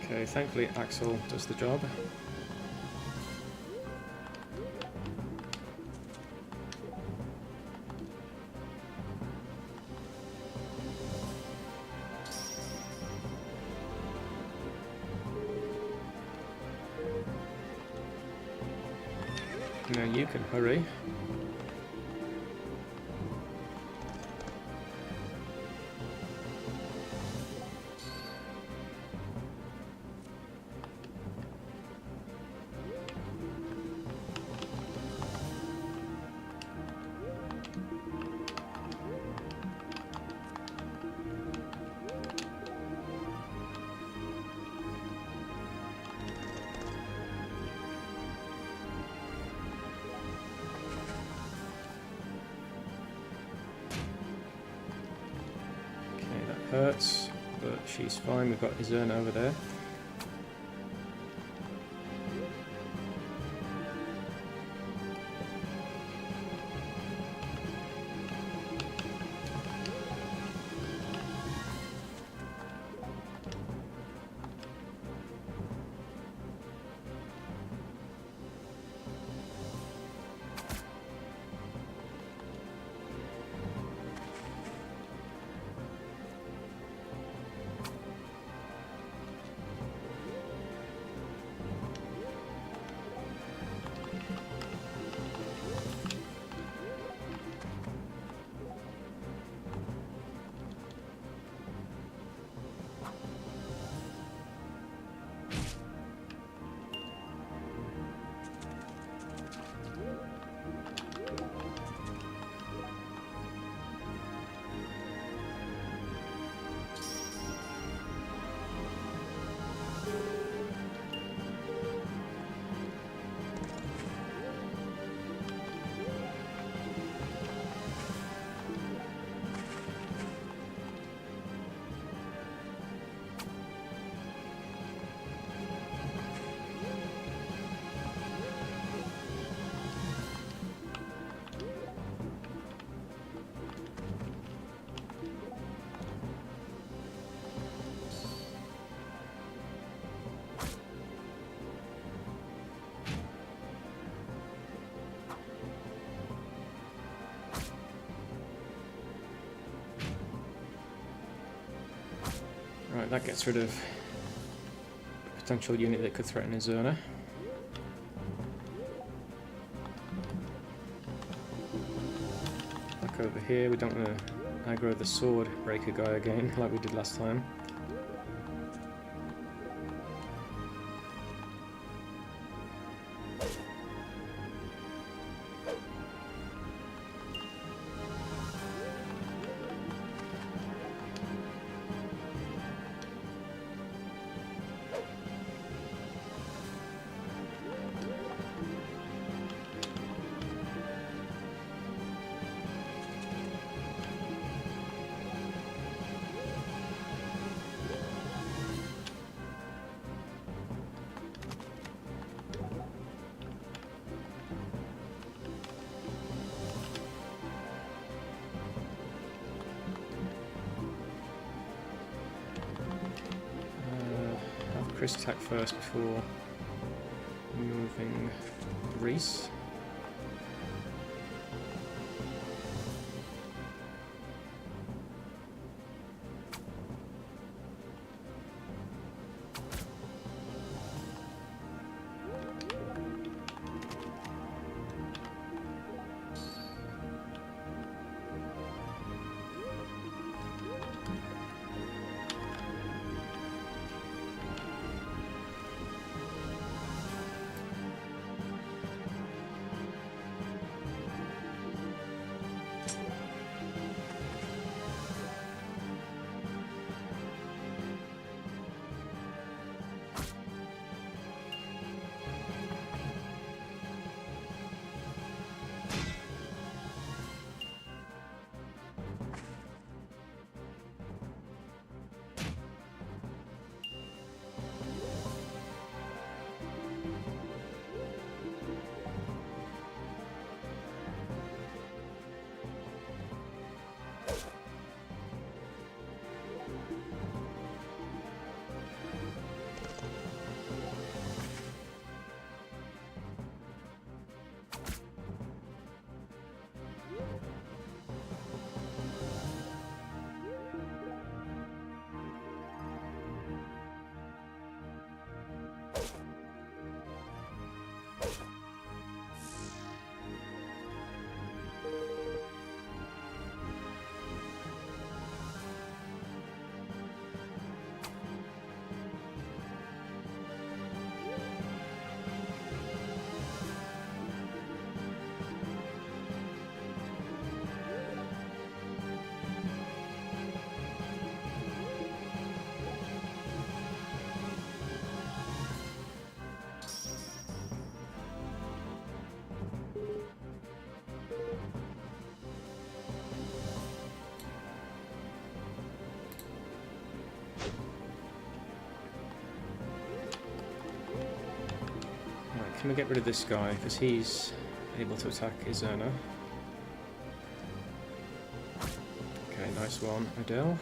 Okay, thankfully Axel does the job. Now you can hurry. Hurts, but she's fine. We've got Izerna over there. Right, that gets rid of a potential unit that could threaten Izerna. Back over here, we don't want to aggro the sword breaker guy again like we did last time. risk attack first before moving Reese. Can we get rid of this guy, because he's able to attack Izerna. Okay, nice one, Adele.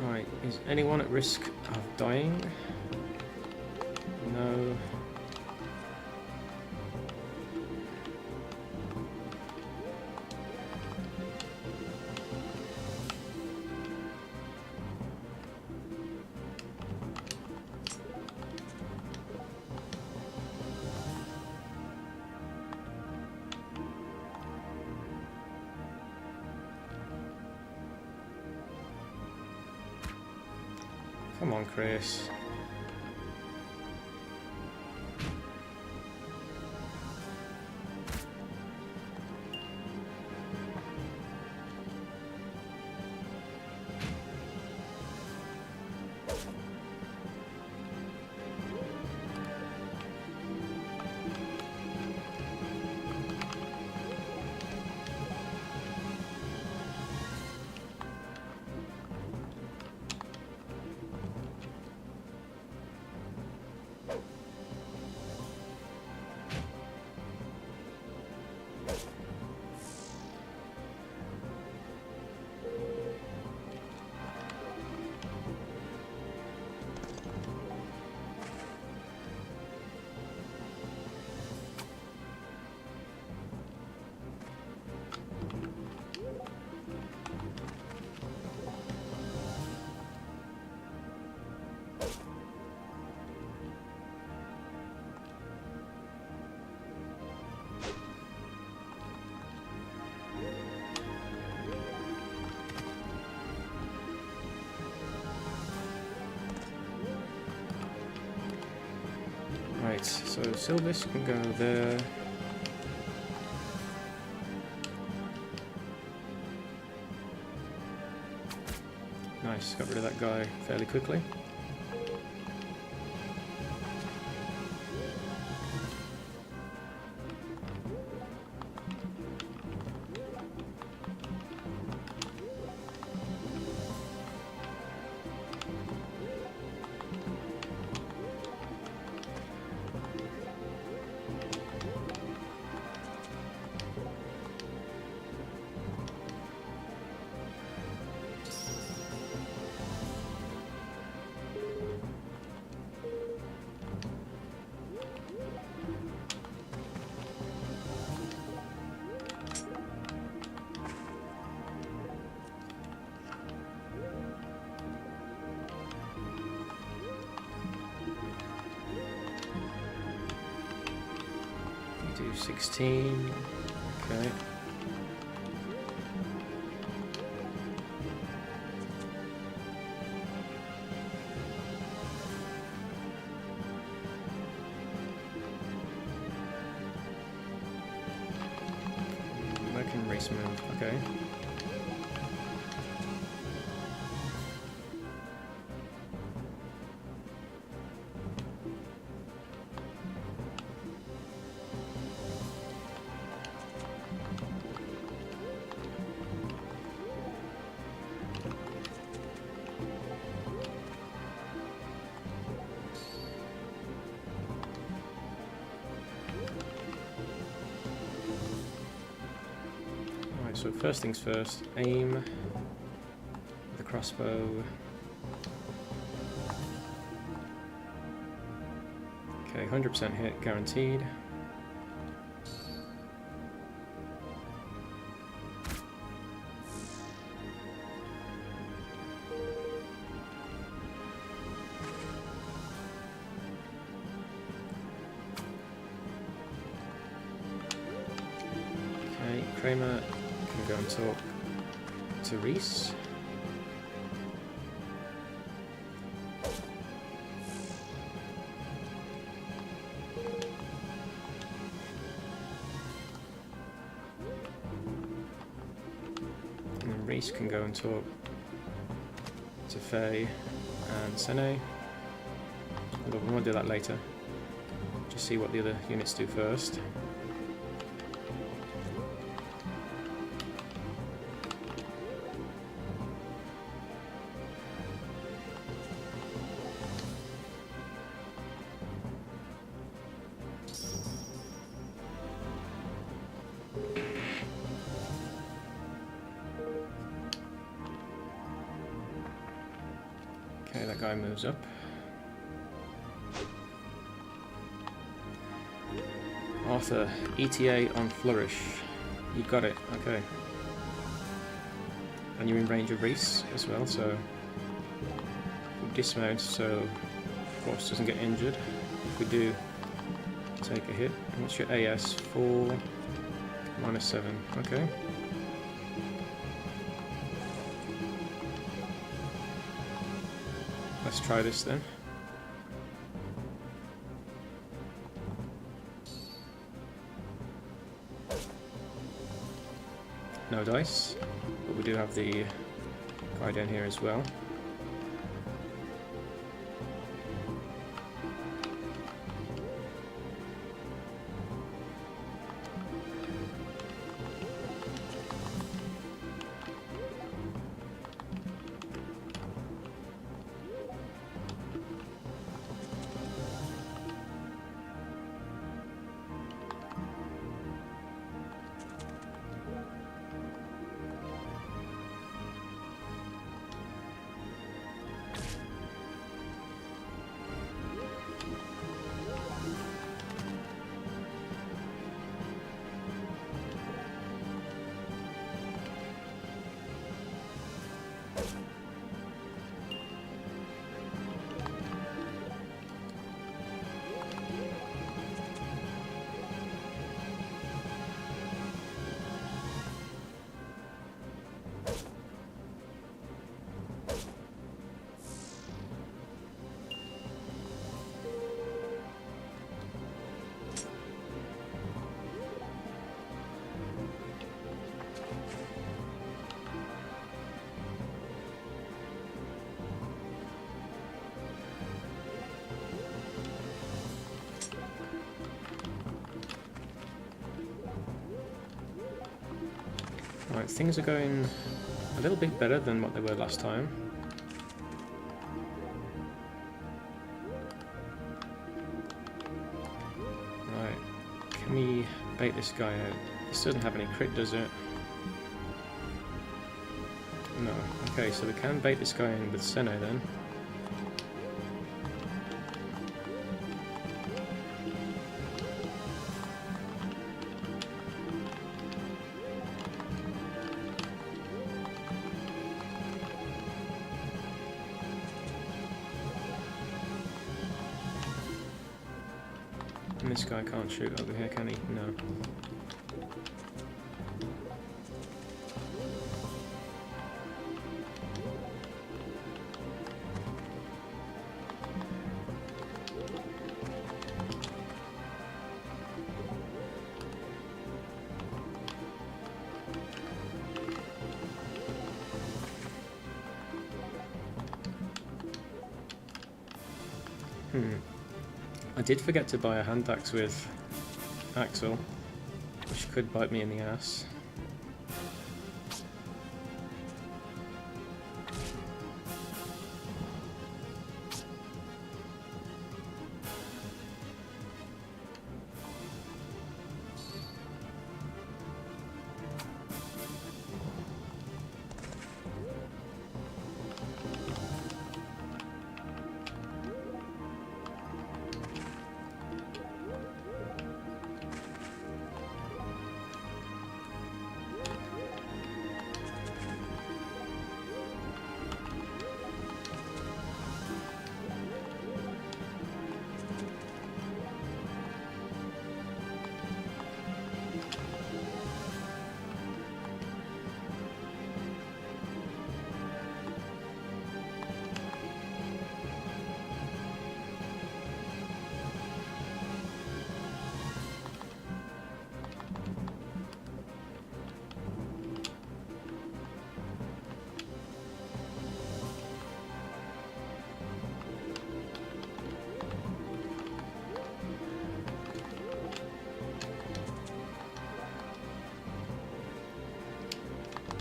Right, is anyone at risk of dying? No. on, Chris. Right, so Silvis can go there. Nice, got rid of that guy fairly quickly. Do 16, okay. Where can race move? Okay. So first things first, aim the crossbow. Okay, 100% hit guaranteed. Okay, Kramer can go and talk to Reese. And then Reese can go and talk to Faye and Sene. Although we won't do that later. Just see what the other units do first. Okay, that guy moves up. Arthur, ETA on Flourish. You got it, okay. And you're in range of Reese as well, so we dismount so horse doesn't get injured. If we do take a hit, what's your AS? 4 -7, okay. let's try this then. No dice, but we do have the guy down here as well. Right, things are going a little bit better than what they were last time. Right, can we bait this guy out? This doesn't have any crit, does it? No. Okay, so we can bait this guy in with Seno then. And this guy can't shoot over here, can he? No. I did forget to buy a hand axe with Axel, which could bite me in the ass.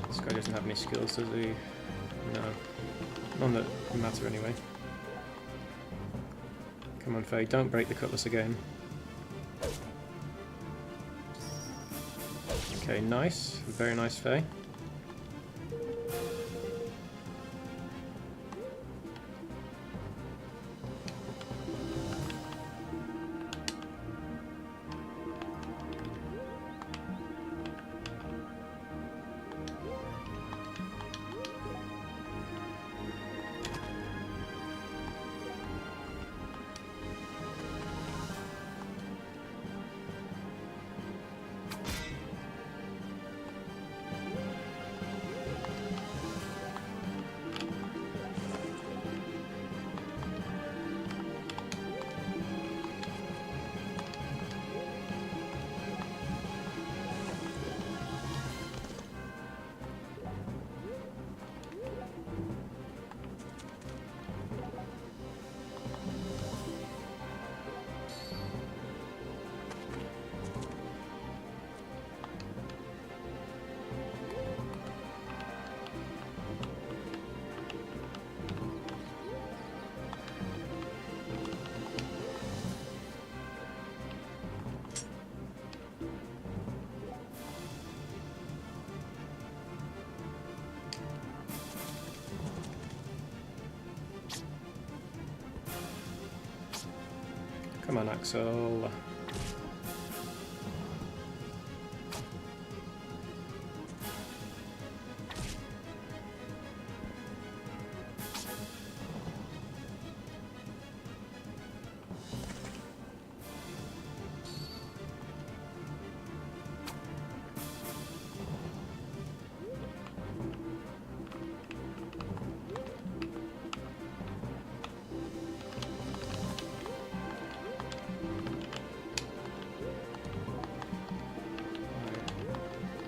This guy doesn't have any skills, does he? No. None that matter anyway. Come on, Faye, don't break the cutlass again. Okay, nice. Very nice, Faye. on, Axel.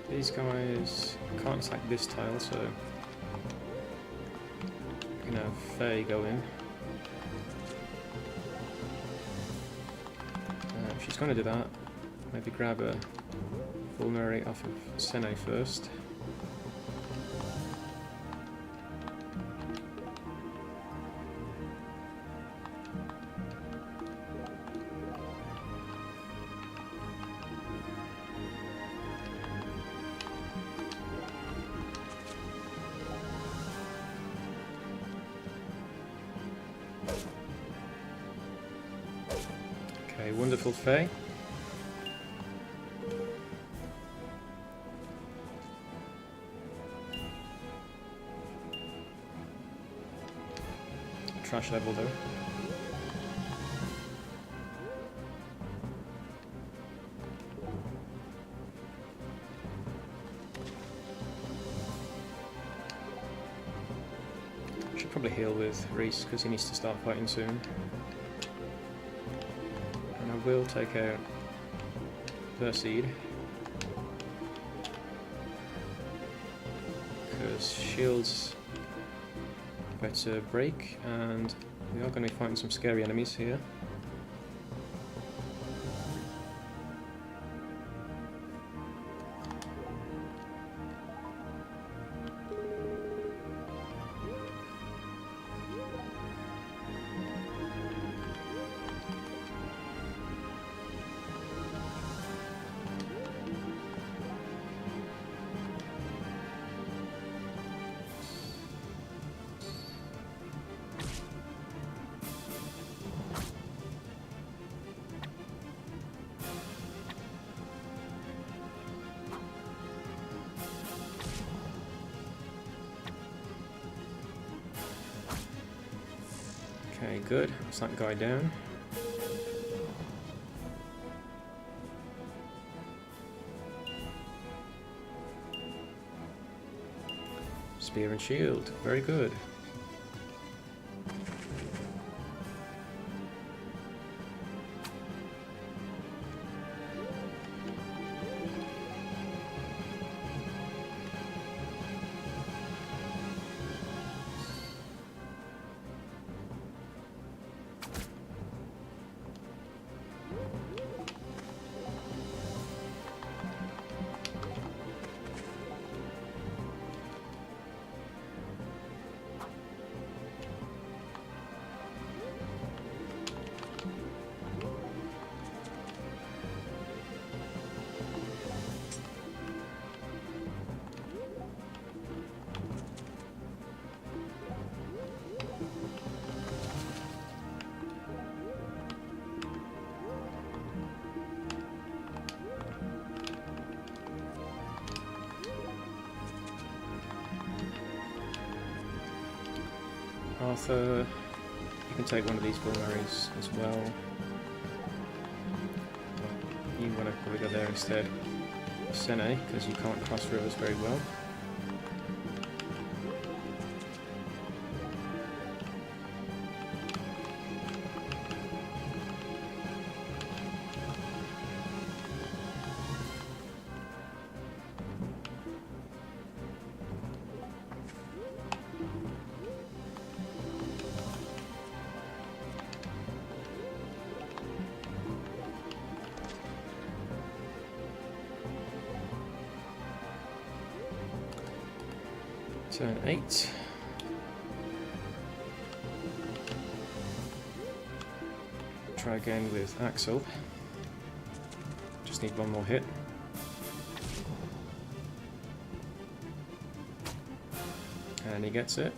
These guys can't attack this tile, so we can have Faye go in. If she's going to do that, maybe grab a vulnerary off of Sene first. Okay, wonderful Faye. Trash level though. Should probably heal with Reese because he needs to start fighting soon. And I will take out Perseid because shields about to break, and we are going to be fighting some scary enemies here. Okay, good. That's that guy down. Spear and shield. Very good. Arthur, you can take one of these vulneraries as well. You want to probably go there instead. Sene, because you can't cross rivers very well. Turn 8. Try again with Axel. Just need one more hit. And he gets it.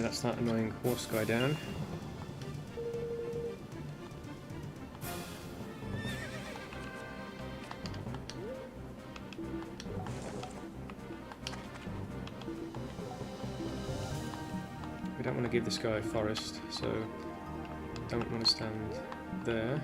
that's that annoying horse guy down. We don't want to give this guy a forest, so don't want to stand there.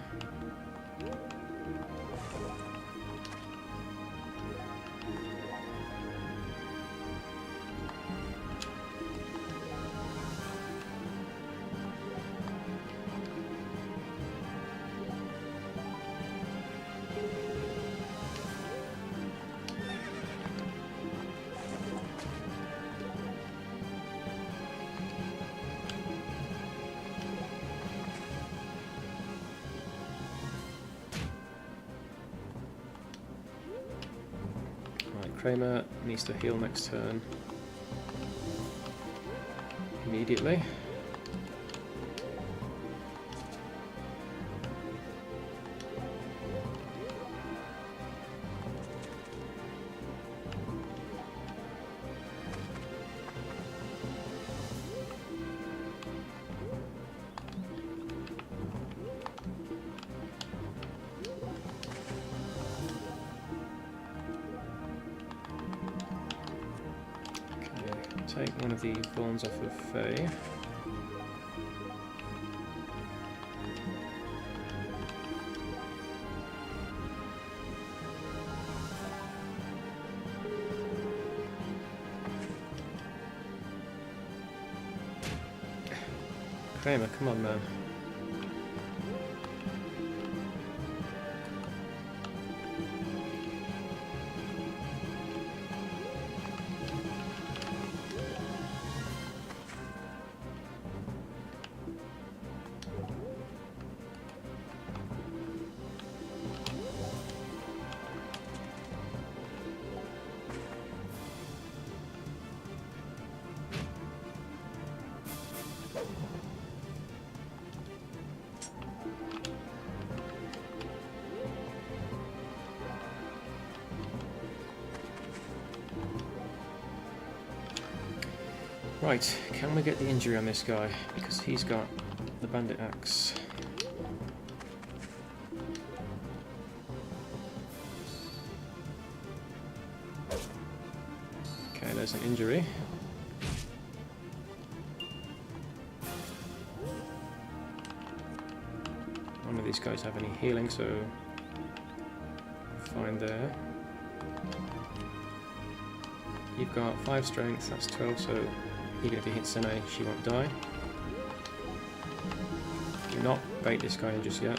Kramer needs to heal next turn immediately. Take one of the thorns off of Faye. Kramer, come on, man. Right, can we get the injury on this guy? Because he's got the bandit axe. Okay, there's an injury. None of these guys have any healing, so fine there. You've got 5 strength, that's 12, so even if he hits Sene, she won't die. Do not bait this guy in just yet.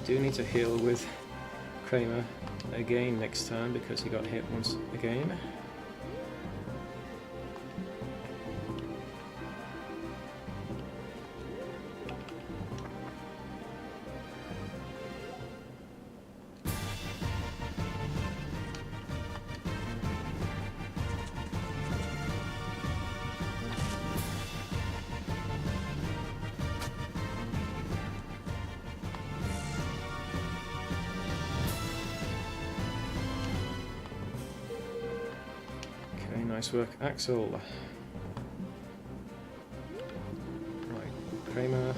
Do need to heal with Kramer again next turn because he got hit once again. Nice work, Axel. Right, Kramer.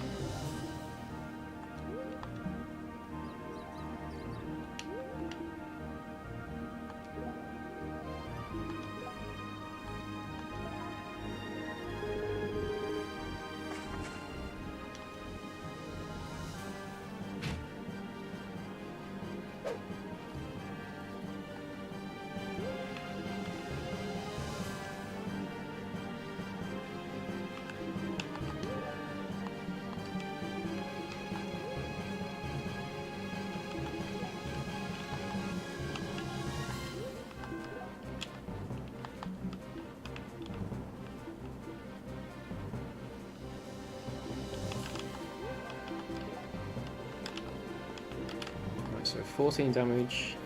So 14 damage,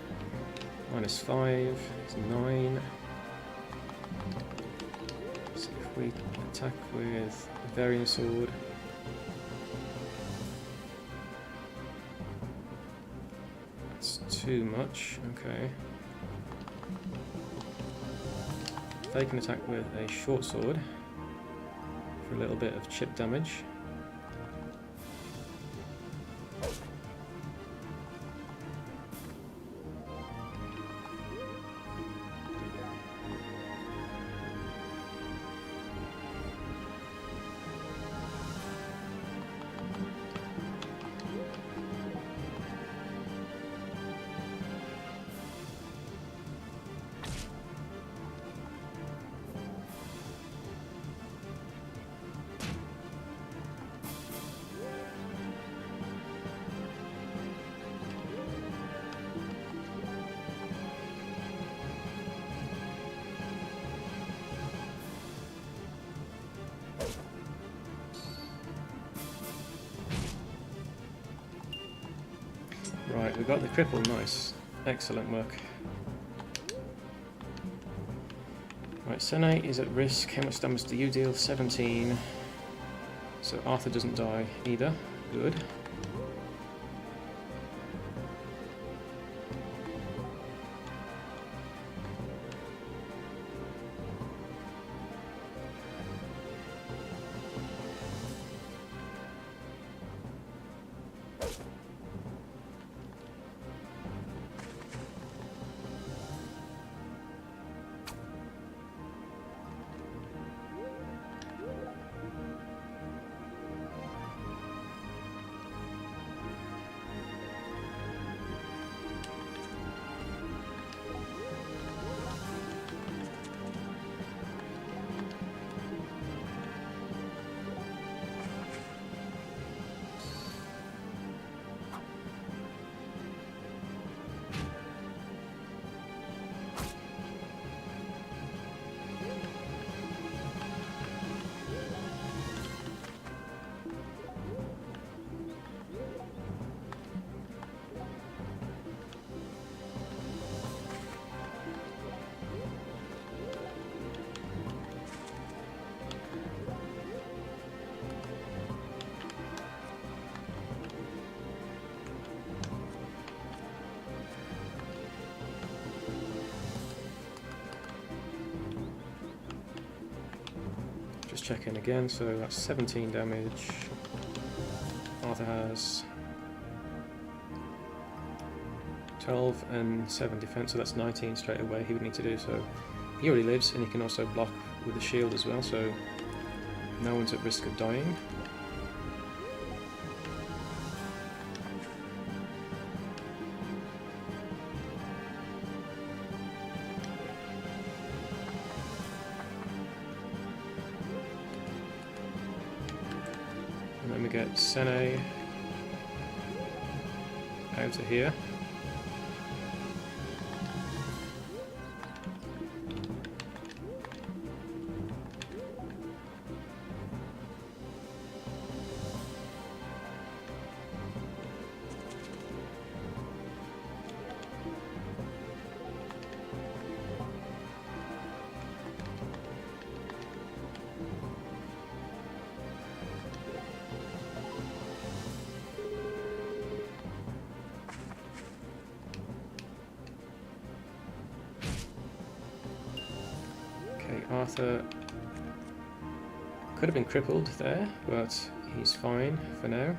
minus 5 is 9. So if we attack with a Varian Sword, that's too much, okay. They can attack with a Short Sword for a little bit of chip damage. Right, we got the cripple, nice. Excellent work. Right, Sene is at risk. How much damage do you deal? 17. So Arthur doesn't die either. Good. Check in again, so that's 17 damage. Arthur has 12 and 7 defense, so that's 19 straight away he would need to do. So he already lives, and he can also block with the shield as well, so no one's at risk of dying. And then we get Sene out of here. Arthur could have been crippled there, but he's fine for now.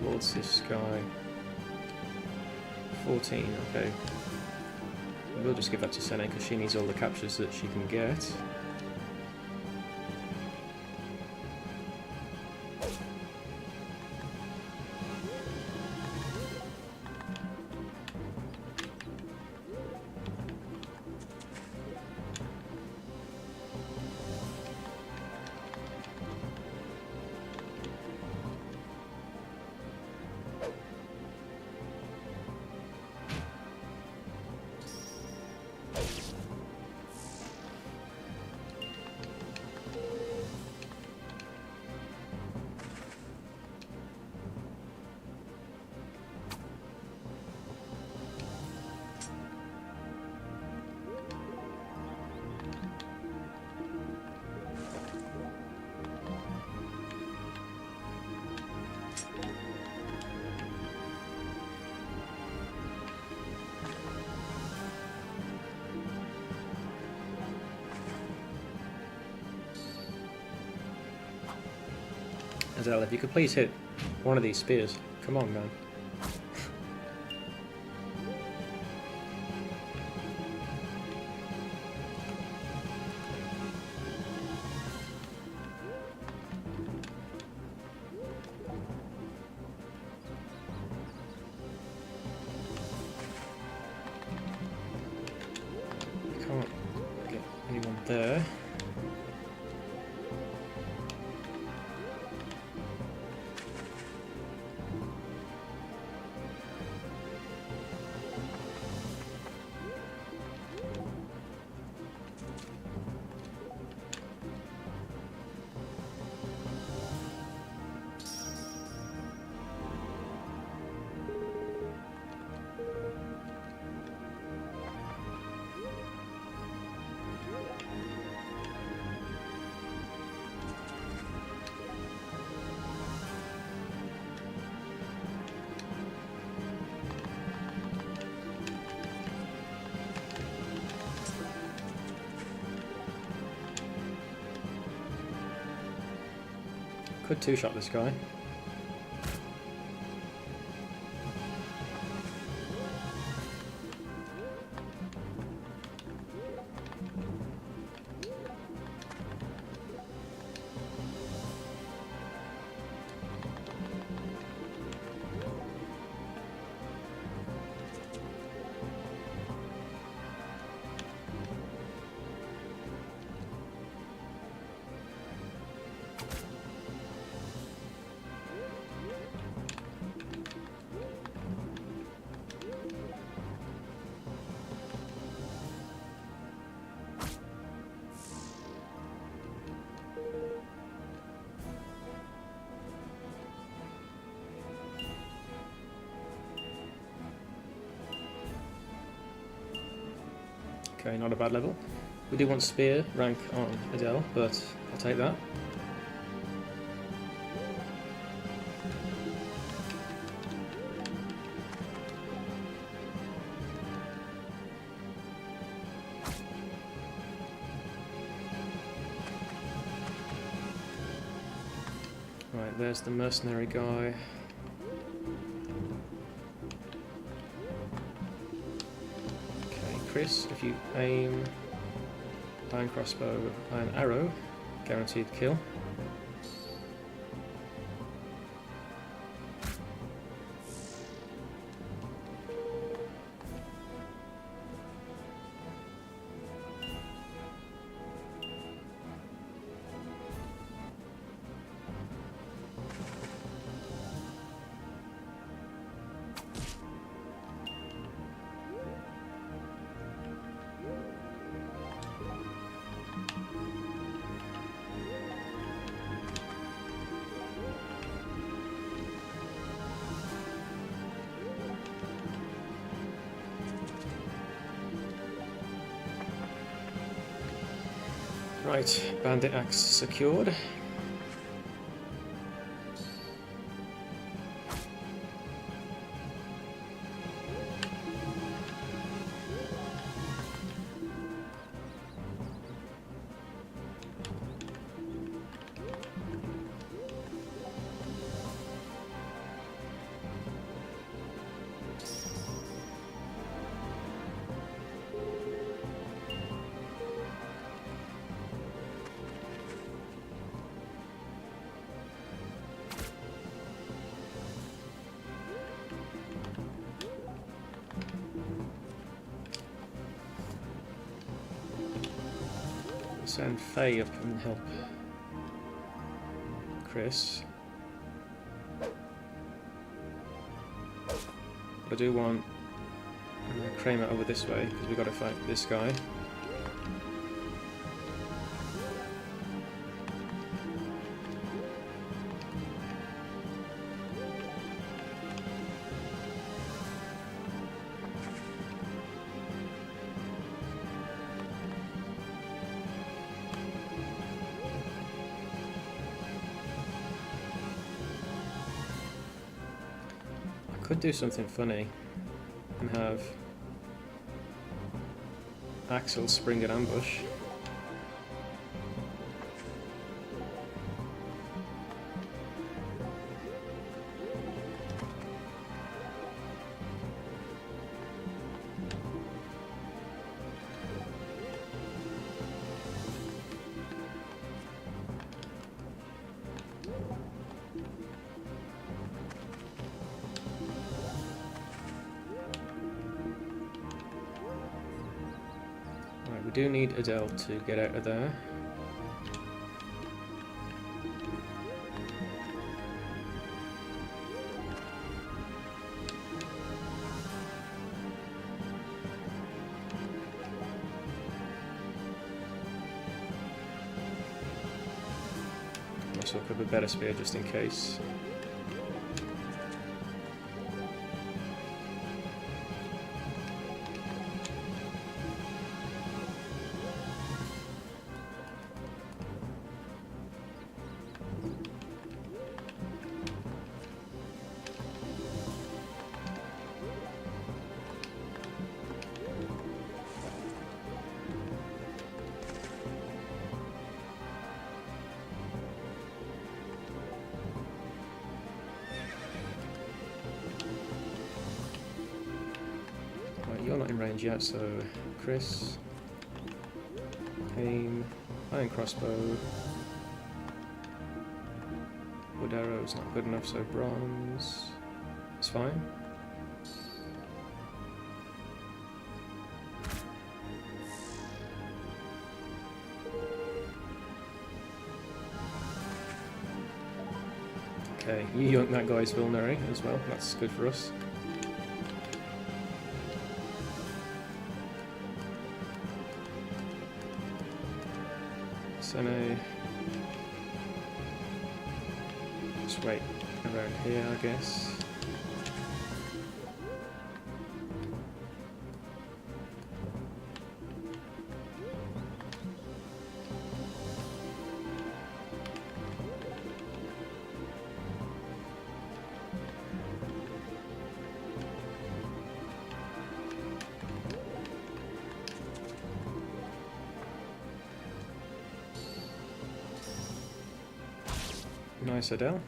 What's this guy? 14, okay. We'll just give that to Senna because she needs all the captures that she can get. Adele, if you could please hit one of these spears. Come on, man. Can't get anyone there. Could two-shot this guy. Okay, not a bad level. We do want spear rank on Adele, but I'll take that. Right, there's the mercenary guy. Chris, if you aim iron crossbow, iron arrow, guaranteed kill. Right, bandit axe secured. send Faye up and help Chris. But I do want Kramer over this way because we've got to fight this guy. Could do something funny and have Axel spring an ambush. We do need Adele to get out of there. Also could be better spear just in case. You're not in range yet, so Chris, aim, iron crossbow, wood arrow's not good enough, so bronze is fine. Okay, you yoink that guy's vulnerary as well, that's good for us. Sene, just wait around here, I guess. Nice, Adele.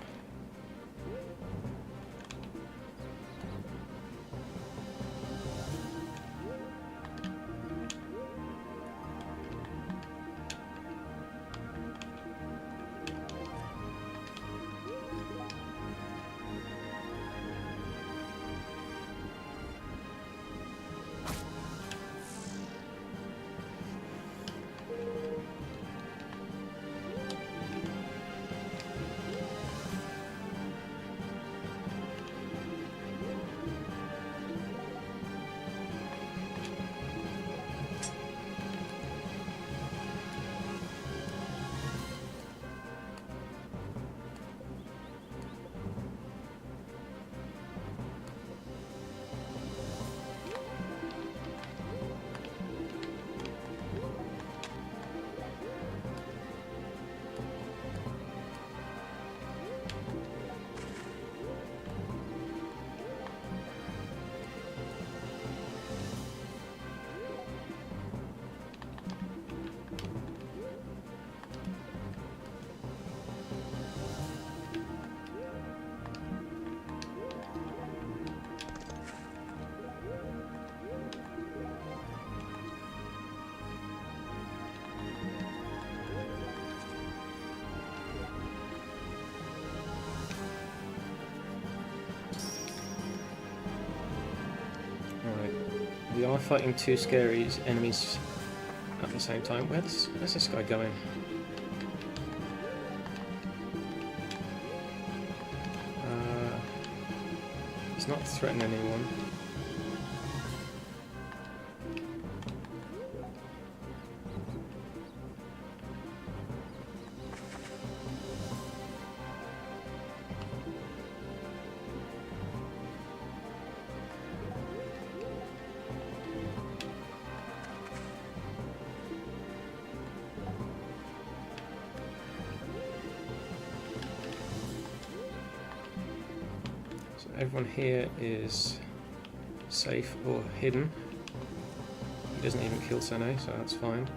We are fighting two scary enemies at the same time. Where's this guy going? He's not threatening anyone. Everyone here is safe or hidden. He doesn't even kill Sene, so that's fine.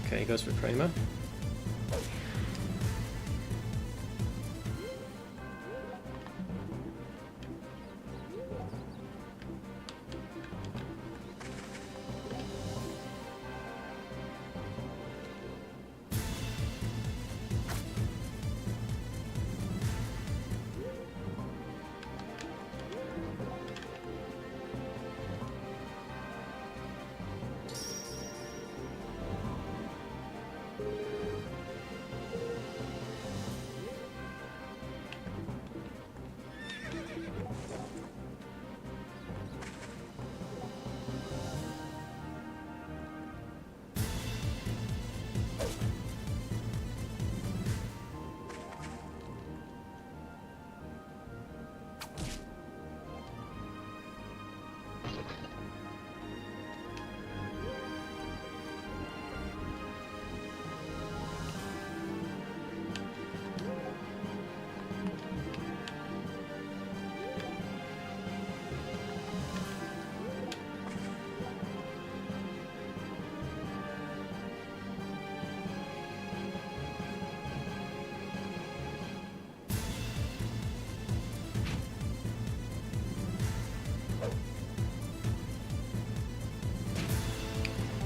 Okay, he goes for Kramer.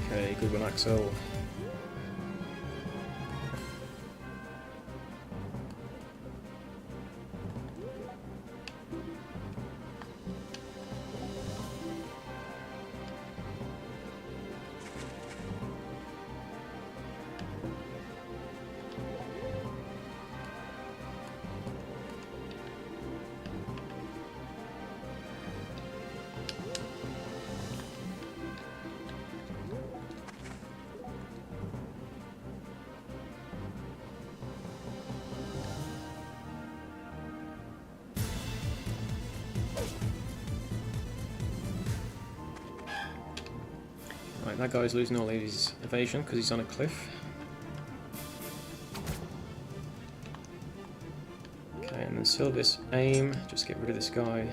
Okay, good one, Axel. Right, that guy's losing all of his evasion because he's on a cliff. Okay, and then Sylvis, aim, just get rid of this guy.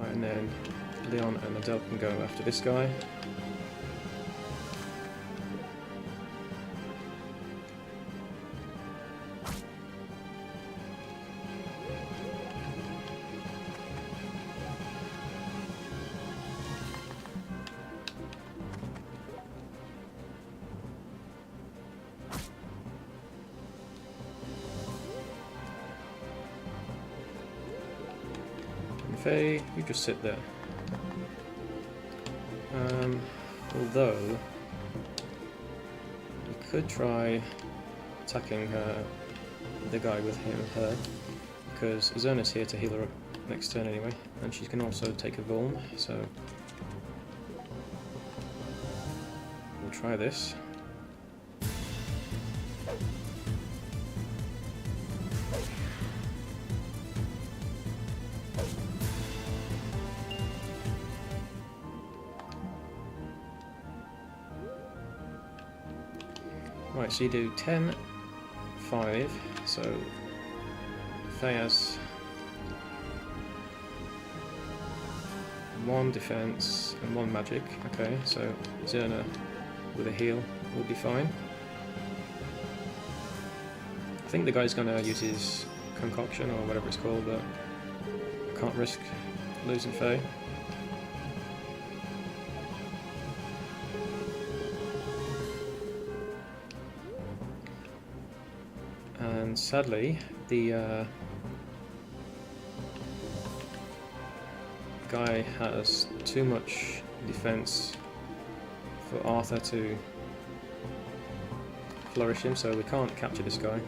And then Leon and Adele can go after this guy. Faye, you just sit there. Although we could try attacking the guy with her, because Zona's here to heal her up next turn anyway, and she can also take a Vuln, so we'll try this. Right, so you do 10, 5, so Faye has 1 defense and 1 magic. Okay, so Zerna with a heal will be fine. I think the guy's gonna use his concoction or whatever it's called, but can't risk losing Faye. And sadly, the guy has too much defense for Arthur to flourish him, so we can't capture this guy.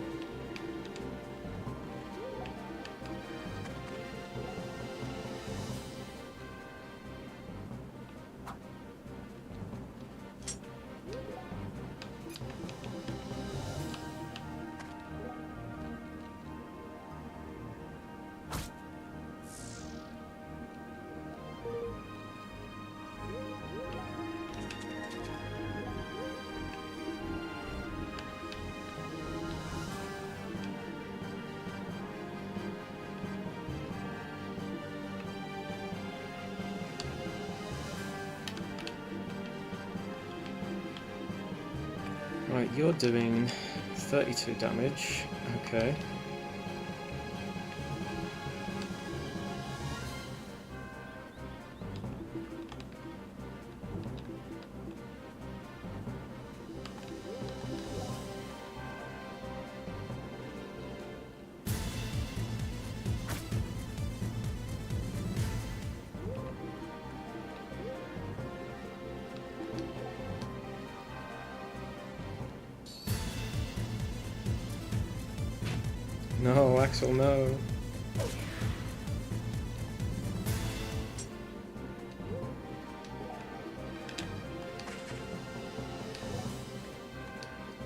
Right, you're doing 32 damage, okay. No, Axel, no.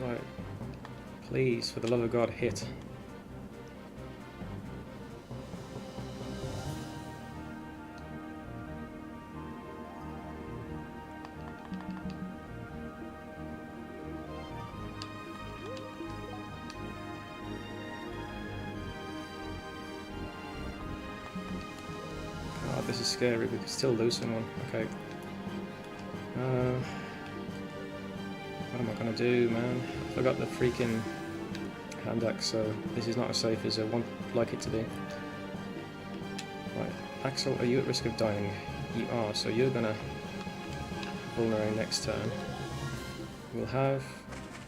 Right. Please, for the love of God, hit. This is scary, we could still lose someone. Okay. What am I gonna do, man? I forgot the freaking hand axe, so this is not as safe as I would like it to be. Right, Axel, are you at risk of dying? You are, so you're gonna vulnerate next turn. We'll have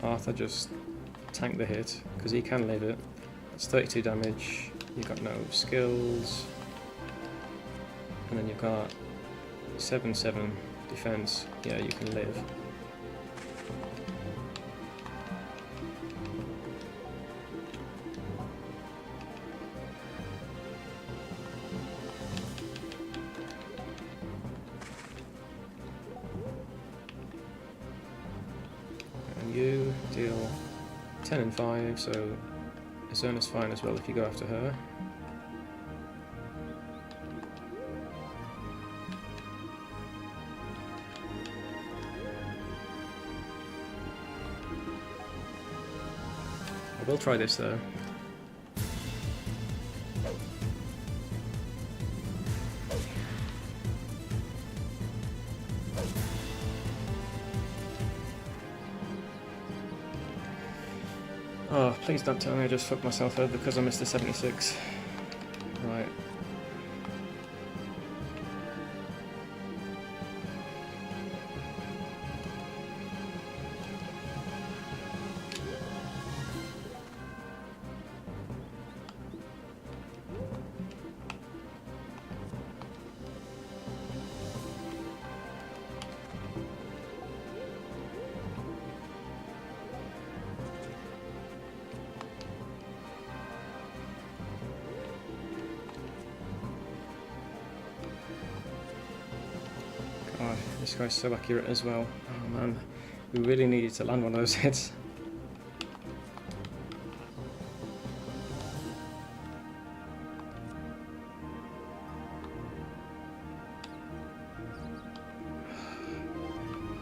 Arthur just tank the hit, because he can live it. That's 32 damage, you've got no skills. And then you've got 7/7 defense. Yeah, you can live. And you deal 10 and 5, so Zerna's fine as well if you go after her. We'll try this though. Oh, please don't tell me I just fucked myself over because I missed a 76. Right. God, this guy's so accurate as well. Oh man, we really needed to land one of those hits.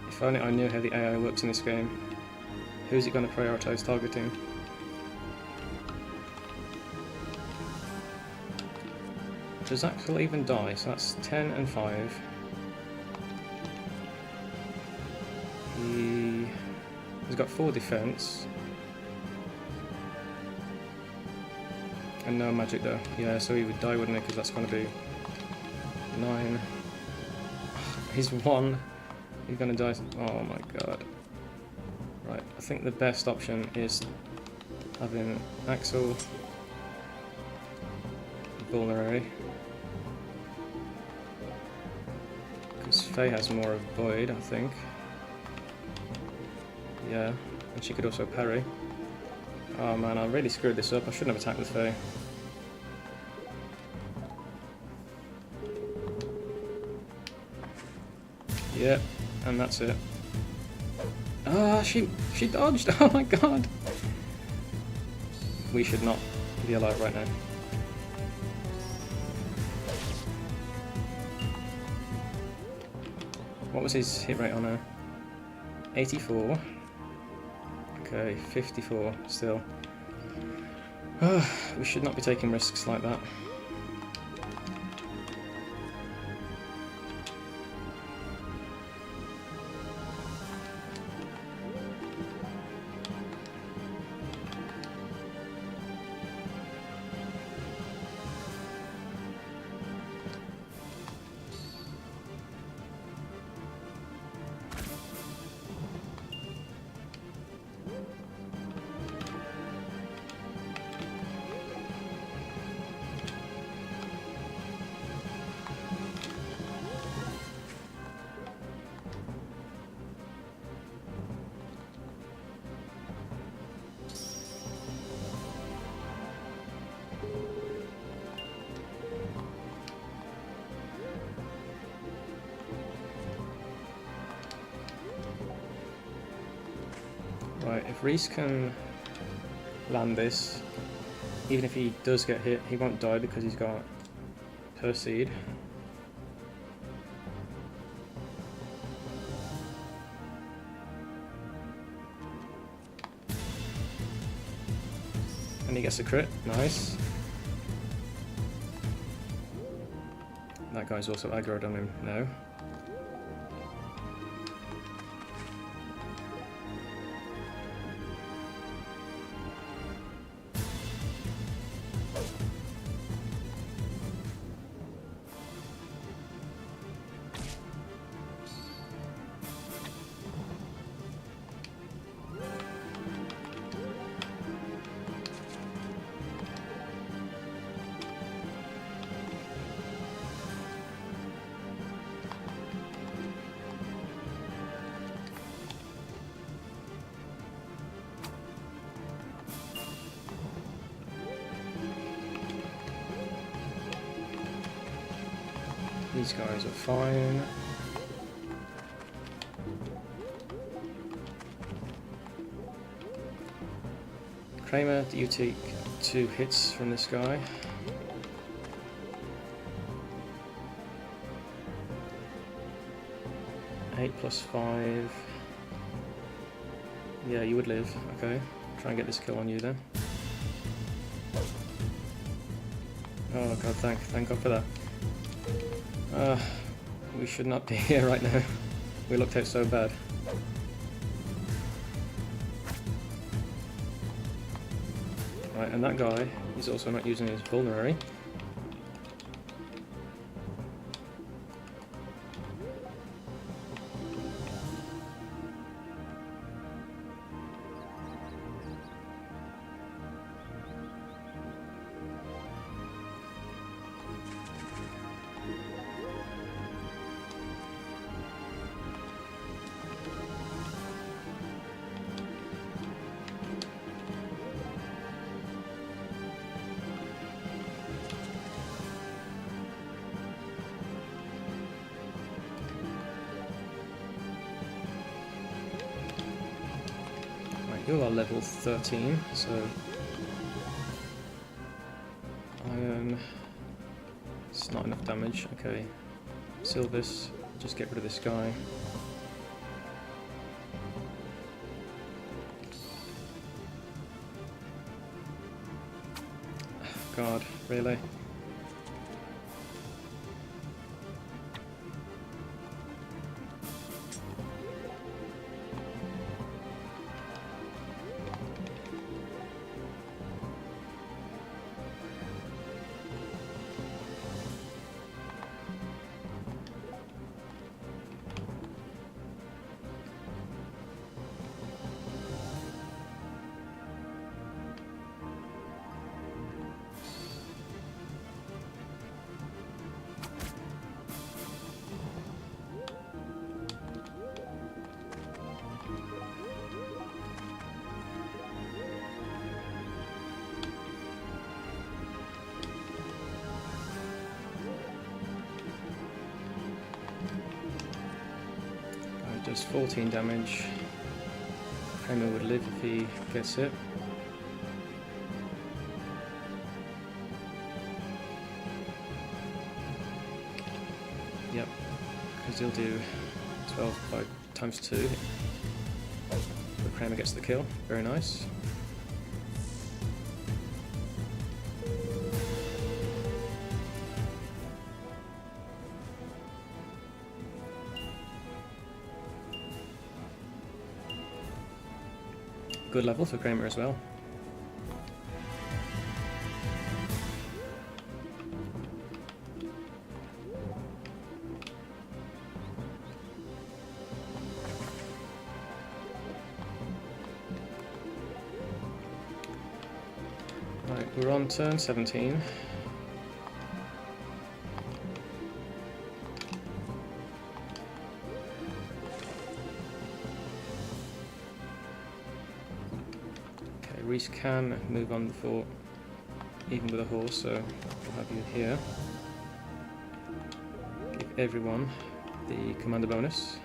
If only I knew how the AI works in this game. who's it going to prioritise targeting? Does Axel even die? So that's 10 and 5. He's got 4 defense. And no magic though. Yeah, so he would die, wouldn't he? Because that's going to be 9. He's 1. He's going to die. Oh my god. Right, I think the best option is having Axel vulnerary. Because Faye has more of Void, I think. Yeah, and she could also parry. Oh man, I really screwed this up. I shouldn't have attacked with Faye. Yep, and that's it. Ah, she dodged! Oh my god! We should not be alive right now. What was his hit rate on her? 84. Okay, 54 still. We should not be taking risks like that. Right, if Reese can land this, even if he does get hit, he won't die because he's got Perseid. And he gets a crit, nice. That guy's also aggroed on him now. These guys are fine. Kramer, do you take 2 hits from this guy? Eight plus 5. Yeah, you would live. Okay. Try and get this kill on you then. Oh god, thank god for that. We should not be here right now. We looked out so bad. Right, and that guy is also not using his vulnerary. You are level 13, so iron, it's not enough damage. Okay, Silvis, just get rid of this guy. God, really? Does 14 damage. Kramer would live if he gets it. Yep, because he'll do 12 times 2. But Kramer gets the kill. Very nice. Good level for Kramer as well. Right, we're on turn 17. Reese can move on the fort even with a horse, so we'll have you here. Give everyone the commander bonus.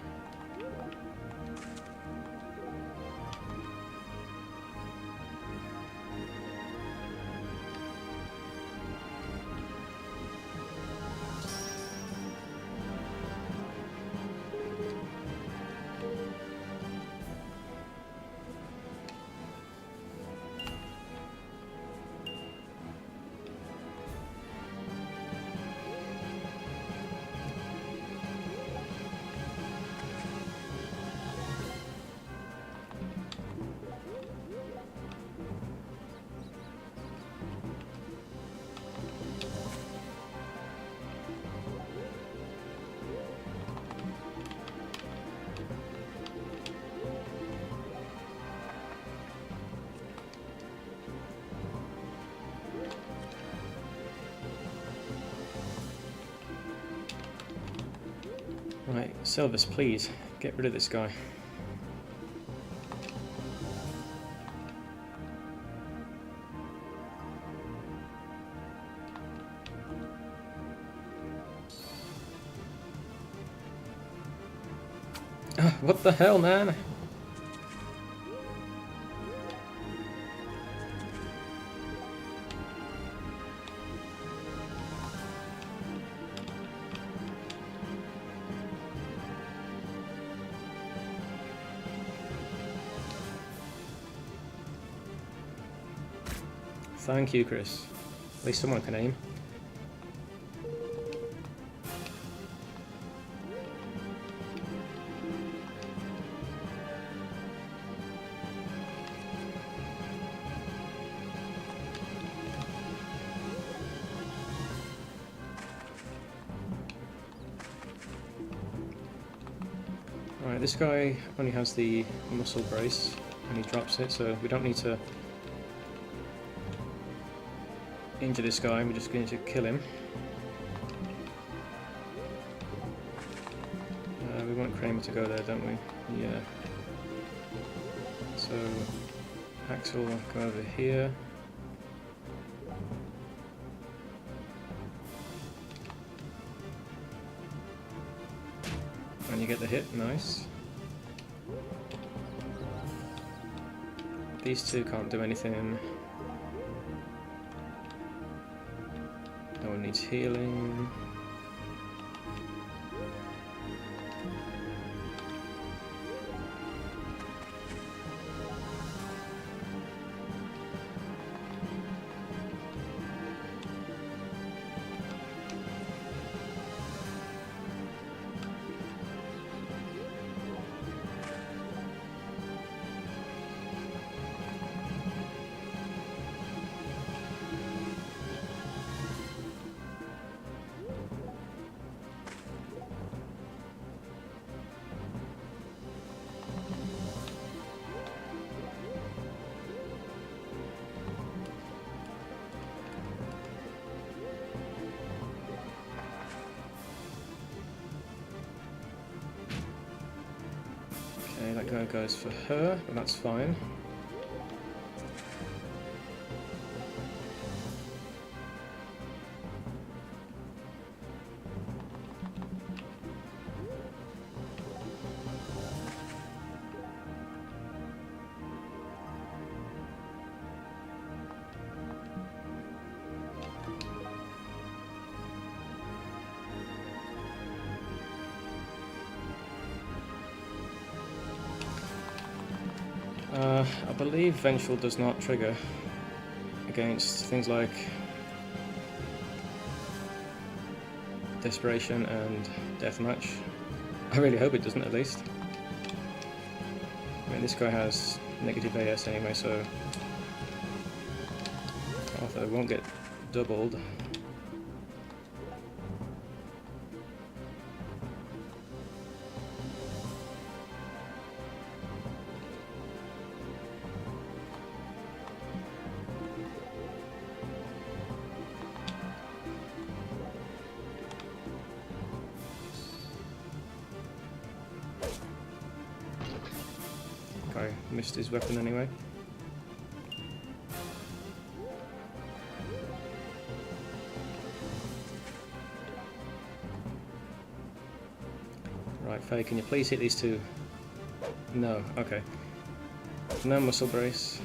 Right, Silvus, please, get rid of this guy. What the hell, man? Thank you, Chris. At least someone can aim. Alright, this guy only has the muscle brace and he drops it, so we don't need to injure this guy, we're just going to kill him. We want Kramer to go there, don't we? Yeah. So, Axel, come over here. And you get the hit, nice. These two can't do anything. No one needs healing. go goes for her, but that's fine. I believe Vengeful does not trigger against things like Desperation and Deathmatch. I really hope it doesn't, at least. I mean, this guy has negative AS anyway, so Arthur won't get doubled. I missed his weapon anyway. Right, Faye, can you please hit these two? No, okay. No muscle brace.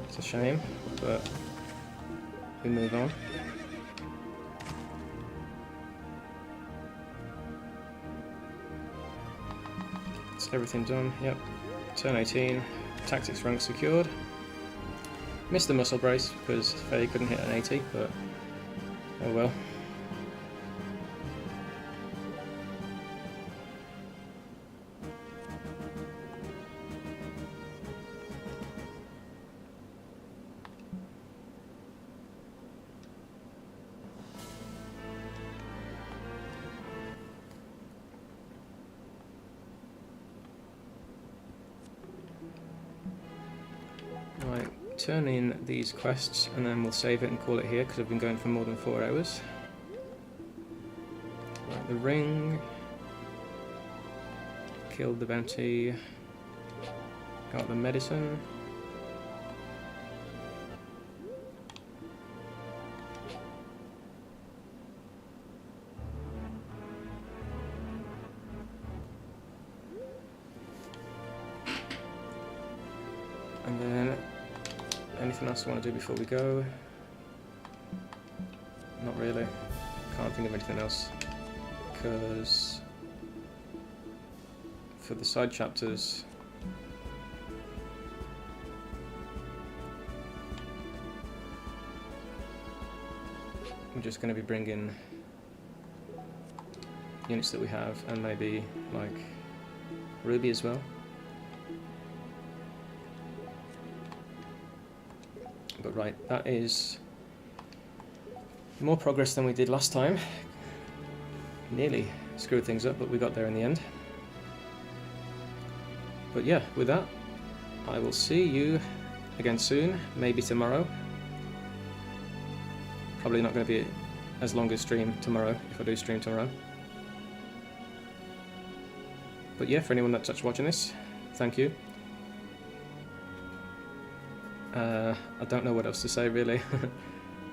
It's a shame, but we move on. Everything done, yep. Turn 18, tactics rank secured. Missed the muscle brace because Faye couldn't hit an 80, but oh well. Right, turn in these quests and then we'll save it and call it here because I've been going for more than 4 hours. Right, the ring. Killed the bounty. Got the medicine. And then, anything else I want to do before we go? Not really. Can't think of anything else. Because for the side chapters, I'm just going to be bringing units that we have, and maybe like Ruby as well. But right, that is more progress than we did last time. Nearly screwed things up, but we got there in the end. But yeah, with that, I will see you again soon, maybe tomorrow. Probably not going to be as long as stream tomorrow, if I do stream tomorrow. But yeah, for anyone that's touched watching this, thank you. I don't know what else to say really.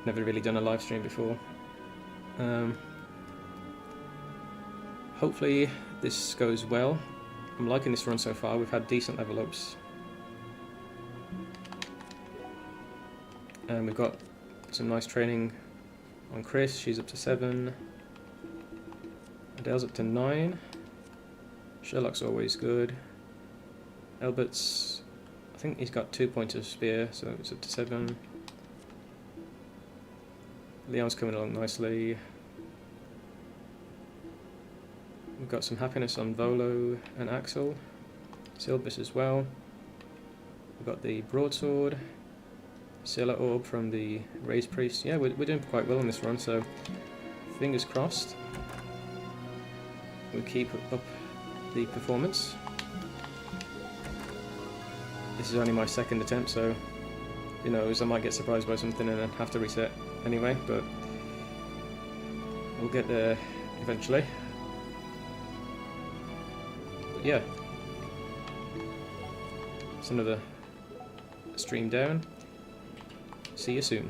Never really done a live stream before. Hopefully this goes well. I'm liking this run so far. We've had decent level ups. And we've got some nice training on Chris. She's up to 7. Adele's up to 9. Sherlock's always good. Albert's, I think he's got 2 points of spear, so it's up to 7. Leon's coming along nicely. We've got some happiness on Volo and Axel. Silbus as well. We've got the broadsword. Sailor Orb from the Raised Priest. Yeah, we're doing quite well on this run, so fingers crossed we keep up the performance. This is only my second attempt, so who knows, I might get surprised by something and then have to reset anyway, but we'll get there eventually. yeah, it's another stream down. See you soon.